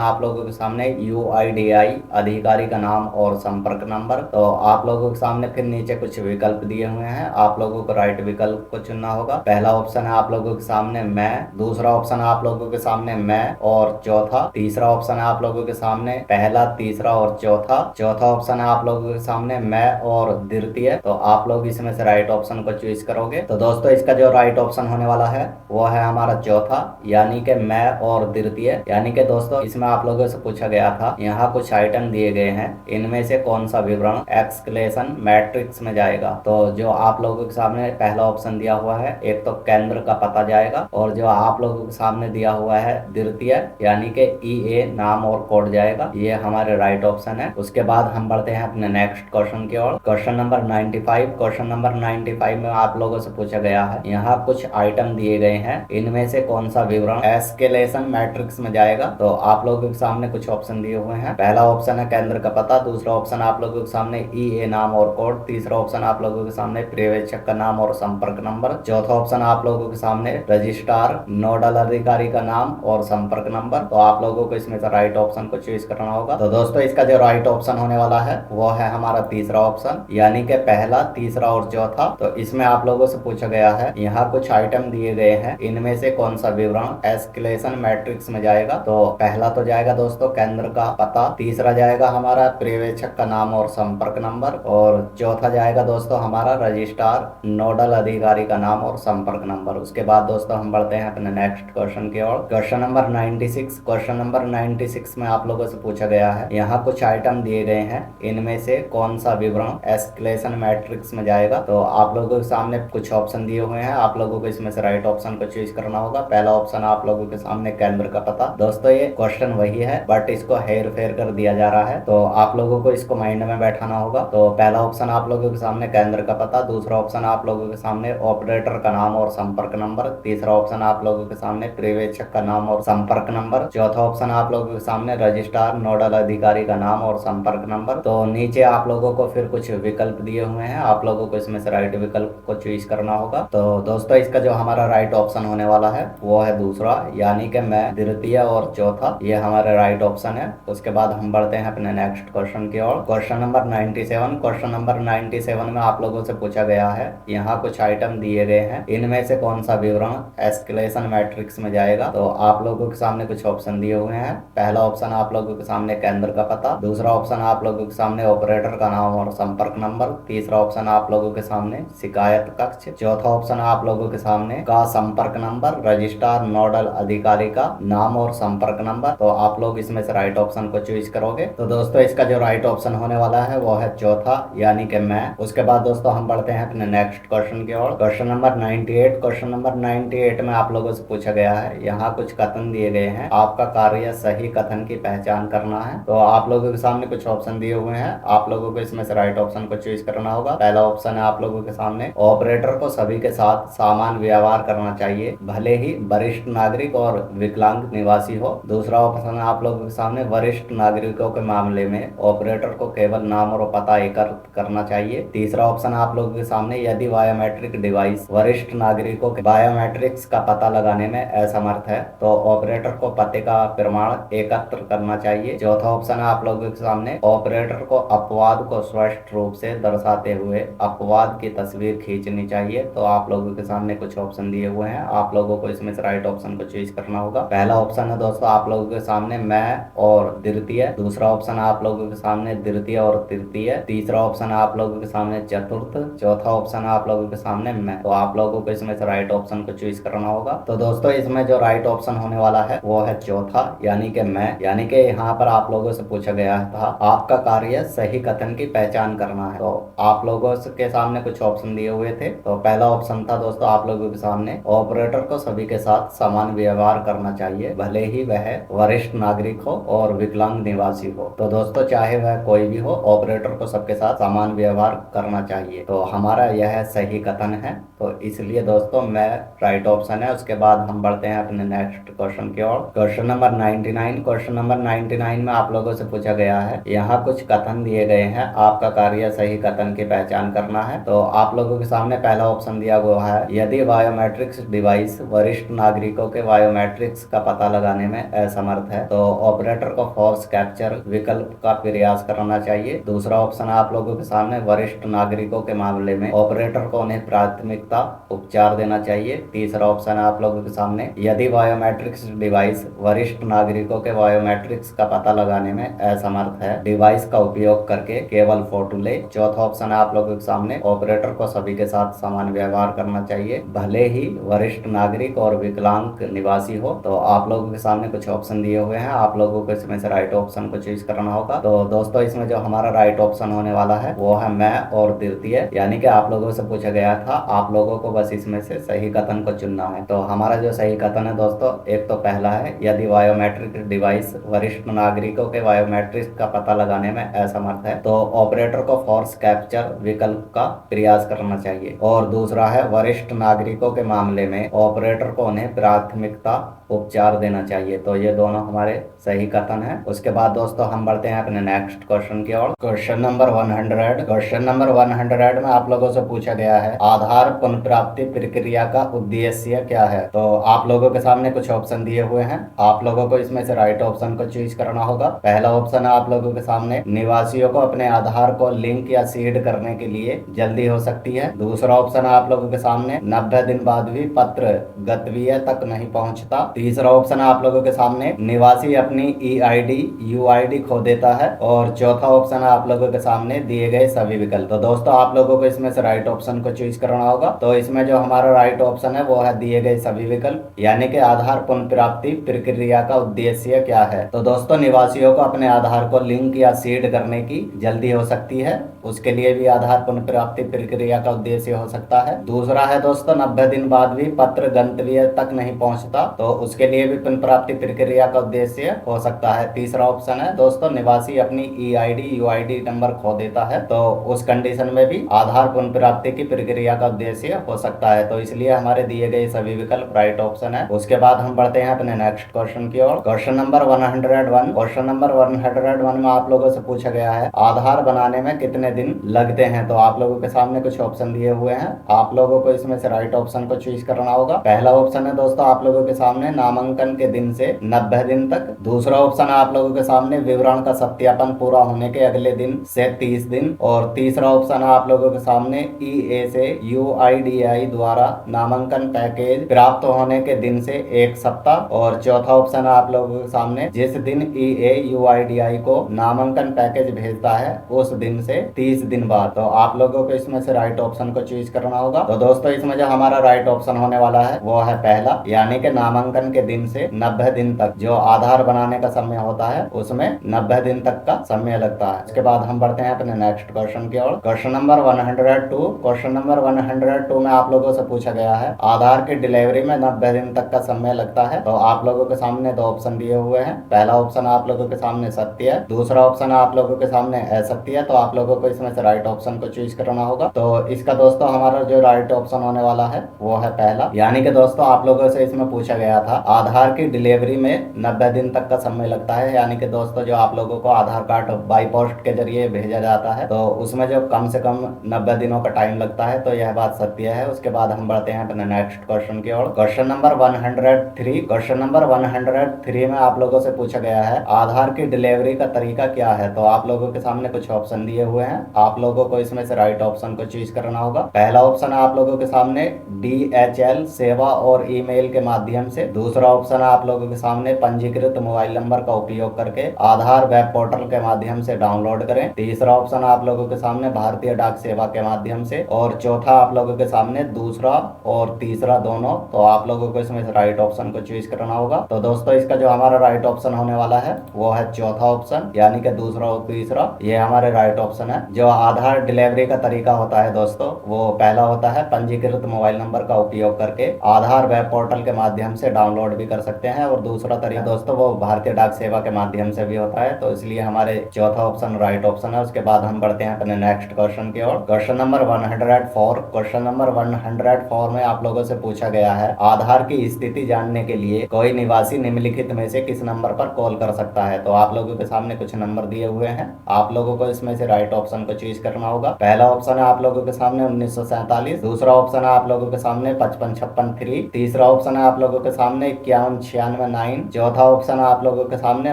आप लोगों के सामने यूआईडीआई अधिकारी का नाम और संपर्क नंबर। तो आप लोगों के सामने फिर नीचे कुछ विकल्प दिए हुए हैं, आप लोगों को राइट विकल्प को चुनना होगा। पहला ऑप्शन है आप लोगों के सामने मैं, दूसरा ऑप्शन आप लोगों के सामने मैं और चौथा, तीसरा ऑप्शन है आप लोगों के सामने पहला, तीसरा और चौथा, चौथा ऑप्शन है आप लोगों के सामने मैं और द्वितीय। तो आप लोग इसमें से राइट ऑप्शन को चूज करोगे। तो दोस्तों इसका जो राइट ऑप्शन होने वाला है वो है हमारा चौथा, यानी कि मैं और द्वितीय। यानी कि दोस्तों इसमें आप लोगों से पूछा गया था, यहाँ कुछ आइटम दिए गए हैं, इनमें से कौन सा विवरण एस्केलेशन मैट्रिक्स में जाएगा। तो जो आप लोगों के सामने पहला ऑप्शन दिया हुआ है, एक तो केंद्र का पता जाएगा, और जो आप लोगों के सामने दिया हुआ है द्वितीय यानी कि ईए नाम और कोड जाएगा। ये हमारे राइट ऑप्शन है। उसके बाद हम बढ़ते हैं अपने नेक्स्ट क्वेश्चन की ओर। Question number 95। क्वेश्चन नंबर 95 में आप लोगों से पूछा गया है, यहाँ कुछ आइटम दिए गए हैं, इनमें से कौन सा विवरण एस्केलेशन मैट्रिक्स में जाएगा। तो आप लोगों के सामने कुछ ऑप्शन दिए हुए हैं, पहला ऑप्शन है केंद्र का पता, दूसरा ऑप्शन आप लोगों के सामने ईए नाम और कोड, तीसरा ऑप्शन आप लोगों के सामने पर्यवेक्षक का नाम और संपर्क नंबर, चौथा ऑप्शन आप लोगों के सामने रजिस्ट्रार नोडल अधिकारी का नाम और संपर्क नंबर। तो आप लोगों को इसमें से राइट ऑप्शन को चूज करना होगा। तो दोस्तों इसका जो राइट ऑप्शन होने वाला है वो है हमारा तीसरा ऑप्शन, यानी कि पहला, तीसरा और चौथा। तो इसमें आप लोगों से पूछा गया है, यहाँ कुछ आइटम दिए गए हैं, इनमें से कौन सा विवरण एस्केलेशन मैट्रिक्स में जाएगा। तो पहला तो जाएगा दोस्तों केंद्र का पता, तीसरा जाएगा हमारा पर्यवेक्षक का नाम और संपर्क नंबर, और चौथा जाएगा दोस्तों हमारा रजिस्ट्रार नोडल अधिकारी का नाम और संपर्क नंबर। उसके बाद दोस्तों हम बढ़ते हैं अपने नेक्स्ट क्वेश्चन की ओर। Question number 96। क्वेश्चन नंबर 96 में आप लोगों से पूछा गया है, यहाँ कुछ आइटम दिए गए हैं, इनमें से कौन सा विवरण एस्केलेशन मैट्रिक्स में जाएगा। तो आप लोगों के सामने कुछ ऑप्शन दिए हुए हैं, आप लोगों को इसमें से राइट ऑप्शन को चूज करना होगा। पहला ऑप्शन आप लोगों के सामने केंद्र का पता। दोस्तों ये क्वेश्चन वही है बट इसको हेर फेर कर दिया जा रहा है, तो आप लोगों को इसको माइंड में बैठाना होगा। तो पहला ऑप्शन आप लोगों के सामने केंद्र का पता, दूसरा ऑप्शन आप लोगों के सामने ऑपरेटर का नाम और संपर्क नंबर, तीसरा ऑप्शन आप लोगों के सामने सामने पर्यवेक्षक का नाम और संपर्क नंबर। चौथा ऑप्शन आप लोगों के सामने रजिस्ट्रार नोडल अधिकारी का नाम और संपर्क नंबर। तो नीचे आप लोगों को फिर कुछ विकल्प दिए हुए हैं, आप लोगों को इसमें से राइट विकल्प को चूज करना होगा। तो दोस्तों इसका जो हमारा राइट ऑप्शन होने वाला है वो है दूसरा, यानी कि मैं, द्वितीय और चौथा, ये हमारा राइट ऑप्शन है। उसके बाद हम बढ़ते हैं अपने नेक्स्ट क्वेश्चन की ओर। Question number 97। क्वेश्चन नंबर 97 में आप लोगों से पूछा गया है, यहाँ कुछ आइटम दिए गए हैं, इनमें से कौन सा विवरण एस्केलेशन मैट्रिक्स में जाएगा। तो आप लोगों के सामने कुछ ऑप्शन दिए हुए हैं। पहला ऑप्शन आप लोगों के सामने केंद्र का पता, दूसरा ऑप्शन आप लोगों के सामने ऑपरेटर का नाम और संपर्क नंबर, तीसरा ऑप्शन आप लोगों के सामने शिकायत कक्ष, चौथा ऑप्शन आप लोगों के सामने का संपर्क नंबर, रजिस्ट्रार नोडल अधिकारी का नाम और संपर्क नंबर। तो आप लोग इसमें से राइट ऑप्शन को चूज करोगे। तो दोस्तों इसका जो राइट ऑप्शन होने वाला है वो है चौथा, यानी कि मैं। उसके बाद दोस्तों हम बढ़ते हैं अपने नेक्स्ट क्वेश्चन की ओर। Question number 98। क्वेश्चन नंबर 98 में आप लोगों से पूछा गया है, यहाँ कुछ कथन दिए गए हैं, आपका कार्य सही कथन की पहचान करना है। तो आप लोगों के सामने कुछ ऑप्शन दिए हुए हैं, आप लोगों को इसमें से राइट ऑप्शन को चूज करना होगा। पहला ऑप्शन है आप लोगों के सामने, ऑपरेटर को सभी के साथ समान व्यवहार करना चाहिए, भले ही वरिष्ठ नागरिक और विकलांग निवासी हो। दूसरा ऑप्शन है आप लोगों के सामने, वरिष्ठ नागरिकों के मामले में ऑपरेटर को केवल नाम और पता एकत्र करना चाहिए। तीसरा ऑप्शन आप लोगों के सामने, यदि बायोमेट्रिक डिवाइस वरिष्ठ नागरिकों के बायोमेट्रिक्स का पता लगाने में असमर्थ है तो ऑपरेटर को पते का प्रमाण एकत्र करना चाहिए। चौथा ऑप्शन है आप लोगों के सामने, ऑपरेटर को अपवाद को स्पष्ट रूप से दर्शाते हुए अपवाद की तस्वीर खींचनी चाहिए। तो आप लोगों के सामने कुछ ऑप्शन दिए हुए हैं, आप लोगों को इसमें से राइट ऑप्शन को चूज करना होगा। पहला ऑप्शन है दोस्तों आप लोगों के सामने मैं और द्वितीय, दूसरा ऑप्शन है आप लोगों के सामने द्वितीय और तृतीय, तीसरा ऑप्शन है आप लोगों के सामने चतुर्थ, चौथा ऑप्शन है आप लोगों के सामने मैं। तो आप लोगों को इसमें से राइट ऑप्शन को चूज करना होगा। तो दोस्तों इसमें जो राइट ऑप्शन होने वाला है वो है चौथा, यानी कि मैं, यानी कि यहाँ पर आप लोगों से पूछा गया था आपका कार्य सही कथन की पहचान करना है। तो आप लोगों के सामने कुछ ऑप्शन दिए हुए थे। तो पहला ऑप्शन था दोस्तों आप लोगों के सामने, ऑपरेटर को सभी के साथ समान व्यवहार करना चाहिए, भले ही वह वरिष्ठ नागरिक हो और विकलांग निवासी हो। तो दोस्तों चाहे वह कोई भी हो, ऑपरेटर को सबके साथ समान व्यवहार करना चाहिए। तो हमारा यह सही कथन है, तो इसलिए दोस्तों मैं राइट ऑप्शन है। उसके बाद हम बढ़ते हैं अपने नेक्स्ट क्वेश्चन की ओर। Question number 99। क्वेश्चन नंबर 99 में आप लोगों से पूछा गया है, यहाँ कुछ कथन दिए गए हैं, आपका कार्य सही कथन की पहचान करना है। तो आप लोगों के सामने पहला ऑप्शन दिया हुआ है, यदि बायोमेट्रिक्स डिवाइस वरिष्ठ नागरिकों के बायोमेट्रिक्स का पता लगाने में असमर्थ है तो ऑपरेटर को फोर्स कैप्चर विकल्प का प्रयास करना चाहिए। दूसरा ऑप्शन आप लोगों के सामने, वरिष्ठ नागरिकों के मामले में ऑपरेटर को उन्हें प्राथमिकता उपचार देना चाहिए। तीसरा ऑप्शन है आप लोगों के सामने, यदि बायोमेट्रिक्स डिवाइस वरिष्ठ नागरिकों के बायोमेट्रिक्स का पता लगाने में असमर्थ है, डिवाइस का उपयोग करके केवल फोटो ले। चौथा ऑप्शन है आप लोगों के सामने, ऑपरेटर को सभी के साथ समान व्यवहार करना चाहिए, भले ही वरिष्ठ नागरिक और विकलांग निवासी हो। तो आप लोगों के सामने कुछ ऑप्शन दिए हुए हैं, आप लोगों को इसमें से राइट ऑप्शन को चूज करना होगा। तो दोस्तों इसमें जो हमारा राइट ऑप्शन होने वाला है वो है मैं और द्वितीय, यानी कि आप लोगों से पूछा गया था, आप लोगों को बस इसमें से सही कथन को चुनना है। तो हमारा जो सही कथन है दोस्तों, एक तो पहला है, यदि बायोमेट्रिक डिवाइस वरिष्ठ नागरिकों के बायोमेट्रिक्स का पता लगाने में असमर्थ है तो ऑपरेटर को फोर्स कैप्चर विकल्प का प्रयास करना चाहिए। और दूसरा है, वरिष्ठ नागरिकों के मामले में ऑपरेटर को उन्हें प्राथमिकता उपचार देना चाहिए। तो ये दोनों हमारे सही कथन है। उसके बाद दोस्तों हम बढ़ते हैं अपने नेक्स्ट क्वेश्चन की ओर। Question number 100। क्वेश्चन नंबर 100 में आप लोगों से पूछा गया है, आधार पुनर्प्राप्ति प्रक्रिया का उद्देश्य क्या है। तो आप लोगों के सामने कुछ ऑप्शन दिए हुए हैं, आप लोगों को इसमें से राइट ऑप्शन को चूज करना होगा। पहला ऑप्शन है आप लोगों के सामने, निवासियों को अपने आधार को लिंक या सीड करने के लिए जल्दी हो सकती है। दूसरा ऑप्शन है आप लोगों के सामने, 90 दिन बाद भी पत्र गंतव्य तक नहीं पहुंचता। तीसरा ऑप्शन है आप लोगों के सामने, निवासी अपनी EID UID खो देता है। और चौथा ऑप्शन है आप लोगों के सामने दिए गए सभी विकल्प। तो दोस्तों आप लोगों को इसमें से राइट ऑप्शन को चूज करना होगा। तो इसमें जो हमारा राइट ऑप्शन है वो है दिए गए सभी विकल्प, यानी कि आधार पुनर्प्राप्ति प्रक्रिया का उद्देश्य क्या है। तो दोस्तों निवासियों को अपने आधार को लिंक या सीड करने की जल्दी हो सकती है, उसके लिए भी आधार पुनर्प्राप्ति प्रक्रिया का उद्देश्य हो सकता है। दूसरा है दोस्तों, 90 दिन बाद भी पत्र गंतव्य तक नहीं पहुंचता, तो उसके लिए भी पुनर्प्राप्ति प्रक्रिया का उद्देश्य हो सकता है। तीसरा ऑप्शन है दोस्तों, निवासी अपनी EID UID नंबर खो देता है, तो उस कंडीशन में भी आधार पुनर्प्राप्ति की प्रक्रिया का उद्देश्य हो सकता है। तो इसलिए हमारे दिए गए सभी विकल्प राइट ऑप्शन है। उसके बाद हम बढ़ते हैं अपने नेक्स्ट क्वेश्चन की ओर। Question number 101। क्वेश्चन नंबर 101 में आप लोगों से पूछा गया है आधार बनाने में कितने दिन लगते हैं। तो आप लोगों के सामने कुछ ऑप्शन दिए हुए हैं, आप लोगों को इसमें से राइट ऑप्शन को चूज करना होगा। पहला ऑप्शन है दोस्तों आप लोगों के सामने नामांकन के दिन से 90 दिन तक। दूसरा ऑप्शन है आप लोगों के सामने विवरण का सत्यापन पूरा होने के अगले दिन से 30 दिन। और तीसरा ऑप्शन है आप लोगों के सामने EA से UIDAI द्वारा नामांकन पैकेज प्राप्त होने के दिन से 1 सप्ताह। और चौथा ऑप्शन है आप लोगों के सामने जिस दिन EA UIDAI को नामांकन पैकेज भेजता है उस दिन से 30 दिन बाद। तो आप लोगों को इसमें से राइट ऑप्शन को चूज करना होगा। तो दोस्तों इसमें जो हमारा राइट ऑप्शन होने वाला है वो है पहला, यानी कि नामांकन के दिन से 90 दिन तक जो आधार बनाने का समय होता है उसमें 90 दिन तक का समय लगता है। उसके बाद हम बढ़ते हैं अपने नेक्स्ट क्वेश्चन की ओर। Question number 102। क्वेश्चन नंबर 102 में आप लोगों से पूछा गया है आधार की डिलीवरी में 90 दिन तक का समय लगता है। तो आप लोगों के सामने दो ऑप्शन दिए हुए हैं। पहला ऑप्शन आप लोगों के सामने सत्य है, दूसरा ऑप्शन आप लोगों के सामने असत्य है। तो आप लोगों को इसमें से राइट ऑप्शन को चूज करना होगा। तो इसका दोस्तों हमारा जो राइट ऑप्शन होने वाला है वो है पहला, यानी कि दोस्तों आप लोगों से इसमें पूछा गया था आधार की डिलीवरी में 90 दिन तक का समय लगता है। यानी कि दोस्तों जो आप लोगों को आधार कार्ड बाई पोस्ट के जरिए भेजा जाता है तो उसमें जो कम से कम 90 दिनों का टाइम लगता है, तो यह बात सत्य है। उसके बाद हम बढ़ते हैं अपने नेक्स्ट क्वेश्चन की ओर। Question number 103। क्वेश्चन नंबर 103 में आप लोगों से पूछा गया है आधार की डिलीवरी का तरीका क्या है। तो आप लोगों के सामने कुछ ऑप्शन दिए हुए हैं, आप लोगों को इसमें से राइट ऑप्शन को चूज करना होगा। पहला ऑप्शन है आप लोगों के सामने DHL सेवा और ईमेल के माध्यम से। दूसरा ऑप्शन है आप लोगों के सामने पंजीकृत मोबाइल नंबर का उपयोग करके आधार वेब पोर्टल के माध्यम से डाउनलोड करें। तीसरा ऑप्शन आप लोगों के सामने भारतीय डाक सेवा के माध्यम से। और चौथा आप लोगों के सामने दूसरा और तीसरा दोनों। तो आप लोगों को इसमें से राइट ऑप्शन को चूज करना होगा। तो दोस्तों इसका जो हमारा राइट ऑप्शन होने वाला है वो है चौथा ऑप्शन, यानी कि दूसरा और तीसरा ये हमारे राइट ऑप्शन है। जो आधार डिलीवरी का तरीका होता है दोस्तों वो पहला होता है पंजीकृत मोबाइल नंबर का उपयोग करके आधार वेब पोर्टल के माध्यम से डाउनलोड भी कर सकते हैं। और दूसरा तरीका दोस्तों वो भारतीय डाक सेवा के माध्यम से भी होता है। तो इसलिए हमारे चौथा ऑप्शन राइट ऑप्शन है। उसके बाद हम बढ़ते हैं अपने नेक्स्ट क्वेश्चन की ओर। Question number 104। क्वेश्चन नंबर 104 में आप लोगों से पूछा गया है आधार की स्थिति जानने के लिए कोई निवासी निम्नलिखित में से किस नंबर पर कॉल कर सकता है। तो आप लोगों के सामने कुछ नंबर दिए हुए हैं, आप लोगों को इसमें से राइट ऑप्शन को चूज करना होगा। पहला ऑप्शन है आप लोगों के सामने 1947। दूसरा ऑप्शन है आप लोगों के सामने 5556 तीसरा ऑप्शन है आप लोगों के सामने 5196 चौथा ऑप्शन है आप लोगों के सामने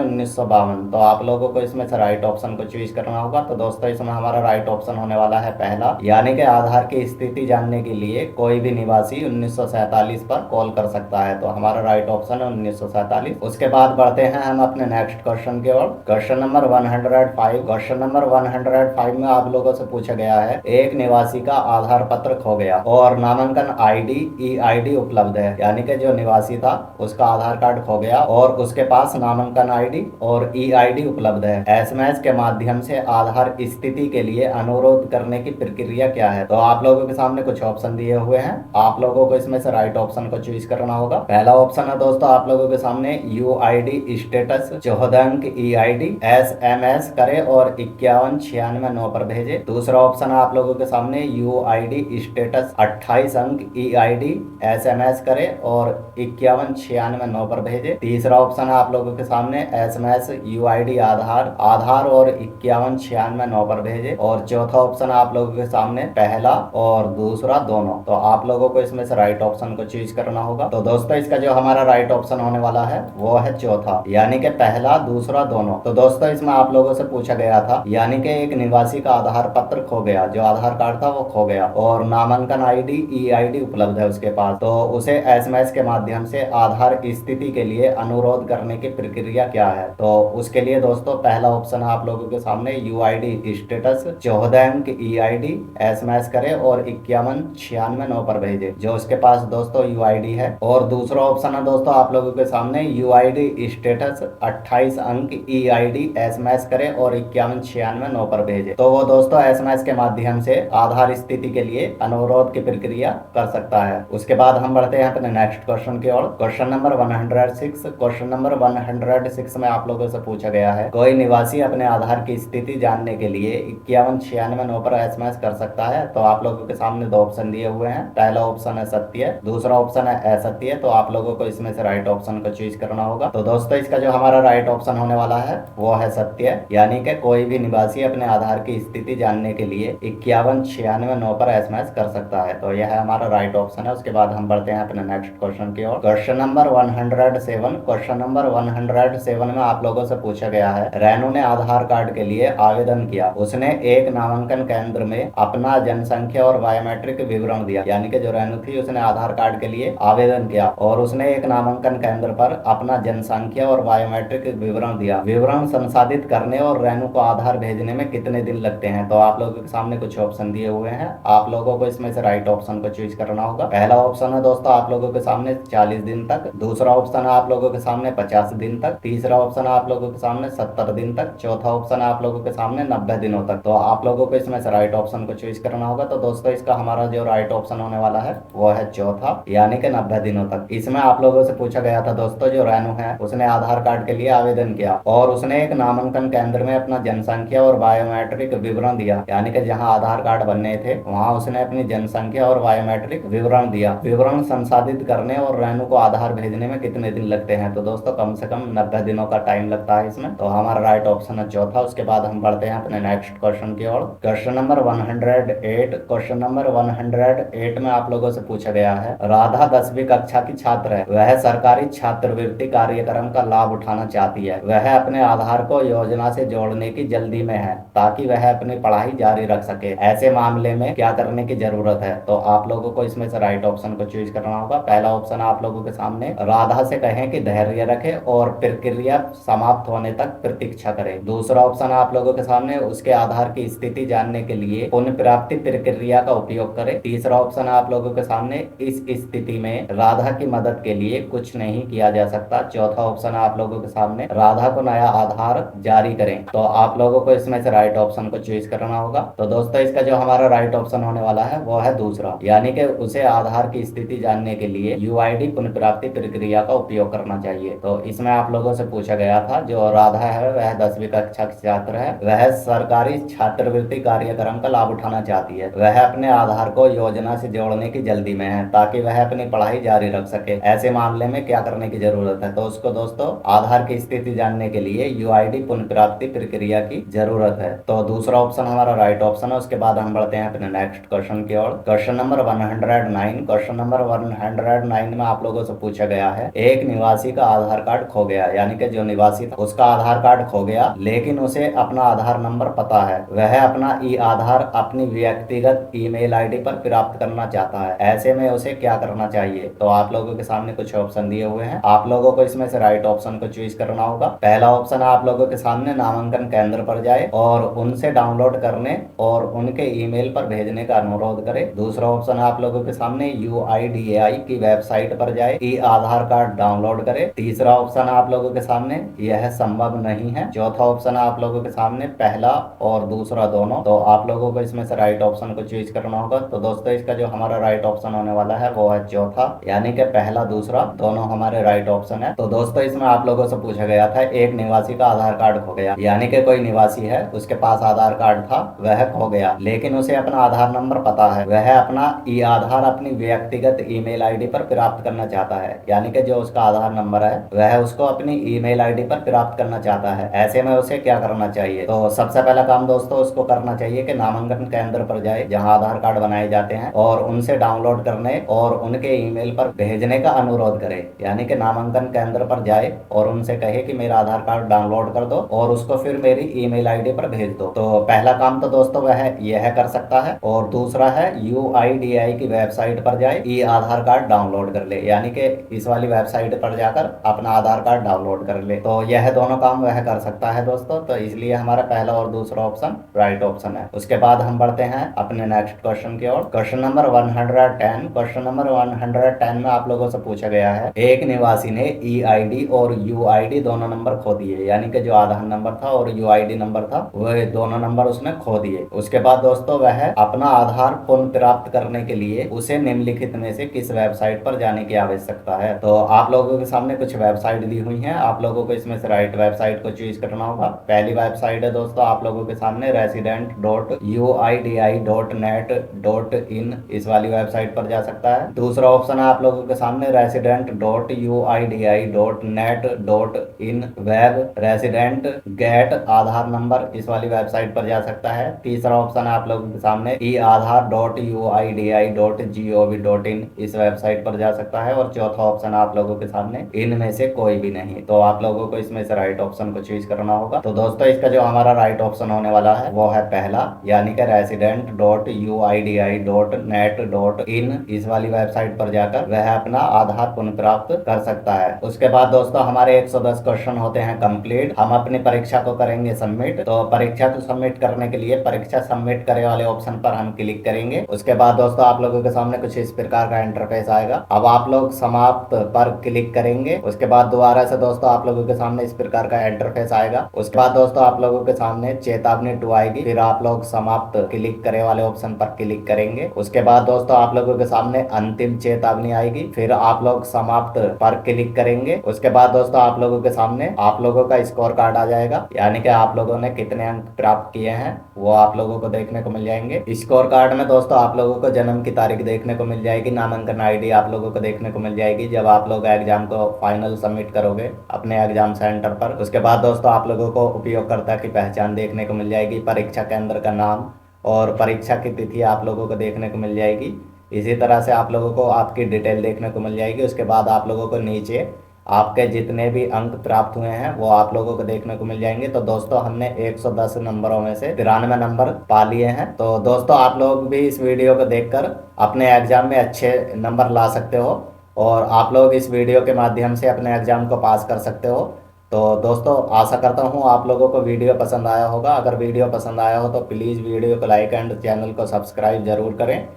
1952। तो आप लोगों को इसमें से राइट ऑप्शन को चूज करना होगा। तो दोस्तों इसमें हमारा राइट ऑप्शन होने वाला है पहला, यानी कि आधार की स्थिति जानने के लिए कोई भी निवासी 1947 पर कॉल कर सकता है। तो हमारा राइट ऑप्शन है 1947। उसके बाद बढ़ते हैं हम अपने नेक्स्ट क्वेश्चन की ओर। Question number 105। क्वेश्चन नंबर 105 में आप लोगों से पूछा गया है एक निवासी का आधार पत्र खो गया और नामांकन ID EID उपलब्ध है। यानी कि जो निवासी था उसका आधार कार्ड खो गया और उसके पास नामांकन ID और EID उपलब्ध है। SMS के माध्यम से आधार स्थिति के लिए अनुरोध करने की प्रक्रिया क्या है। तो आप लोगों के सामने कुछ ऑप्शन दिए हुए हैं, आप लोगों को इसमें से राइट ऑप्शन को चूज करना होगा। पहला ऑप्शन है दोस्तों आप लोगों के सामने UID स्टेटस 14 अंक EID SMS करे और 5196 पर भेजे। दूसरा ऑप्शन है आप लोगों के सामने UID स्टेटस 28 अंक EID SMS करे और 5196 पर भेजे। तीसरा ऑप्शन है आप लोगों के सामने SMS UID आधार और 5196 पर भेजे। और चौथा ऑप्शन है आप लोगों के सामने पहला और दूसरा दोनों। तो आप लोगों को इसमें से राइट ऑप्शन को चूज करना होगा। तो दोस्तों इसका जो हमारा राइट ऑप्शन होने वाला है वो है चौथा, यानी कि पहला दूसरा दोनों। तो दोस्तों इसमें आप लोगों से पूछा गया था यानी कि एक निवासी का आधार पत्र खो गया, जो आधार कार्ड था वो खो गया और नामांकन ID EID उपलब्ध है उसके पास, तो उसे SMS के माध्यम से आधार स्थिति के लिए अनुरोध करने की प्रक्रिया क्या है। तो उसके लिए दोस्तों पहला ऑप्शन है आप लोगों के सामने UID स्टेटस 14 अंक EID SMS करे और 5196 पर भेजे, जो उसके पास दोस्तों UID है। और दूसरा ऑप्शन है दोस्तों आप लोगों के सामने UID स्टेटस 28 अंक EID SMS करे और 5196 पर भेजे, तो वो दोस्तों SMS के माध्यम से आधार स्थिति के लिए अनुरोध की प्रक्रिया कर सकता है। उसके बाद हम बढ़ते हैं अपने नेक्स्ट क्वेश्चन की ओर। Question number 106। क्वेश्चन नंबर 106 में आप लोगों से पूछा गया है, कोई निवासी अपने आधार की स्थिति जानने के लिए 5196 पर एसएमएस कर सकता है। तो आप लोगों के सामने दो ऑप्शन दिए हुए हैं। पहला ऑप्शन है सत्य, दूसरा ऑप्शन है असत्य। तो आप लोगों को इसमें से राइट ऑप्शन को चूज करना होगा। तो दोस्तों इसका जो हमारा राइट ऑप्शन होने वाला है वो है सत्य, यानी कि कोई भी निवासी अपने आधार की स्थिति जानने के लिए 5196 पर एसएमएस कर सकता है। तो यह हमारा राइट ऑप्शन है। उसके बाद हम बढ़ते हैं अपने नेक्स्ट क्वेश्चन की ओर। Question number 107। क्वेश्चन नंबर 107 में आप लोगों से पूछा गया है, रेनू ने आधार कार्ड के लिए आवेदन किया। उसने एक नामांकन केंद्र में अपना जनसंख्या और बायोमेट्रिक विवरण दिया। यानी कि जो रेनू थी उसने आधार कार्ड के लिए आवेदन किया और उसने एक नामांकन केंद्र पर अपना जनसंख्या और बायोमेट्रिक विवरण दिया। विवरण संसाधित करने और रेनू को आधार भेजने में कितने दिन लगते हैं? तो आप लोगों के सामने कुछ ऑप्शन दिए हुए हैं। आप लोगों को इसमें से राइट ऑप्शन को चूज करना होगा। पहला ऑप्शन है दोस्तों आप लोगों के सामने 40 दिन तक, दूसरा ऑप्शन है आप लोगों के सामने 50 दिन तक, तीसरा ऑप्शन है आप लोगों के सामने 70 दिन तक, चौथा ऑप्शन है आप लोगों के सामने 90 दिनों तक। तो आप लोगों को इसमें से राइट ऑप्शन को चूज करना होगा। तो दोस्तों इसका हमारा जो राइट ऑप्शन होने वाला है वो है चौथा, यानी कि 90 दिनों तक। इसमें आप लोगों से पूछा गया था दोस्तों, जो रेनू है उसने आधार कार्ड के लिए आवेदन किया और उसने एक नामांकन केंद्र में अपना जनसंख्या और बायोमेट्रिक विवरण दिया। यानी कि जहां आधार कार्ड बनने थे वहां उसने अपनी जनसंख्या और बायोमेट्रिक विवरण दिया। विवरण संसाधित करने और रेनू को आधार भेजने में कितने दिन लगते हैं? तो दोस्तों कम से कम 90 दिनों का टाइम लगता है इसमें। तो हमारा राइट ऑप्शन है चौथा। उसके बाद हम बढ़ते हैं अपने नेक्स्ट क्वेश्चन की ओर। Question number 108। क्वेश्चन नंबर 108 में आप लोगों से पूछा गया है, राधा 10वीं कक्षा की छात्र है। वह सरकारी छात्रवृत्ति कार्यक्रम का लाभ उठाना चाहती है। वह अपने आधार को योजना से जोड़ने की जल्दी में है ताकि वह अपनी पढ़ाई जारी रख सके। ऐसे मामले में क्या करने की जरूरत है? तो आप लोगों को इसमें से राइट ऑप्शन को चूज करना होगा। पहला ऑप्शन आप लोगों के सामने, राधा से कहें कि धैर्य रखे और प्रक्रिया समाप्त होने तक प्रतीक्षा करे। दूसरा ऑप्शन आप लोगों के सामने, उसके आधार की स्थिति जानने के लिए पुनः प्राप्ति प्रक्रिया का उपयोग करे। तीसरा ऑप्शन आप लोगों के सामने, इस स्थिति में राधा की मदद के लिए कुछ नहीं किया जा सकता। चौथा ऑप्शन आप लोगों के सामने, राधा को नया आधार जारी करें। तो आप लोगों को इसमें से राइट ऑप्शन को चूज करना होगा। तो दोस्तों इसका जो हमारा राइट ऑप्शन होने वाला है वो है दूसरा, यानी कि उसे आधार की स्थिति जानने के लिए यूआईडी पुनर्प्राप्ति प्रक्रिया का उपयोग करना चाहिए। तो इसमें आप लोगों से पूछा गया था, जो राधा है वह 10वीं कक्षा की छात्र है। वह सरकारी छात्रवृत्ति कार्यक्रम का लाभ उठाना चाहती है। वह अपने आधार को योजना से जोड़ने की जल्दी में है ताकि वह अपनी पढ़ाई जारी रख सके। ऐसे मामले में क्या करने की जरूरत है? तो उसको दोस्तों आधार की स्थिति जानने के लिए यूआईडी पुनर्प्राप्ति प्रक्रिया की जरूरत है। तो दूसरा ऑप्शन हमारा राइट ऑप्शन है। उसके बाद हम बढ़ते हैं अपने नेक्स्ट क्वेश्चन की ओर। Question number 109। क्वेश्चन नंबर 109 में आप लोगों से पूछा गया है, एक निवासी का आधार कार्ड खो गया। यानी कि जो निवासी था उसका आधार कार्ड खो गया, लेकिन उसे अपना आधार नंबर पता है। वह अपना ई आधार अपनी व्यक्तिगत ईमेल आईडी पर प्राप्त करना चाहता है। ऐसे में उसे क्या करना चाहिए? तो आप लोगों के सामने कुछ ऑप्शन दिए हुए हैं। आप लोगों को इसमें से राइट ऑप्शन को चूज करना होगा। पहला ऑप्शन आप लोगों के सामने, नामांकन केंद्र पर जाए और उनसे डाउनलोड करने और उनके ईमेल पर भेजने का अनुरोध करे। दूसरा ऑप्शन आप लोगों के सामने, यूआईडीएआई की वेबसाइट पर जाए, ई आधार कार्ड डाउनलोड करे। तीसरा ऑप्शन आप लोगों के सामने, यह संभव नहीं है। चौथा ऑप्शन आप लोगों के सामने, पहला और दूसरा दोनों। तो आप लोगों को इसमें से राइट ऑप्शन को चूज करना होगा। तो दोस्तों इसका जो हमारा राइट ऑप्शन होने वाला है वो है चौथा, यानी कि पहला दूसरा दोनों हमारे राइट ऑप्शन है। तो दोस्तों इसमें आप लोगों से पूछा गया था, एक निवासी का आधार कार्ड खो गया। यानी कि कोई निवासी है, उसके पास आधार कार्ड था, वह खो गया, लेकिन उसे अपना आधार नंबर पता है। वह अपना ई आधार अपनी व्यक्तिगत ईमेल आईडी पर प्राप्त करना चाहता है। यानी कि जो उसका आधार नंबर है वह उसको अपनी ईमेल आईडी पर प्राप्त करना चाहता है। ऐसे में उसे क्या करना चाहिए? तो सबसे पहला काम दोस्तों उसको करना चाहिए कि नामांकन केंद्र पर जाए जहां आधार कार्ड बनाए जाते हैं और उनसे डाउनलोड करने और उनके ईमेल पर भेजने का अनुरोध करे। यानी कि नामांकन केंद्र पर जाए और उनसे कहे कि मेरा आधार कार्ड डाउनलोड कर दो और उसको फिर मेरी ईमेल आईडी पर भेज दो। तो पहला काम तो दोस्तों वह यह कर सकता है। और दूसरा है यूआईडीआई की वेबसाइट पर जाए, ई आधार कार्ड डाउनलोड कर ले। यानी कि इस वाली वेबसाइट पर जाकर अपना आधार कार्ड डाउनलोड कर ले। तो यह दोनों काम वह कर सकता है दोस्तों। तो इसलिए हमारा पहला और दूसरा ऑप्शन राइट ऑप्शन है। उसके बाद हम बढ़ते हैं अपने नेक्स्ट क्वेश्चन की ओर। Question number 110। क्वेश्चन नंबर 110 में आप लोगों से पूछा गया है, एक निवासी ने ईआईडी और यूआईडी दोनों नंबर खो दिए। यानी कि जो आधार नंबर था और यूआईडी नंबर था वह दोनों नंबर उसने खो दिए। उसके बाद दोस्तों वह अपना आधार पुनः प्राप्त करने के लिए उसे निम्नलिखित में से किस वेबसाइट पर जाने की आवश्यकता सकता है। तो आप लोगों के सामने कुछ वेबसाइट दी हुई हैं, आप लोगों को इसमें से राइट वेबसाइट को चूज करना होगा। पहली वेबसाइट है दोस्तों आप लोगों के सामने resident.uidi.net.in, इस वाली वेबसाइट पर जा सकता है। दूसरा ऑप्शन है आप लोगों के सामने resident.uidi.net.in वेब रेसिडेंट गेट आधार नंबर, इस वाली वेबसाइट पर जा सकता है। तीसरा ऑप्शन है आप लोगों के सामने eaadhar.uidi.gov.in, इस वेबसाइट पर जा सकता है। और चौथा ऑप्शन आप लोगों के सामने इनमें से कोई भी नहीं। तो आप लोगों को इसमें से राइट ऑप्शन को चूज करना होगा। तो दोस्तों इसका जो हमारा राइट ऑप्शन होने वाला है वो है पहला, यानी कि resident.uidi.net.in, इस वाली वेबसाइट पर जाकर वह अपना आधार पुनः प्राप्त कर सकता है। उसके बाद दोस्तों हमारे 110 क्वेश्चन होते हैं कंप्लीट। हम अपनी परीक्षा को करेंगे सबमिट। तो परीक्षा को सबमिट करने के लिए परीक्षा सबमिट करे वाले ऑप्शन पर हम क्लिक करेंगे। उसके बाद दोस्तों आप लोगों के सामने कुछ इस प्रकार का इंटरफेस आएगा। अब आप लोग समाप्त पर क्लिक करेंगे। उसके बाद दोबारा से दोस्तों आप लोगों के सामने इस प्रकार का इंटरफेस आएगा। उसके बाद दोस्तों आप लोगों के सामने चेतावनी 2 आएगी। फिर आप लोग समाप्त क्लिक करे वाले ऑप्शन पर क्लिक करेंगे। उसके बाद दोस्तों आप लोगों के सामने अंतिम चेतावनी आएगी। फिर आप लोग समाप्त पर क्लिक करेंगे। उसके बाद दोस्तों आप लोगों के सामने आप लोगों का स्कोर कार्ड आ जाएगा, यानी कि आप लोगों ने कितने अंक प्राप्त किए हैं वो आप लोगों को देखने को मिल जाएंगे। स्कोर कार्ड में दोस्तों आप लोगों को जन्म की तारीख देखने को मिल जाएगी, नामांकन आईडी आप लोगों को देखने को मिल जाएगी जब आप लोग एग्जाम को फाइनल सबमिट करोगे अपने एग्जाम सेंटर पर। उसके बाद दोस्तों आप लोगों को उपयोगकर्ता की पहचान देखने को मिल जाएगी, परीक्षा केंद्र का नाम और परीक्षा की तिथि आप लोगों को देखने को मिल जाएगी। इसी तरह से आप लोगों को आपकी डिटेल देखने को मिल जाएगी। उसके बाद आप लोगों को नीचे आपके जितने भी अंक प्राप्त हुए हैं वो आप लोगों को देखने को मिल जाएंगे। तो दोस्तों हमने 110 नंबरों में से 93 नंबर पा लिए हैं। तो दोस्तों आप लोग भी इस वीडियो को देखकर अपने एग्जाम में अच्छे नंबर ला सकते हो और आप लोग इस वीडियो के माध्यम से अपने एग्जाम को पास कर सकते हो। तो दोस्तों आशा करता हूँ आप लोगों को वीडियो पसंद आया होगा। अगर वीडियो पसंद आया हो तो प्लीज़ वीडियो को लाइक एंड चैनल को सब्सक्राइब जरूर करें।